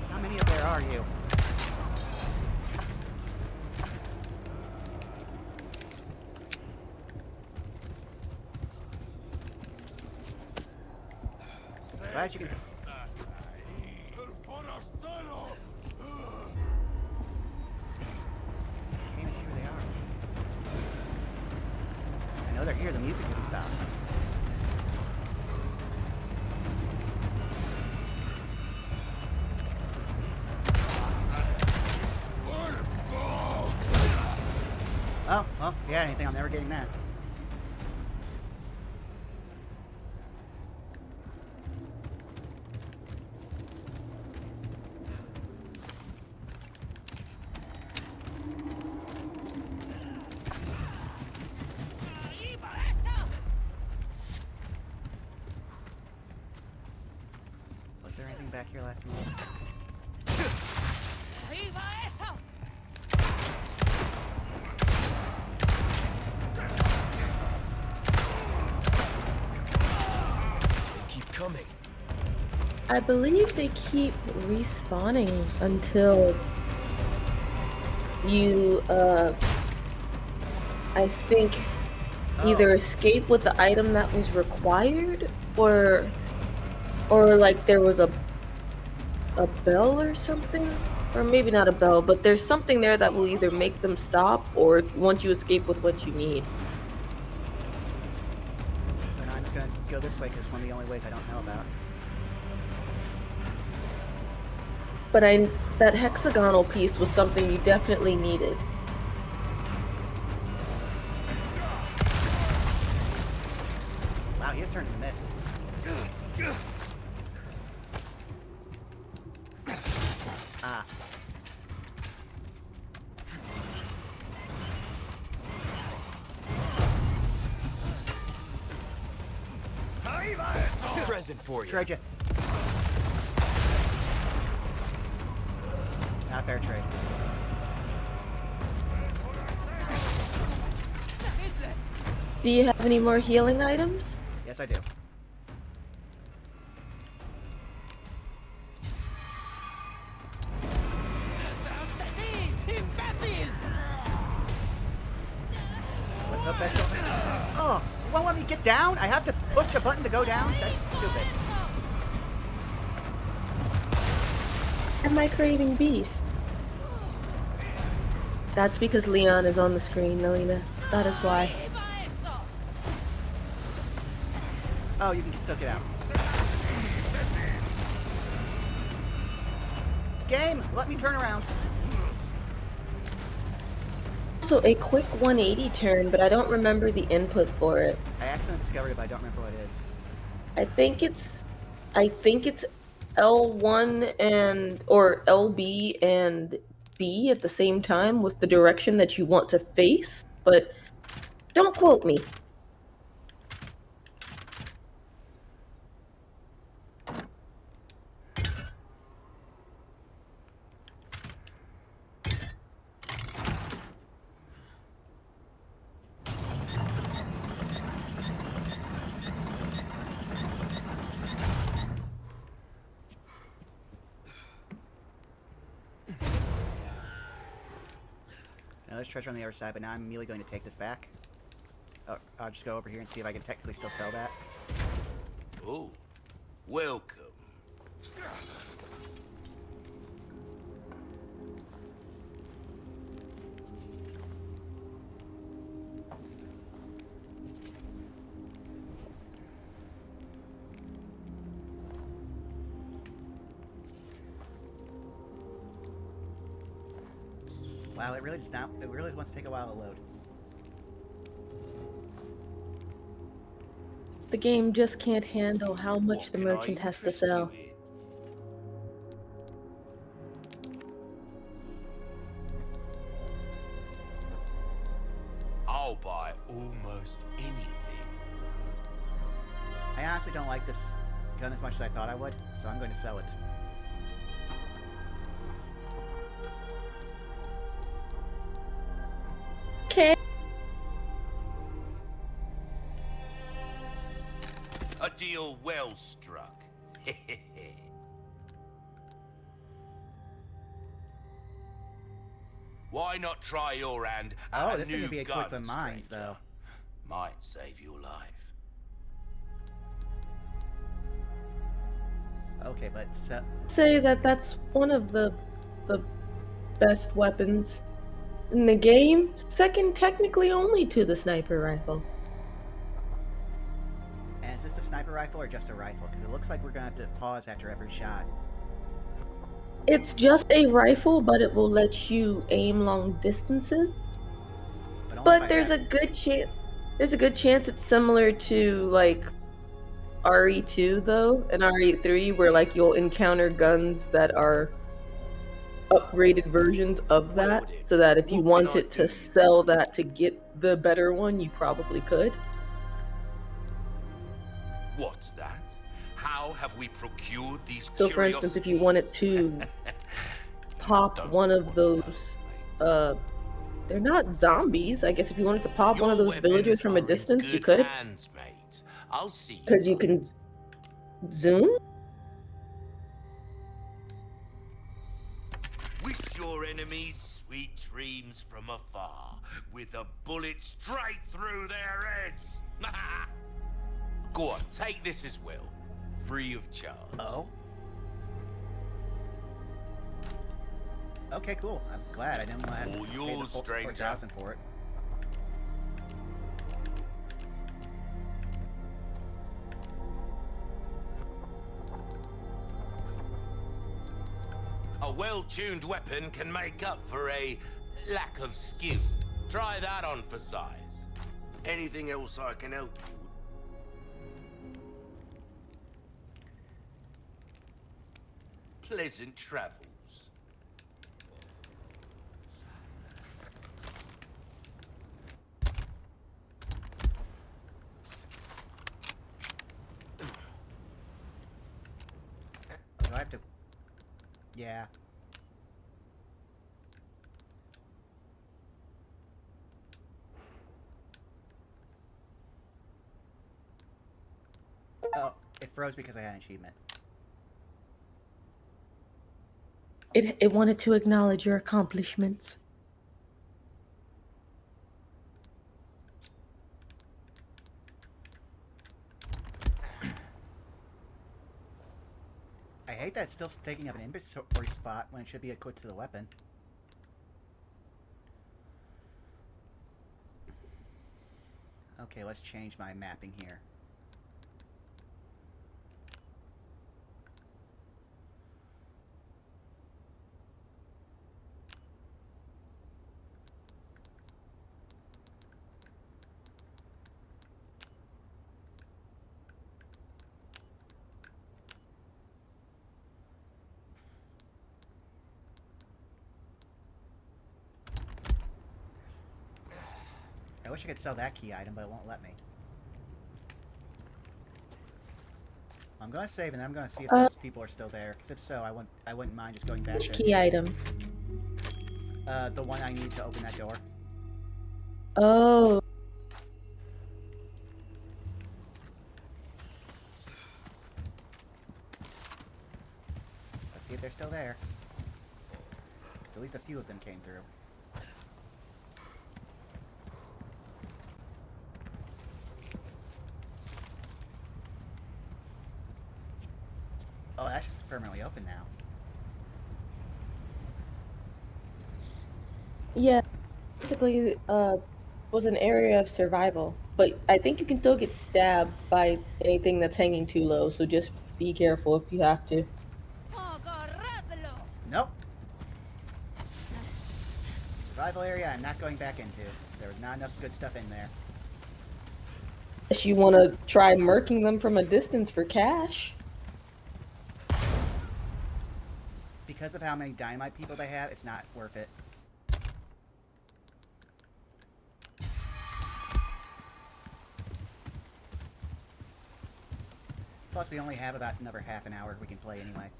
How many of there are you? So as you can see, can't even see where they are. I know they're here. The music hasn't stopped. Oh, well, yeah, anything. I'm never getting that. Was there anything back here last night? Coming. I believe they keep respawning until you, I think, either escape with the item that was required, or like there was a bell or something, or maybe not a bell, but there's something there that will either make them stop, or once you escape with what you need. I'm just gonna go this way because it's one of the only ways I don't know about. But that hexagonal piece was something you definitely needed. Wow, he is turning to mist. Ah. Present for you. Trade you. Not fair trade. Do you have any more healing items? Yes, I do. Let's hope that's still. Oh, you won't let me get down? I have to push a button to go down? That's stupid. Am I craving beef? That's because Leon is on the screen, Melina. That is why. Oh, you can still get out. Game, let me turn around. also a quick 180 turn, but I don't remember the input for it. I accidentally discovered it, but I don't remember what it is. I think it's L1 or LB and B at the same time with the direction that you want to face, but don't quote me. Now there's treasure on the other side, but now I'm immediately going to take this back. Oh, I'll just go over here and see if I can technically still sell that. Oh, welcome. Wow, it really wants to take a while to load. The game just can't handle how much the merchant has to sell. I'll buy almost anything. I honestly don't like this gun as much as I thought I would, so I'm going to sell it. Okay. A deal well struck. Why not try your hand at Oh, this thing new would be equipped gun, with mines, stranger? though. Might save your life. Okay, but Say that that's one of the best weapons in the game, second technically only to the sniper rifle. And is this the sniper rifle or just a rifle? Because it looks like we're going to have to pause after every shot. It's just a rifle, but it will let you aim long distances. But there's a good chance it's similar to like RE2 though, and RE3 where like you'll encounter guns that are upgraded versions of that, so that if you wanted to sell that to get the better one, you probably could. What's that? How have we procured these So for instance, if you wanted to pop one of those they're not zombies. I guess if you wanted to pop one of those villagers from a distance, you could. I'll see. Because you can zoom? Wish your enemies sweet dreams from afar, with a bullet straight through their heads. Go on, take this as well, free of charge. Oh. Okay, cool. I'm glad I didn't want to have to pay the 4,000 for it. A well-tuned weapon can make up for a lack of skill. Try that on for size. Anything else I can help you with? Pleasant travels. Do I have to... Yeah. Oh, it froze because I had an achievement. It wanted to acknowledge your accomplishments. I hate that it's still taking up an inventory spot when it should be equipped to the weapon. Okay, let's change my mapping here. I wish I could sell that key item, but it won't let me. I'm gonna save and then I'm gonna see if those people are still there. Because if so, I wouldn't mind just going back Which there. key item? The one I need to open that door. Oh. Let's see if they're still there. Because at least a few of them came through. Oh, that's just permanently open now. Yeah. Basically, was an area of survival. But I think you can still get stabbed by anything that's hanging too low, so just be careful if you have to. Nope. Survival area I'm not going back into. There was not enough good stuff in there. Unless you want to try murking them from a distance for cash. Because of how many dynamite people they have, it's not worth it. Plus, we only have about another half an hour we can play anyway.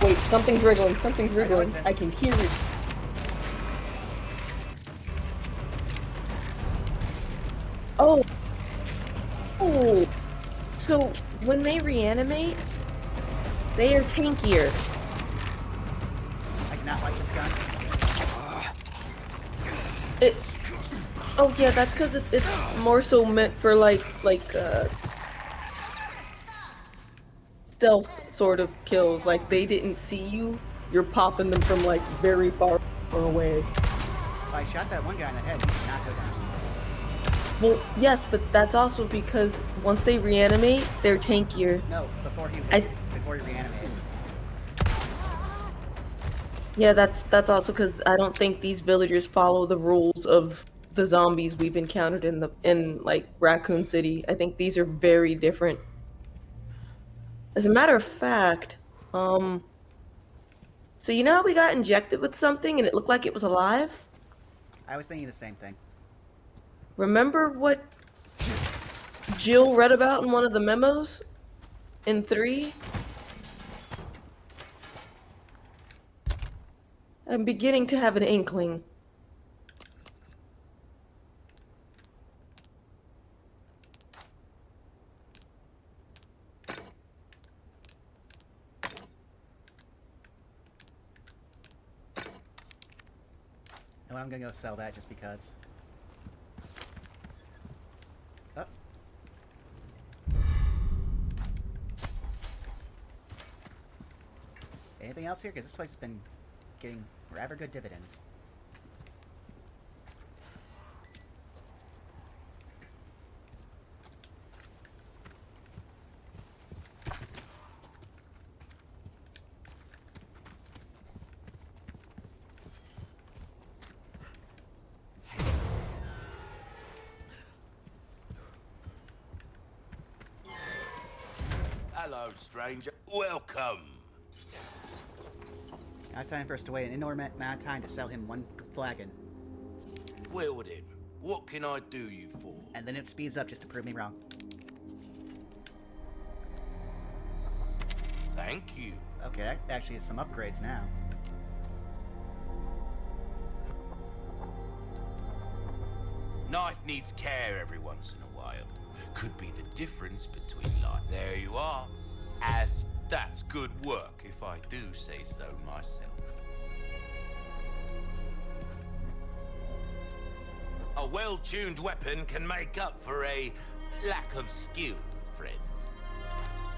Wait, something's wriggling, something's wriggling. I can hear it. Oh. Oh. So, when they reanimate, they are tankier. I do not like this gun. Oh yeah, that's because it's more so meant for like stealth sort of kills. Like they didn't see you, you're popping them from like very far away. If I shot that one guy in the head, he did not go down. Well, yes, but that's also because once they reanimate, they're tankier. No, before he reanimated. Yeah, that's also because I don't think these villagers follow the rules of the zombies we've encountered in like Raccoon City. I think these are very different. As a matter of fact, so you know how we got injected with something and it looked like it was alive? I was thinking the same thing. Remember what Jill read about in one of the memos in 3? I'm beginning to have an inkling. No, I'm gonna go sell that just because. Oh. Anything else here? Because this place has been getting rather good dividends. Hello, stranger. Welcome. Now it's time for us to wait an inordinate amount of time to sell him one flagon. Well then, what can I do you for? And then it speeds up just to prove me wrong. Thank you. Okay, that actually is some upgrades now. Knife needs care every once in a while. Could be the difference between life. There you are. As that's good work, if I do say so myself. A well-tuned weapon can make up for a lack of skill, friend.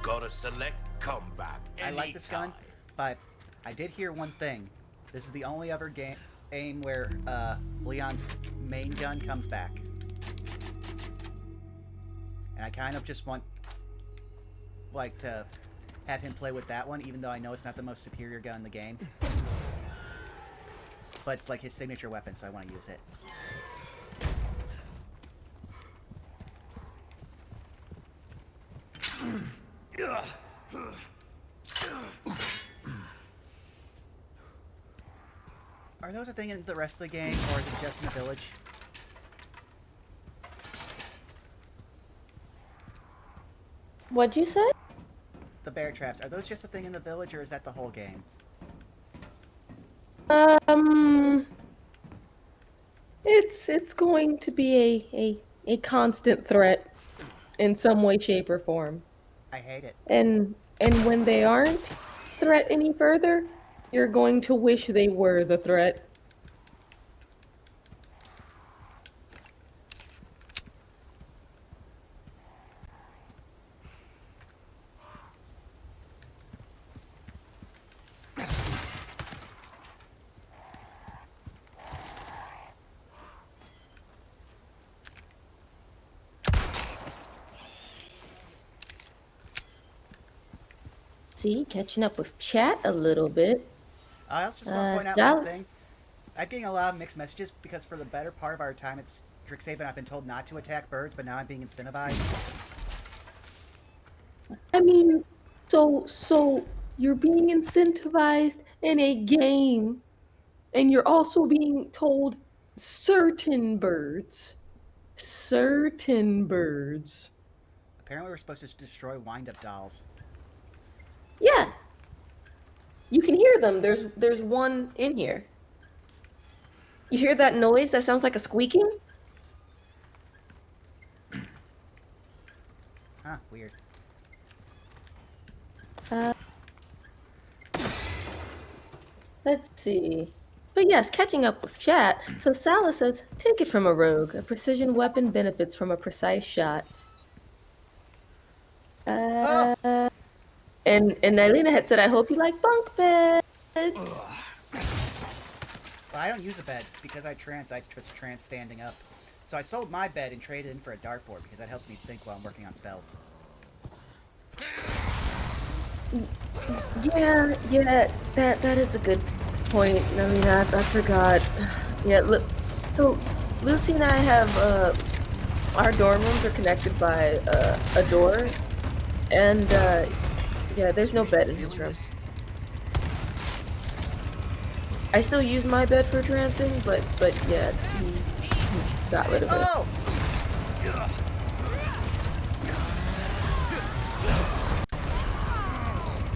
Gotta select combat. I like this gun, but I did hear one thing. This is the only other game where Leon's main gun comes back. And I kind of just want, like, to have him play with that one, even though I know it's not the most superior gun in the game. But it's like his signature weapon, so I want to use it. Are those a thing in the rest of the game, or is it just in the village? What'd you say? The bear traps. Are those just a thing in the village, or is that the whole game? It's going to be a constant threat in some way, shape, or form. I hate it. And when they aren't threat any further, you're going to wish they were the threat. See, catching up with chat a little bit. I also just want to point out one thing. I'm getting a lot of mixed messages because for the better part of our time at Strixhaven, I've been told not to attack birds, but now I'm being incentivized. I mean, so you're being incentivized in a game, and you're also being told certain birds. Apparently we're supposed to destroy wind-up dolls. Yeah. You can hear them. There's one in here. You hear that noise that sounds like a squeaking? Huh, weird. Let's see. But yes, catching up with chat. So Salah says, take it from a rogue. A precision weapon benefits from a precise shot. And Nylena had said, I hope you like bunk beds. Well, I don't use a bed because I trance standing up. So I sold my bed and traded in for a dartboard because that helps me think while I'm working on spells. Yeah, that is a good point. I mean, I forgot. Yeah, look. So Lucy and I have our dorm rooms are connected by a door, and yeah, there's no bed in his room. I still use my bed for trancing, but yeah, he got rid of it. Oh!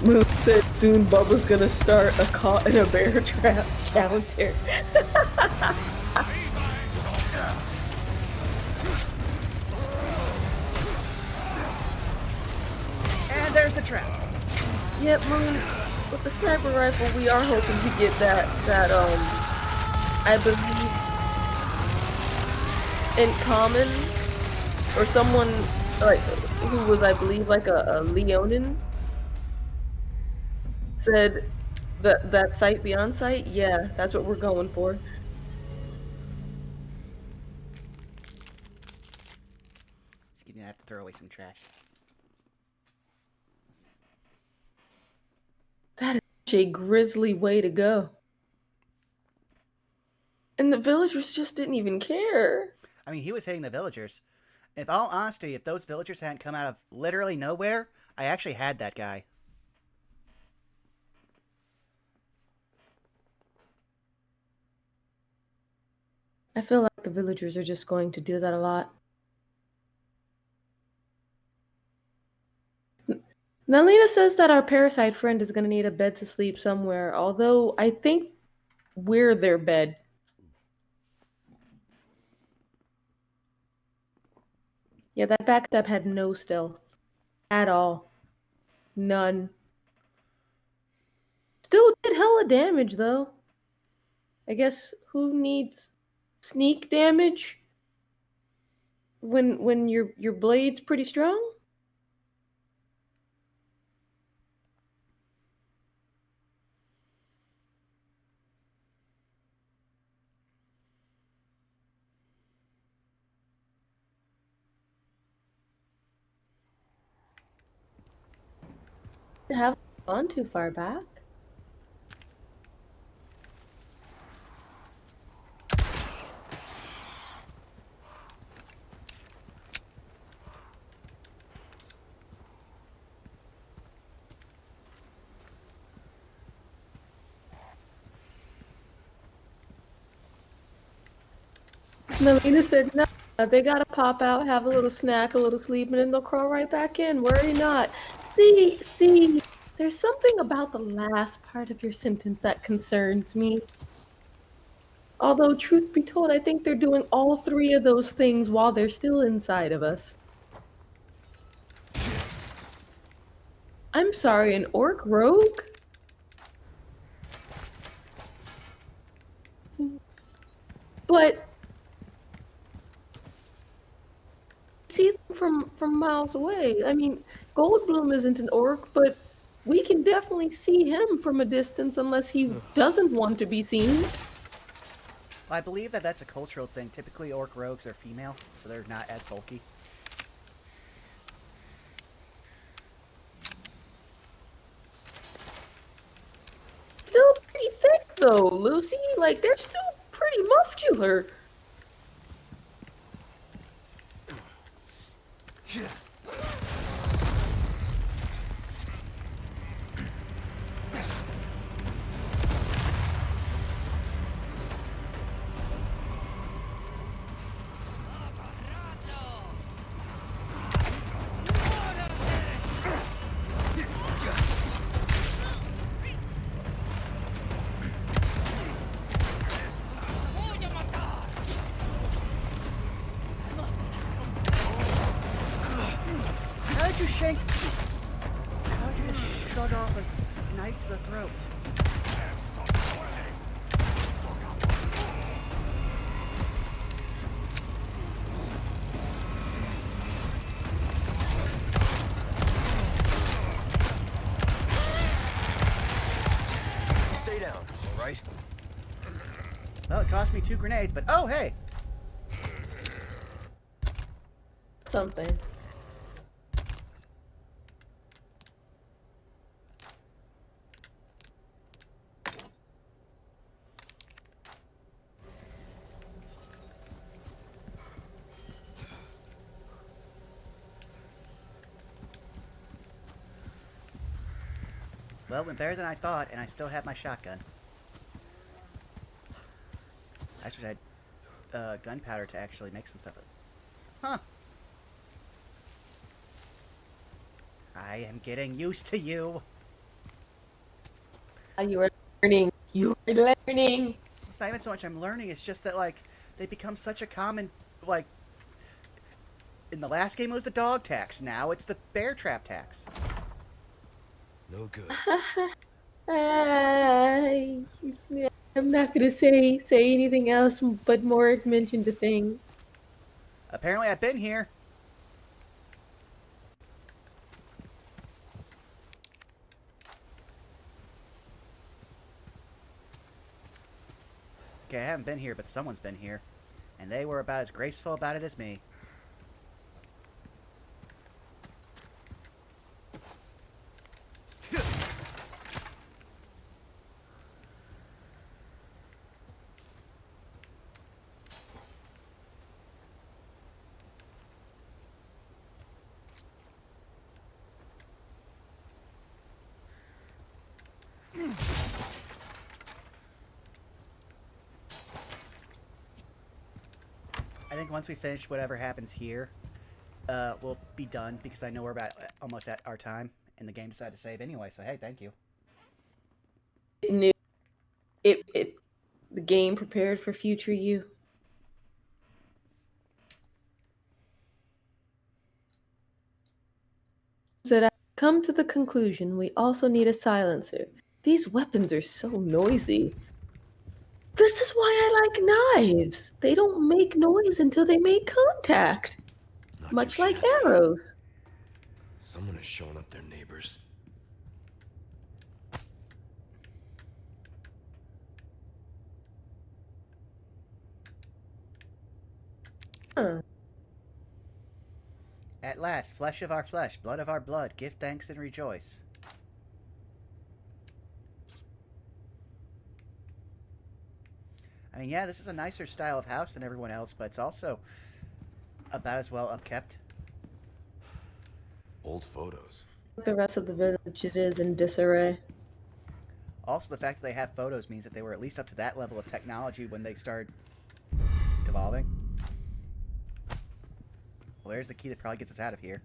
Moon said soon Bubba's gonna start a caught in a bear trap counter. And there's the trap. Yep, Moon, with the sniper rifle, we are hoping to get that I believe in common, or someone like who was, I believe, like a Leonin said that sight beyond sight. Yeah, that's what we're going for. Excuse me, I have to throw away some trash. That is such a grisly way to go. And the villagers just didn't even care. I mean, he was hitting the villagers. In all honesty, if those villagers hadn't come out of literally nowhere, I actually had that guy. I feel like the villagers are just going to do that a lot. Nalina says that our parasite friend is going to need a bed to sleep somewhere, although I think we're their bed. Yeah, that backstep had no stealth. At all. None. Still did hella damage, though. I guess who needs sneak damage when your blade's pretty strong? Haven't gone too far back. Melina said, no, they gotta pop out, have a little snack, a little sleep, and then they'll crawl right back in. Worry not. See, there's something about the last part of your sentence that concerns me. Although, truth be told, I think they're doing all three of those things while they're still inside of us. I'm sorry, an orc rogue? But see them from miles away. I mean, Goldblum isn't an orc, but we can definitely see him from a distance unless he doesn't want to be seen. Well, I believe that that's a cultural thing. Typically, orc rogues are female, so they're not as bulky. Still pretty thick, though, Lucy. Like, they're still pretty muscular. How did you shank? How did you just shut off a knife to the throat? Stay down, all right? Well, it cost me 2 grenades, but oh hey! Something. Well, went better than I thought, and I still have my shotgun. I wish I had gunpowder to actually make some stuff. Huh. I am getting used to you. You are learning. You are learning. It's not even so much I'm learning, it's just that, like, they become such a common, like, in the last game it was the dog tax, now it's the bear trap tax. No good. I'm not gonna say anything else, but Morg mentioned a thing. Apparently I've been here. Okay, I haven't been here, but someone's been here. And they were about as graceful about it as me. I think once we finish whatever happens here, we'll be done because I know we're about almost at our time, and the game decided to save anyway. So hey, thank you. The game prepared for future you. That I come to the conclusion we also need a silencer. These weapons are so noisy. This is why I like knives. They don't make noise until they make contact. Much like arrows. Someone has shown up their neighbors. Huh. At last, flesh of our flesh, blood of our blood, give thanks and rejoice. I mean, yeah, this is a nicer style of house than everyone else, but it's also about as well upkept. Old photos. The rest of the village, it is in disarray. Also, the fact that they have photos means that they were at least up to that level of technology when they started devolving. Well, there's the key that probably gets us out of here.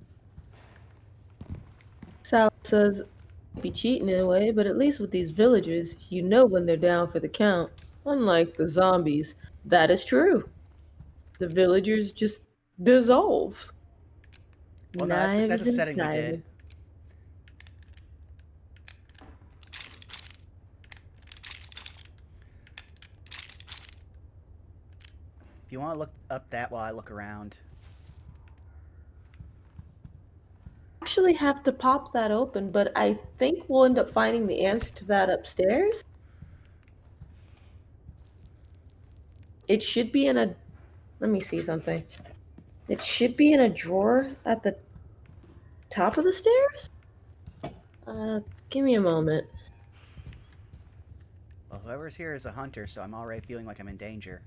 Sal says, be cheating in a way, but at least with these villagers, you know when they're down for the count. Unlike the zombies, that is true. The villagers just dissolve. Well, no, that's a Knives and setting we did. silence. If you want to look up that while I look around. Actually have to pop that open, but I think we'll end up finding the answer to that upstairs. It should be in a... Let me see something. It should be in a drawer at the top of the stairs? Give me a moment. Well, whoever's here is a hunter, so I'm already feeling like I'm in danger.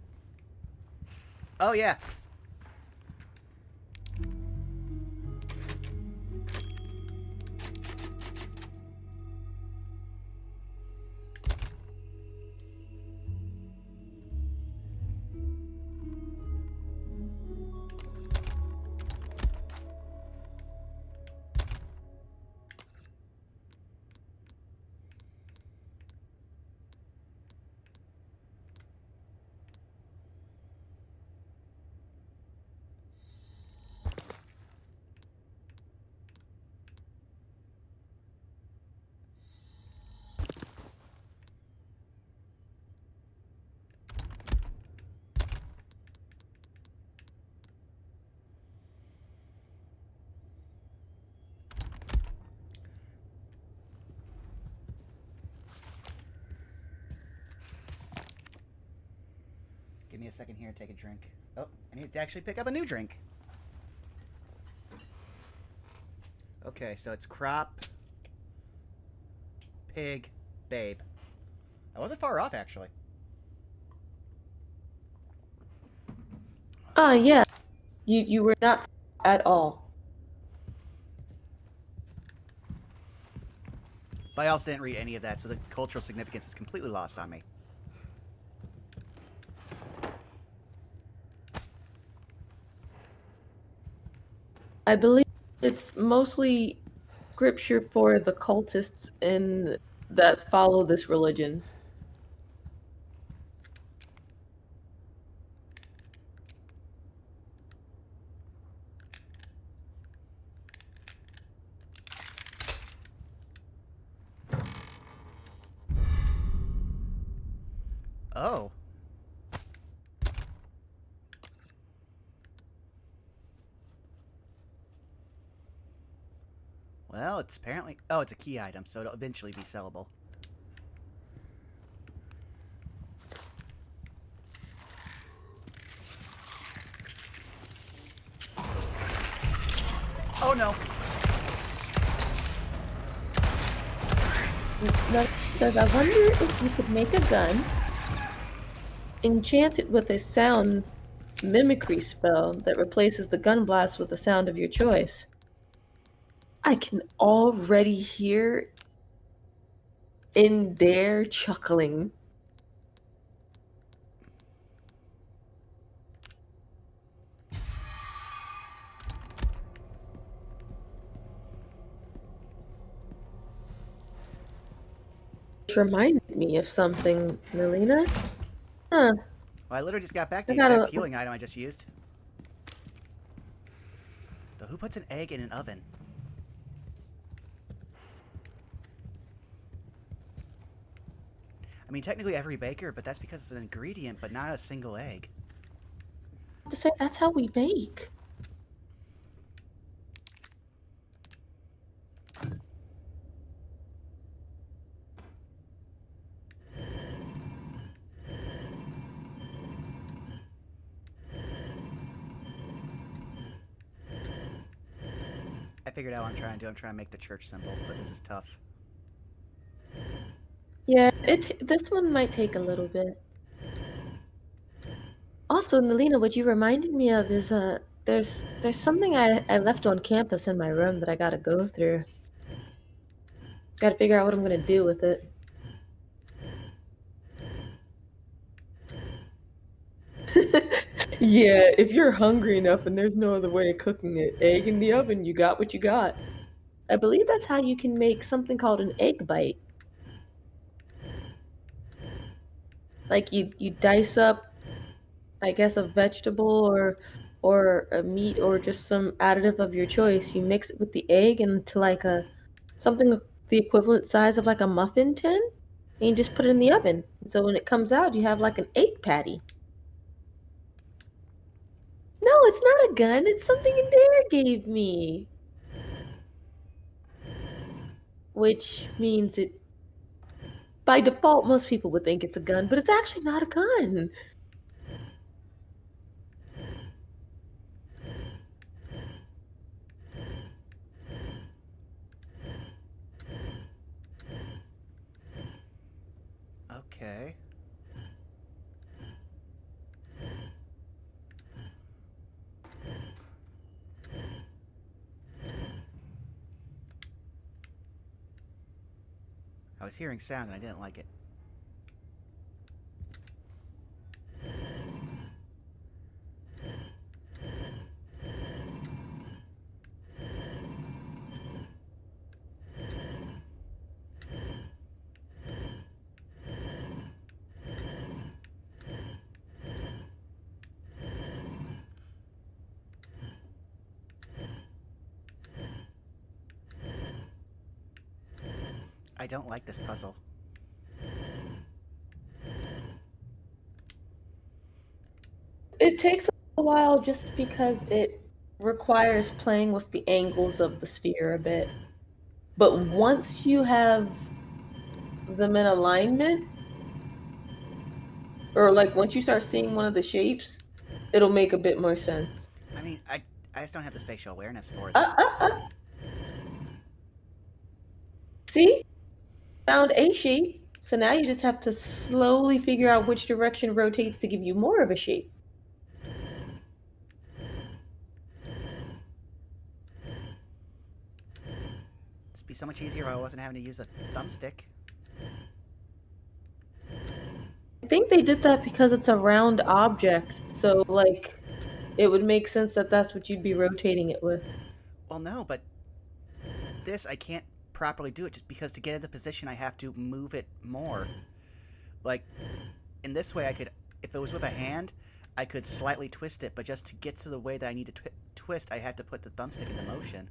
Oh, yeah. Give me a second here and take a drink. Oh, I need to actually pick up a new drink. Okay, so it's crop, pig, babe. I wasn't far off, actually. Yeah. You were not at all. But I also didn't read any of that, so the cultural significance is completely lost on me. I believe it's mostly scripture for the cultists in that follow this religion. Oh. Well, it's apparently... Oh, it's a key item, so it'll eventually be sellable. Oh, no. That says, I wonder if you could make a gun, enchant it with a sound mimicry spell that replaces the gun blast with the sound of your choice. I can already hear in there chuckling. Which reminded me of something, Melina. Huh. Well, I literally just got back the I got exact a- healing item I just used. So who puts an egg in an oven? I mean, technically every baker, but that's because it's an ingredient, but not a single egg. To say that's how we bake. I figured out what I'm trying to do. I'm trying to make the church symbol, but this is tough. Yeah, this one might take a little bit. Also, Nelina, what you reminded me of is there's something I left on campus in my room that I gotta go through. Gotta figure out what I'm gonna do with it. Yeah, if you're hungry enough and there's no other way of cooking it, egg in the oven, you got what you got. I believe that's how you can make something called an egg bite. Like you dice up, I guess, a vegetable or a meat or just some additive of your choice. You mix it with the egg into like a something the equivalent size of like a muffin tin, and you just put it in the oven. So when it comes out, you have like an egg patty. No, it's not a gun. It's something Adair gave me. Which means it, by default, most people would think it's a gun, but it's actually not a gun. Okay. I was hearing sound and I didn't like it. I don't like this puzzle. It takes a while just because it requires playing with the angles of the sphere a bit. But once you have them in alignment, or like once you start seeing one of the shapes, it'll make a bit more sense. I mean, I just don't have the spatial awareness for this. See? Found a shape. So now you just have to slowly figure out which direction rotates to give you more of a shape. It'd be so much easier if I wasn't having to use a thumbstick. I think they did that because it's a round object. So, like, it would make sense that that's what you'd be rotating it with. Well, no, but this, I can't properly do it just because to get into position, I have to move it more. Like, in this way, I could, if it was with a hand, I could slightly twist it, but just to get to the way that I need to twist, I had to put the thumbstick into motion.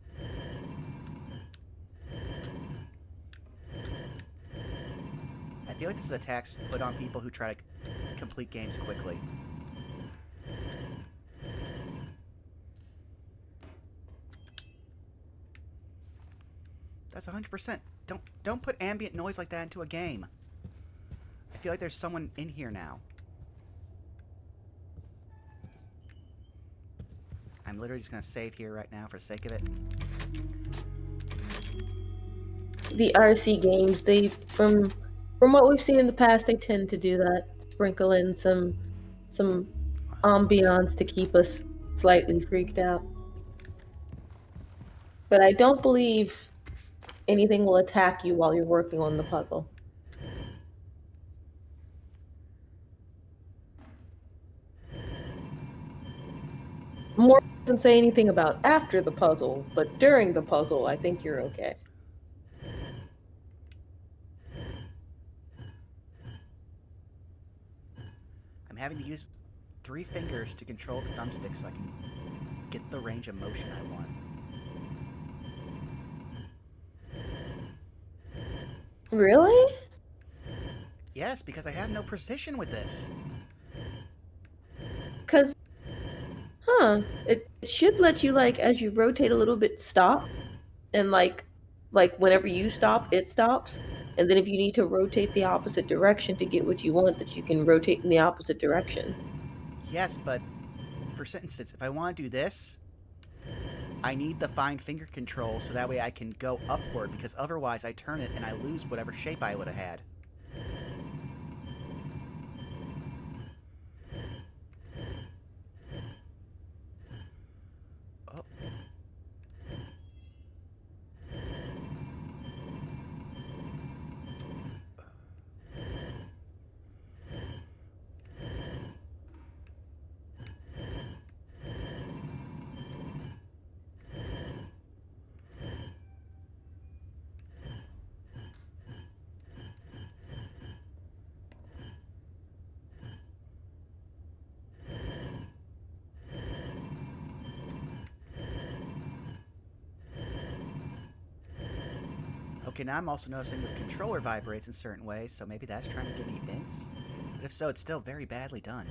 I feel like this is a tax put on people who try to complete games quickly. That's 100%. Don't put ambient noise like that into a game. I feel like there's someone in here now. I'm literally just gonna save here right now for the sake of it. The RC games, they from what we've seen in the past, they tend to do that. Sprinkle in some ambiance to keep us slightly freaked out. But I don't believe anything will attack you while you're working on the puzzle. More doesn't say anything about after the puzzle, but during the puzzle, I think you're okay. I'm having to use 3 fingers to control the thumbstick so I can get the range of motion I want. Really? Yes, because I have no precision with this. Because, it should let you, like, as you rotate a little bit, stop. And, like whenever you stop, it stops. And then if you need to rotate the opposite direction to get what you want, that you can rotate in the opposite direction. Yes, but for instance, if I want to do this, I need the fine finger control so that way I can go upward, because otherwise I turn it and I lose whatever shape I would have had. Okay, now I'm also noticing the controller vibrates in certain ways, so maybe that's trying to give me hints. But if so, it's still very badly done.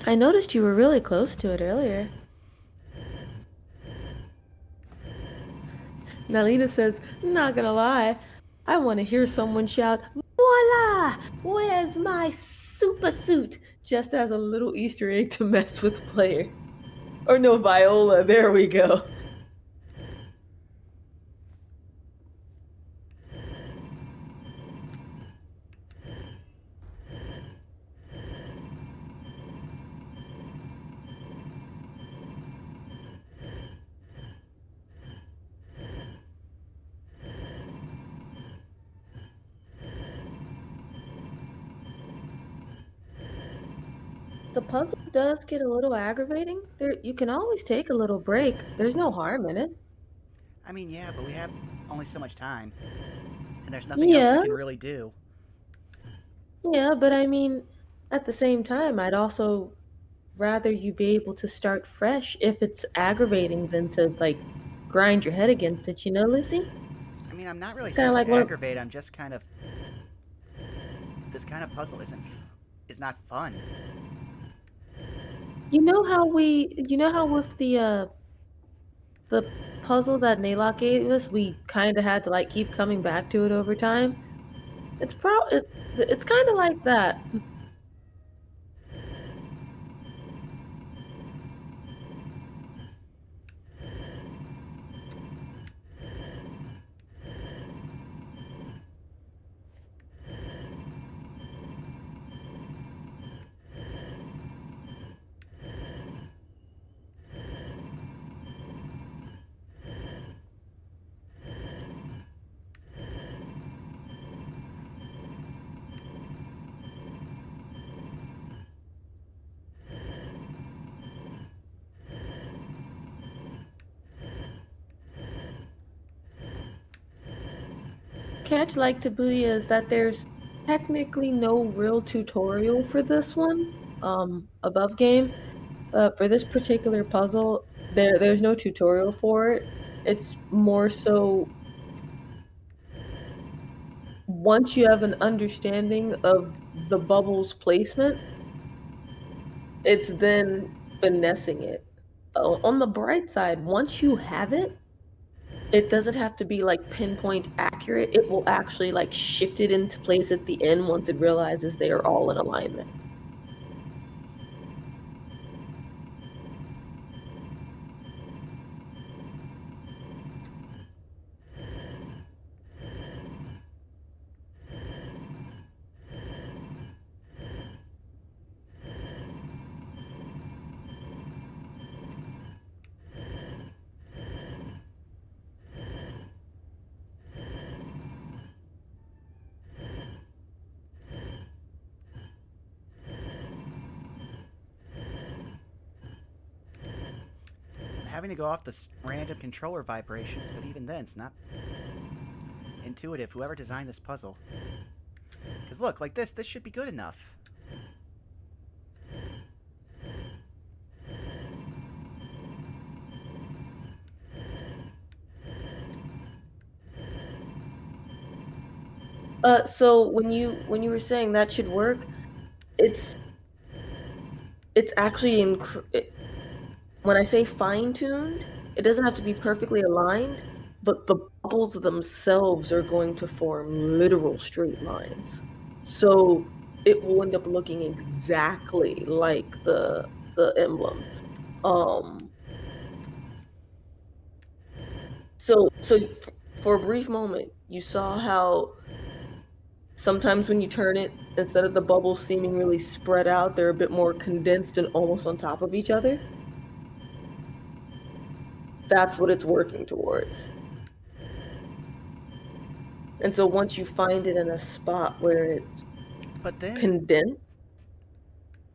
I noticed you were really close to it earlier. Nalina says, not gonna lie, I want to hear someone shout, voila! Where's my super suit? Just as a little Easter egg to mess with players. Or no, Viola, there we go. The puzzle does get a little aggravating. You can always take a little break. There's no harm in it. I mean, yeah, but we have only so much time. And there's nothing else we Yeah, can really do. yeah, but I mean, at the same time, I'd also rather you be able to start fresh if it's aggravating than to, like, grind your head against it, you know, Lucy? I mean, I'm not really Kind so of much like what aggravated, I'm just kind of... This kind of puzzle is not fun. you know how with the puzzle that Naylock gave us, we kind of had to like keep coming back to it over time. It's kind of like that. Catch like Tabuya is that there's technically no real tutorial for this one, above game. For this particular puzzle, there's no tutorial for it. It's more so once you have an understanding of the bubble's placement, it's then finessing it. On the bright side, once you have it, it doesn't have to be like pinpoint accurate. It will actually like shift it into place at the end once it realizes they are all in alignment. Having to go off the random controller vibrations, but even then, it's not intuitive. Whoever designed this puzzle. Because look, like this should be good enough. So when you were saying that should work, it's actually when I say fine-tuned, it doesn't have to be perfectly aligned. but the bubbles themselves are going to form literal straight lines. So it will end up looking exactly like the emblem. Um, for a brief moment, you saw how sometimes when you turn it, instead of the bubbles seeming really spread out, they're a bit more condensed and almost on top of each other. That's what it's working towards. And so once you find it in a spot where it's condensed,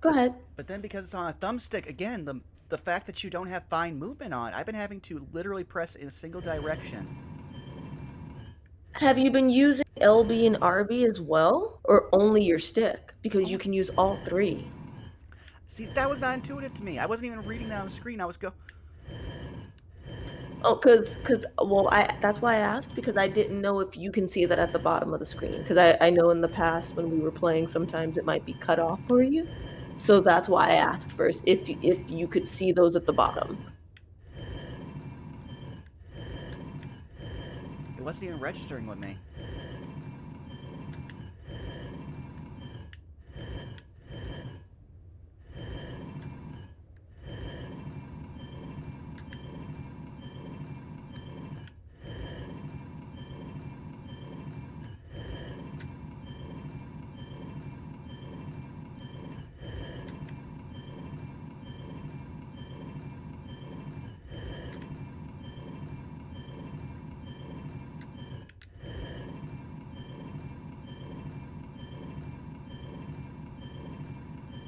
go ahead. But then because it's on a thumbstick, again, the fact that you don't have fine movement on, I've been having to literally press in a single direction. Have you been using LB and RB as well, or only your stick? Because you can use all three. See, that was not intuitive to me. I wasn't even reading that on the screen. I was Oh, well, that's why I asked, because I didn't know if you can see that at the bottom of the screen. Because I know in the past when we were playing, sometimes it might be cut off for you. So that's why I asked first if you could see those at the bottom. It wasn't even registering with me.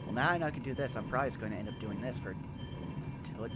Well, now I know I can do this. I'm probably just going to end up doing this till it.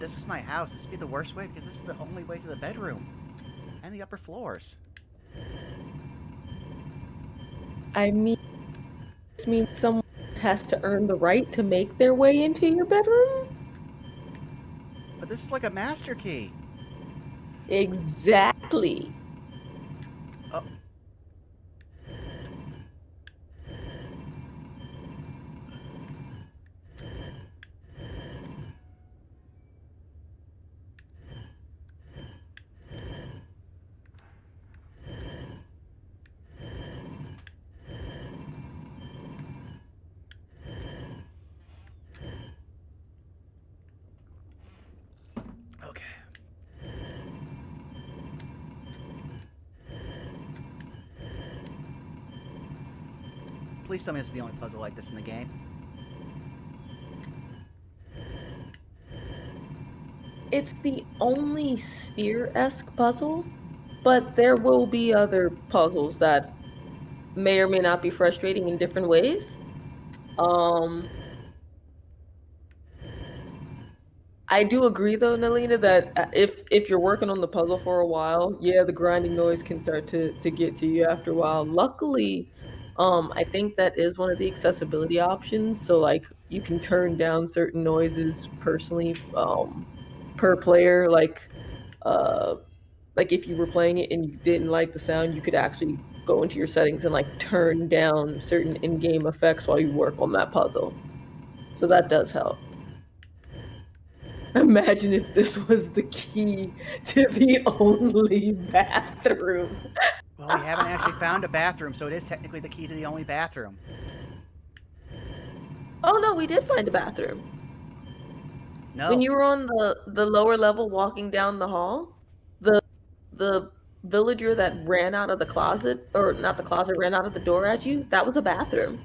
This is my house. This would be the worst way because this is the only way to the bedroom and the upper floors. I mean, this means someone has to earn the right to make their way into your bedroom? But this is like a master key. Exactly. Oh. Please tell me this is the only puzzle like this in the game. It's the only sphere-esque puzzle, but there will be other puzzles that may or may not be frustrating in different ways. I do agree though, Nelina, that if you're working on the puzzle for a while, yeah, the grinding noise can start to get to you after a while. Luckily, I think that is one of the accessibility options. So like you can turn down certain noises personally, per player. Like if you were playing it and you didn't like the sound, you could actually go into your settings and like turn down certain in-game effects while you work on that puzzle. So that does help. Imagine if this was the key to the only bathroom. Well, we haven't actually found a bathroom, so it is technically the key to the only bathroom. Oh no, we did find a bathroom. No. When you were on the lower level walking down the hall, the villager that ran out of the closet, or not the closet, ran out of the door at you, that was a bathroom.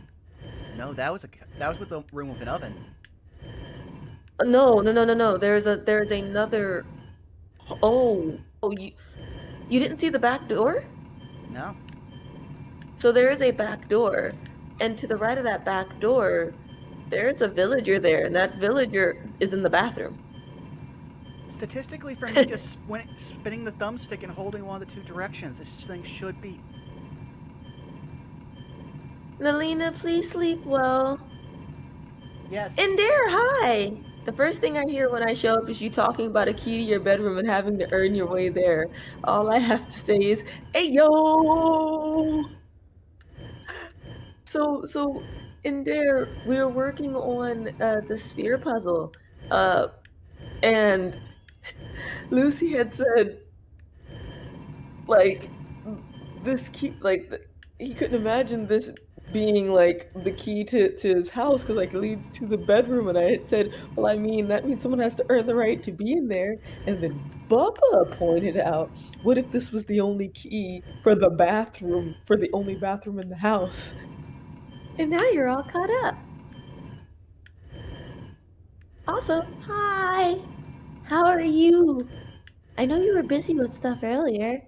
No, that was with the room with an oven. No. There's another. Oh, you didn't see the back door? No. So there is a back door, and to the right of that back door, there's a villager there, and that villager is in the bathroom. Statistically, for me, just spinning the thumbstick and holding one of the two directions, this thing should be. Nalina, please sleep well. Yes. And there, hi! The first thing I hear when I show up is you talking about a key to your bedroom and having to earn your way there. All I have to say is, hey, yo! So in there, we were working on the sphere puzzle, and Lucy had said, like, this key, like, he couldn't imagine this being like the key to his house because like it leads to the bedroom, and I had said, well, I mean that means someone has to earn the right to be in there. And then Bubba pointed out, what if this was the only key for the bathroom, for the only bathroom in the house? And now you're all caught up. Also, hi! How are you? I know you were busy with stuff earlier.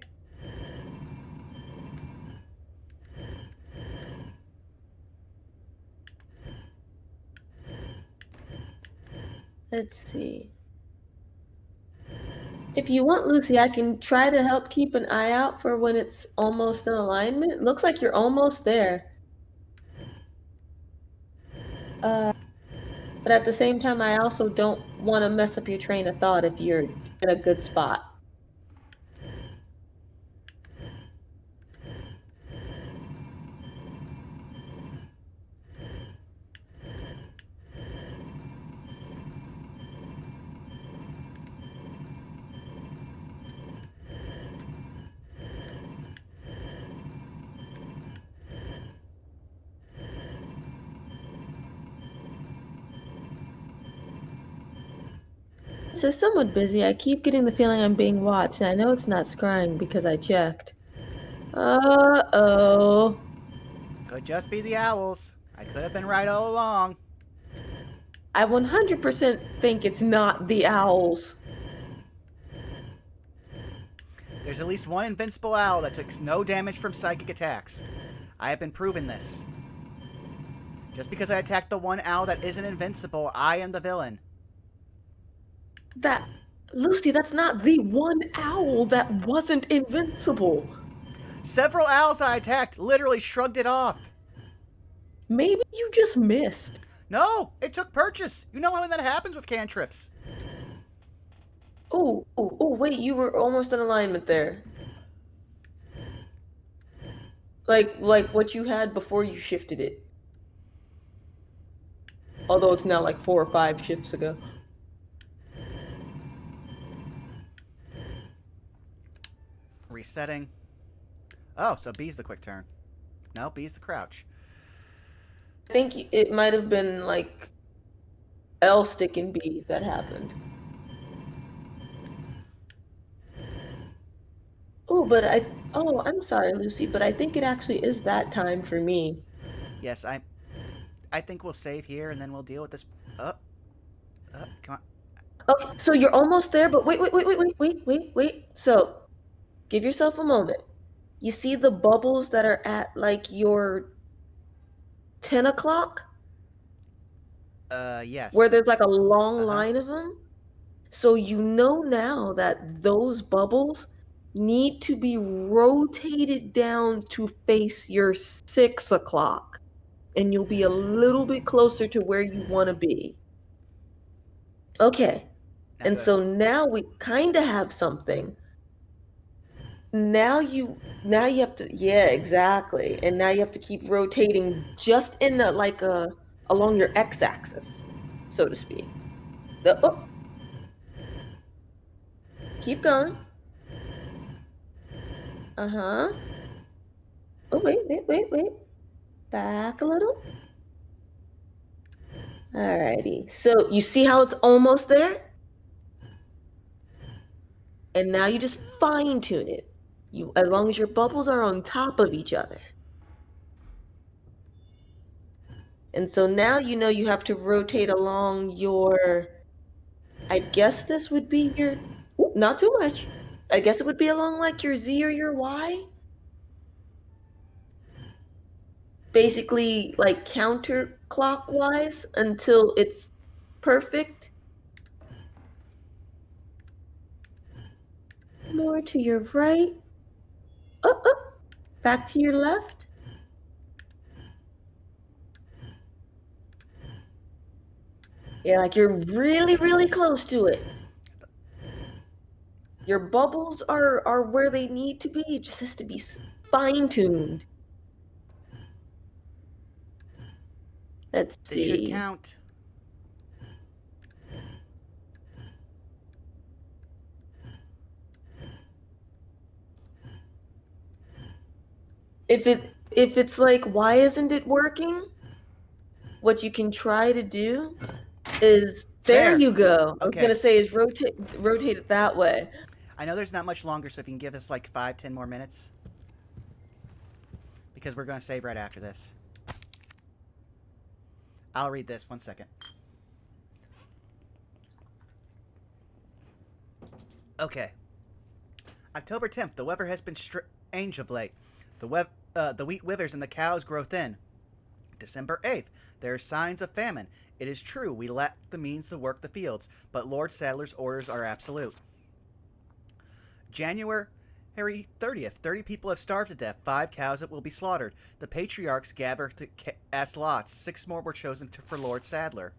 Let's see. If you want, Lucy, I can try to help keep an eye out for when it's almost in alignment. Looks like you're almost there. But at the same time, I also don't want to mess up your train of thought if you're in a good spot. So somewhat busy. I keep getting the feeling I'm being watched, and I know it's not scrying because I checked. Uh-oh. Could just be the owls. I could have been right all along. I 100% think it's not the owls. There's at least one invincible owl that takes no damage from psychic attacks. I have been proving this. Just because I attacked the one owl that isn't invincible, I am the villain. Lucy, that's not the one owl that wasn't invincible. Several owls I attacked literally shrugged it off. Maybe you just missed. No, it took purchase. You know how that happens with cantrips. Oh, wait, you were almost in alignment there. Like what you had before you shifted it. Although it's now like 4 or 5 shifts ago. Resetting. Oh, so B's the quick turn. No, B's the crouch. I think it might have been like L stick and B that happened. Oh, but I'm sorry, Lucy, but I think it actually is that time for me. Yes, I think we'll save here and then we'll deal with this. Come on. Oh, so you're almost there, but wait. So, give yourself a moment. You see the bubbles that are at like your 10 o'clock? Yes. Where there's like a long line of them? So you know now that those bubbles need to be rotated down to face your 6 o'clock. And you'll be a little bit closer to where you want to be. Okay. And so now we kind of have something. Now you have to, yeah, exactly. And now you have to keep rotating just in the, like along your x-axis, so to speak. Keep going. Uh-huh. Oh, wait. Back a little. Alrighty. So you see how it's almost there? And now you just fine tune it. As long as your bubbles are on top of each other. And so now you know you have to rotate along your, I guess this would be your, not too much. I guess it would be along like your Z or your Y. basically like counterclockwise until it's perfect. More to your right. Back to your left. Yeah, like you're really, really close to it. Your bubbles are where they need to be. It just has to be fine-tuned. Let's This should see. count. If it's like, why isn't it working? What you can try to do is there you go. I was Okay. gonna say is rotate it that way. I know there's not much longer, so if you can give us like 5-10 more minutes. Because we're going to save right after this. I'll read this. 1 second. Okay. October 10th. The weather has been strange of late. The wheat withers and the cows grow thin. December 8th. There are signs of famine. It is true we lack the means to work the fields, but Lord Sadler's orders are absolute. January 30th. 30 people have starved to death. 5 cows that will be slaughtered. The patriarchs gather to cast lots. 6 more were chosen for Lord Sadler.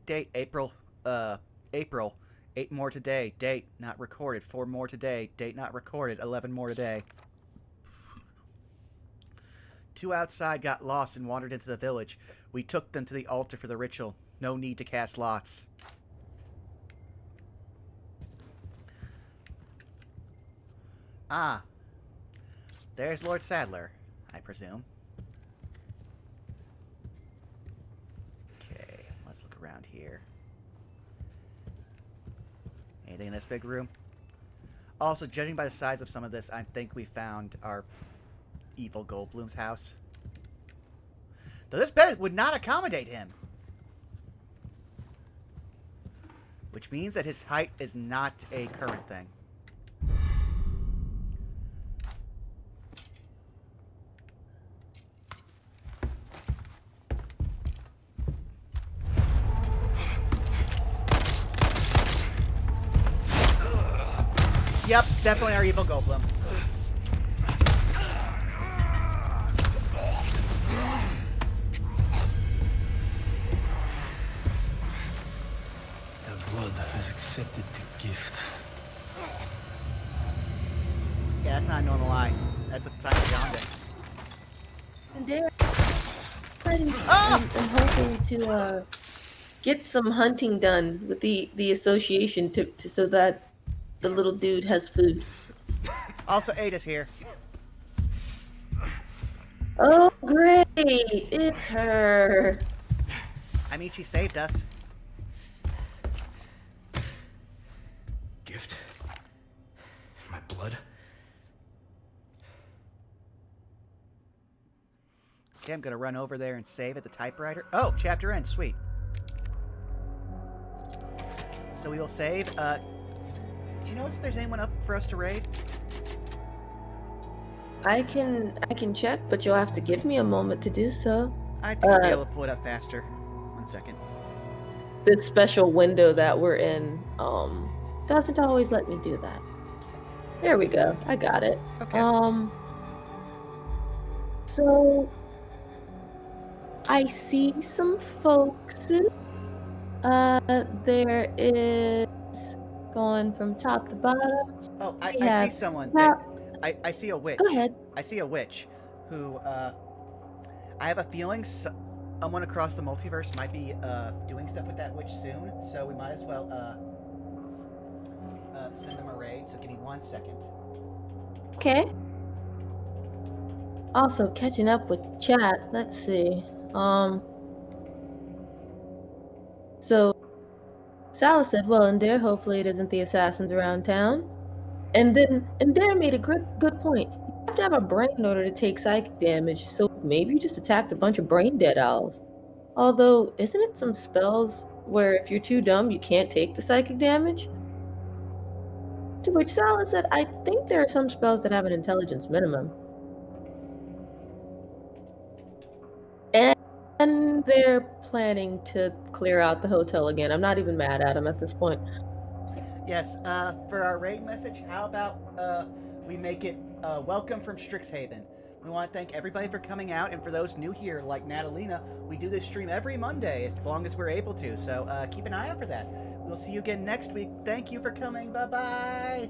Date April. 8 more today. Date not recorded. 4 more today. Date not recorded. 11 more today. 2 outside got lost and wandered into the village. We took them to the altar for the ritual. No need to cast lots. Ah. There's Lord Sadler, I presume. Okay, let's look around here. Anything in this big room? Also, judging by the size of some of this, I think we found our evil Goldblum's house. Though this bed would not accommodate him. Which means that his height is not a current thing. Yep, definitely our evil Goldblum. The blood has accepted the gift. Yeah, that's not a normal eye. That's a sign of jaundice. And they're I'm hoping to get some hunting done with the association to so that the little dude has food. Also, Ada's here. Oh, great! It's her. I mean, she saved us. Gift? My blood? Okay, I'm gonna run over there and save at the typewriter. Oh, chapter ends. Sweet. So we will save. Do you know if there's anyone up for us to raid? I can check, but you'll have to give me a moment to do so. I think I'll be able to pull it up faster. 1 second. This special window that we're in doesn't always let me do that. There we go. I got it. Okay. So I see some folks. There is going from top to bottom. Oh, I see someone. I see a witch. Go ahead. I see a witch who, I have a feeling someone across the multiverse might be doing stuff with that witch soon, so we might as well send them a raid. So give me 1 second. Okay. Also catching up with chat. Let's see. So Salah said, well, and there hopefully it isn't the assassins around town. And Dare made a good point. You have to have a brain in order to take psychic damage, so maybe you just attacked a bunch of brain dead owls. Although, isn't it some spells where if you're too dumb, you can't take the psychic damage? To which Salah said, I think there are some spells that have an intelligence minimum. And they're planning to clear out the hotel again. I'm not even mad at them at this point. Yes, for our raid message, how about we make it welcome from Strixhaven? We want to thank everybody for coming out, and for those new here, like Natalina, we do this stream every Monday as long as we're able to, so keep an eye out for that. We'll see you again next week. Thank you for coming. Bye-bye.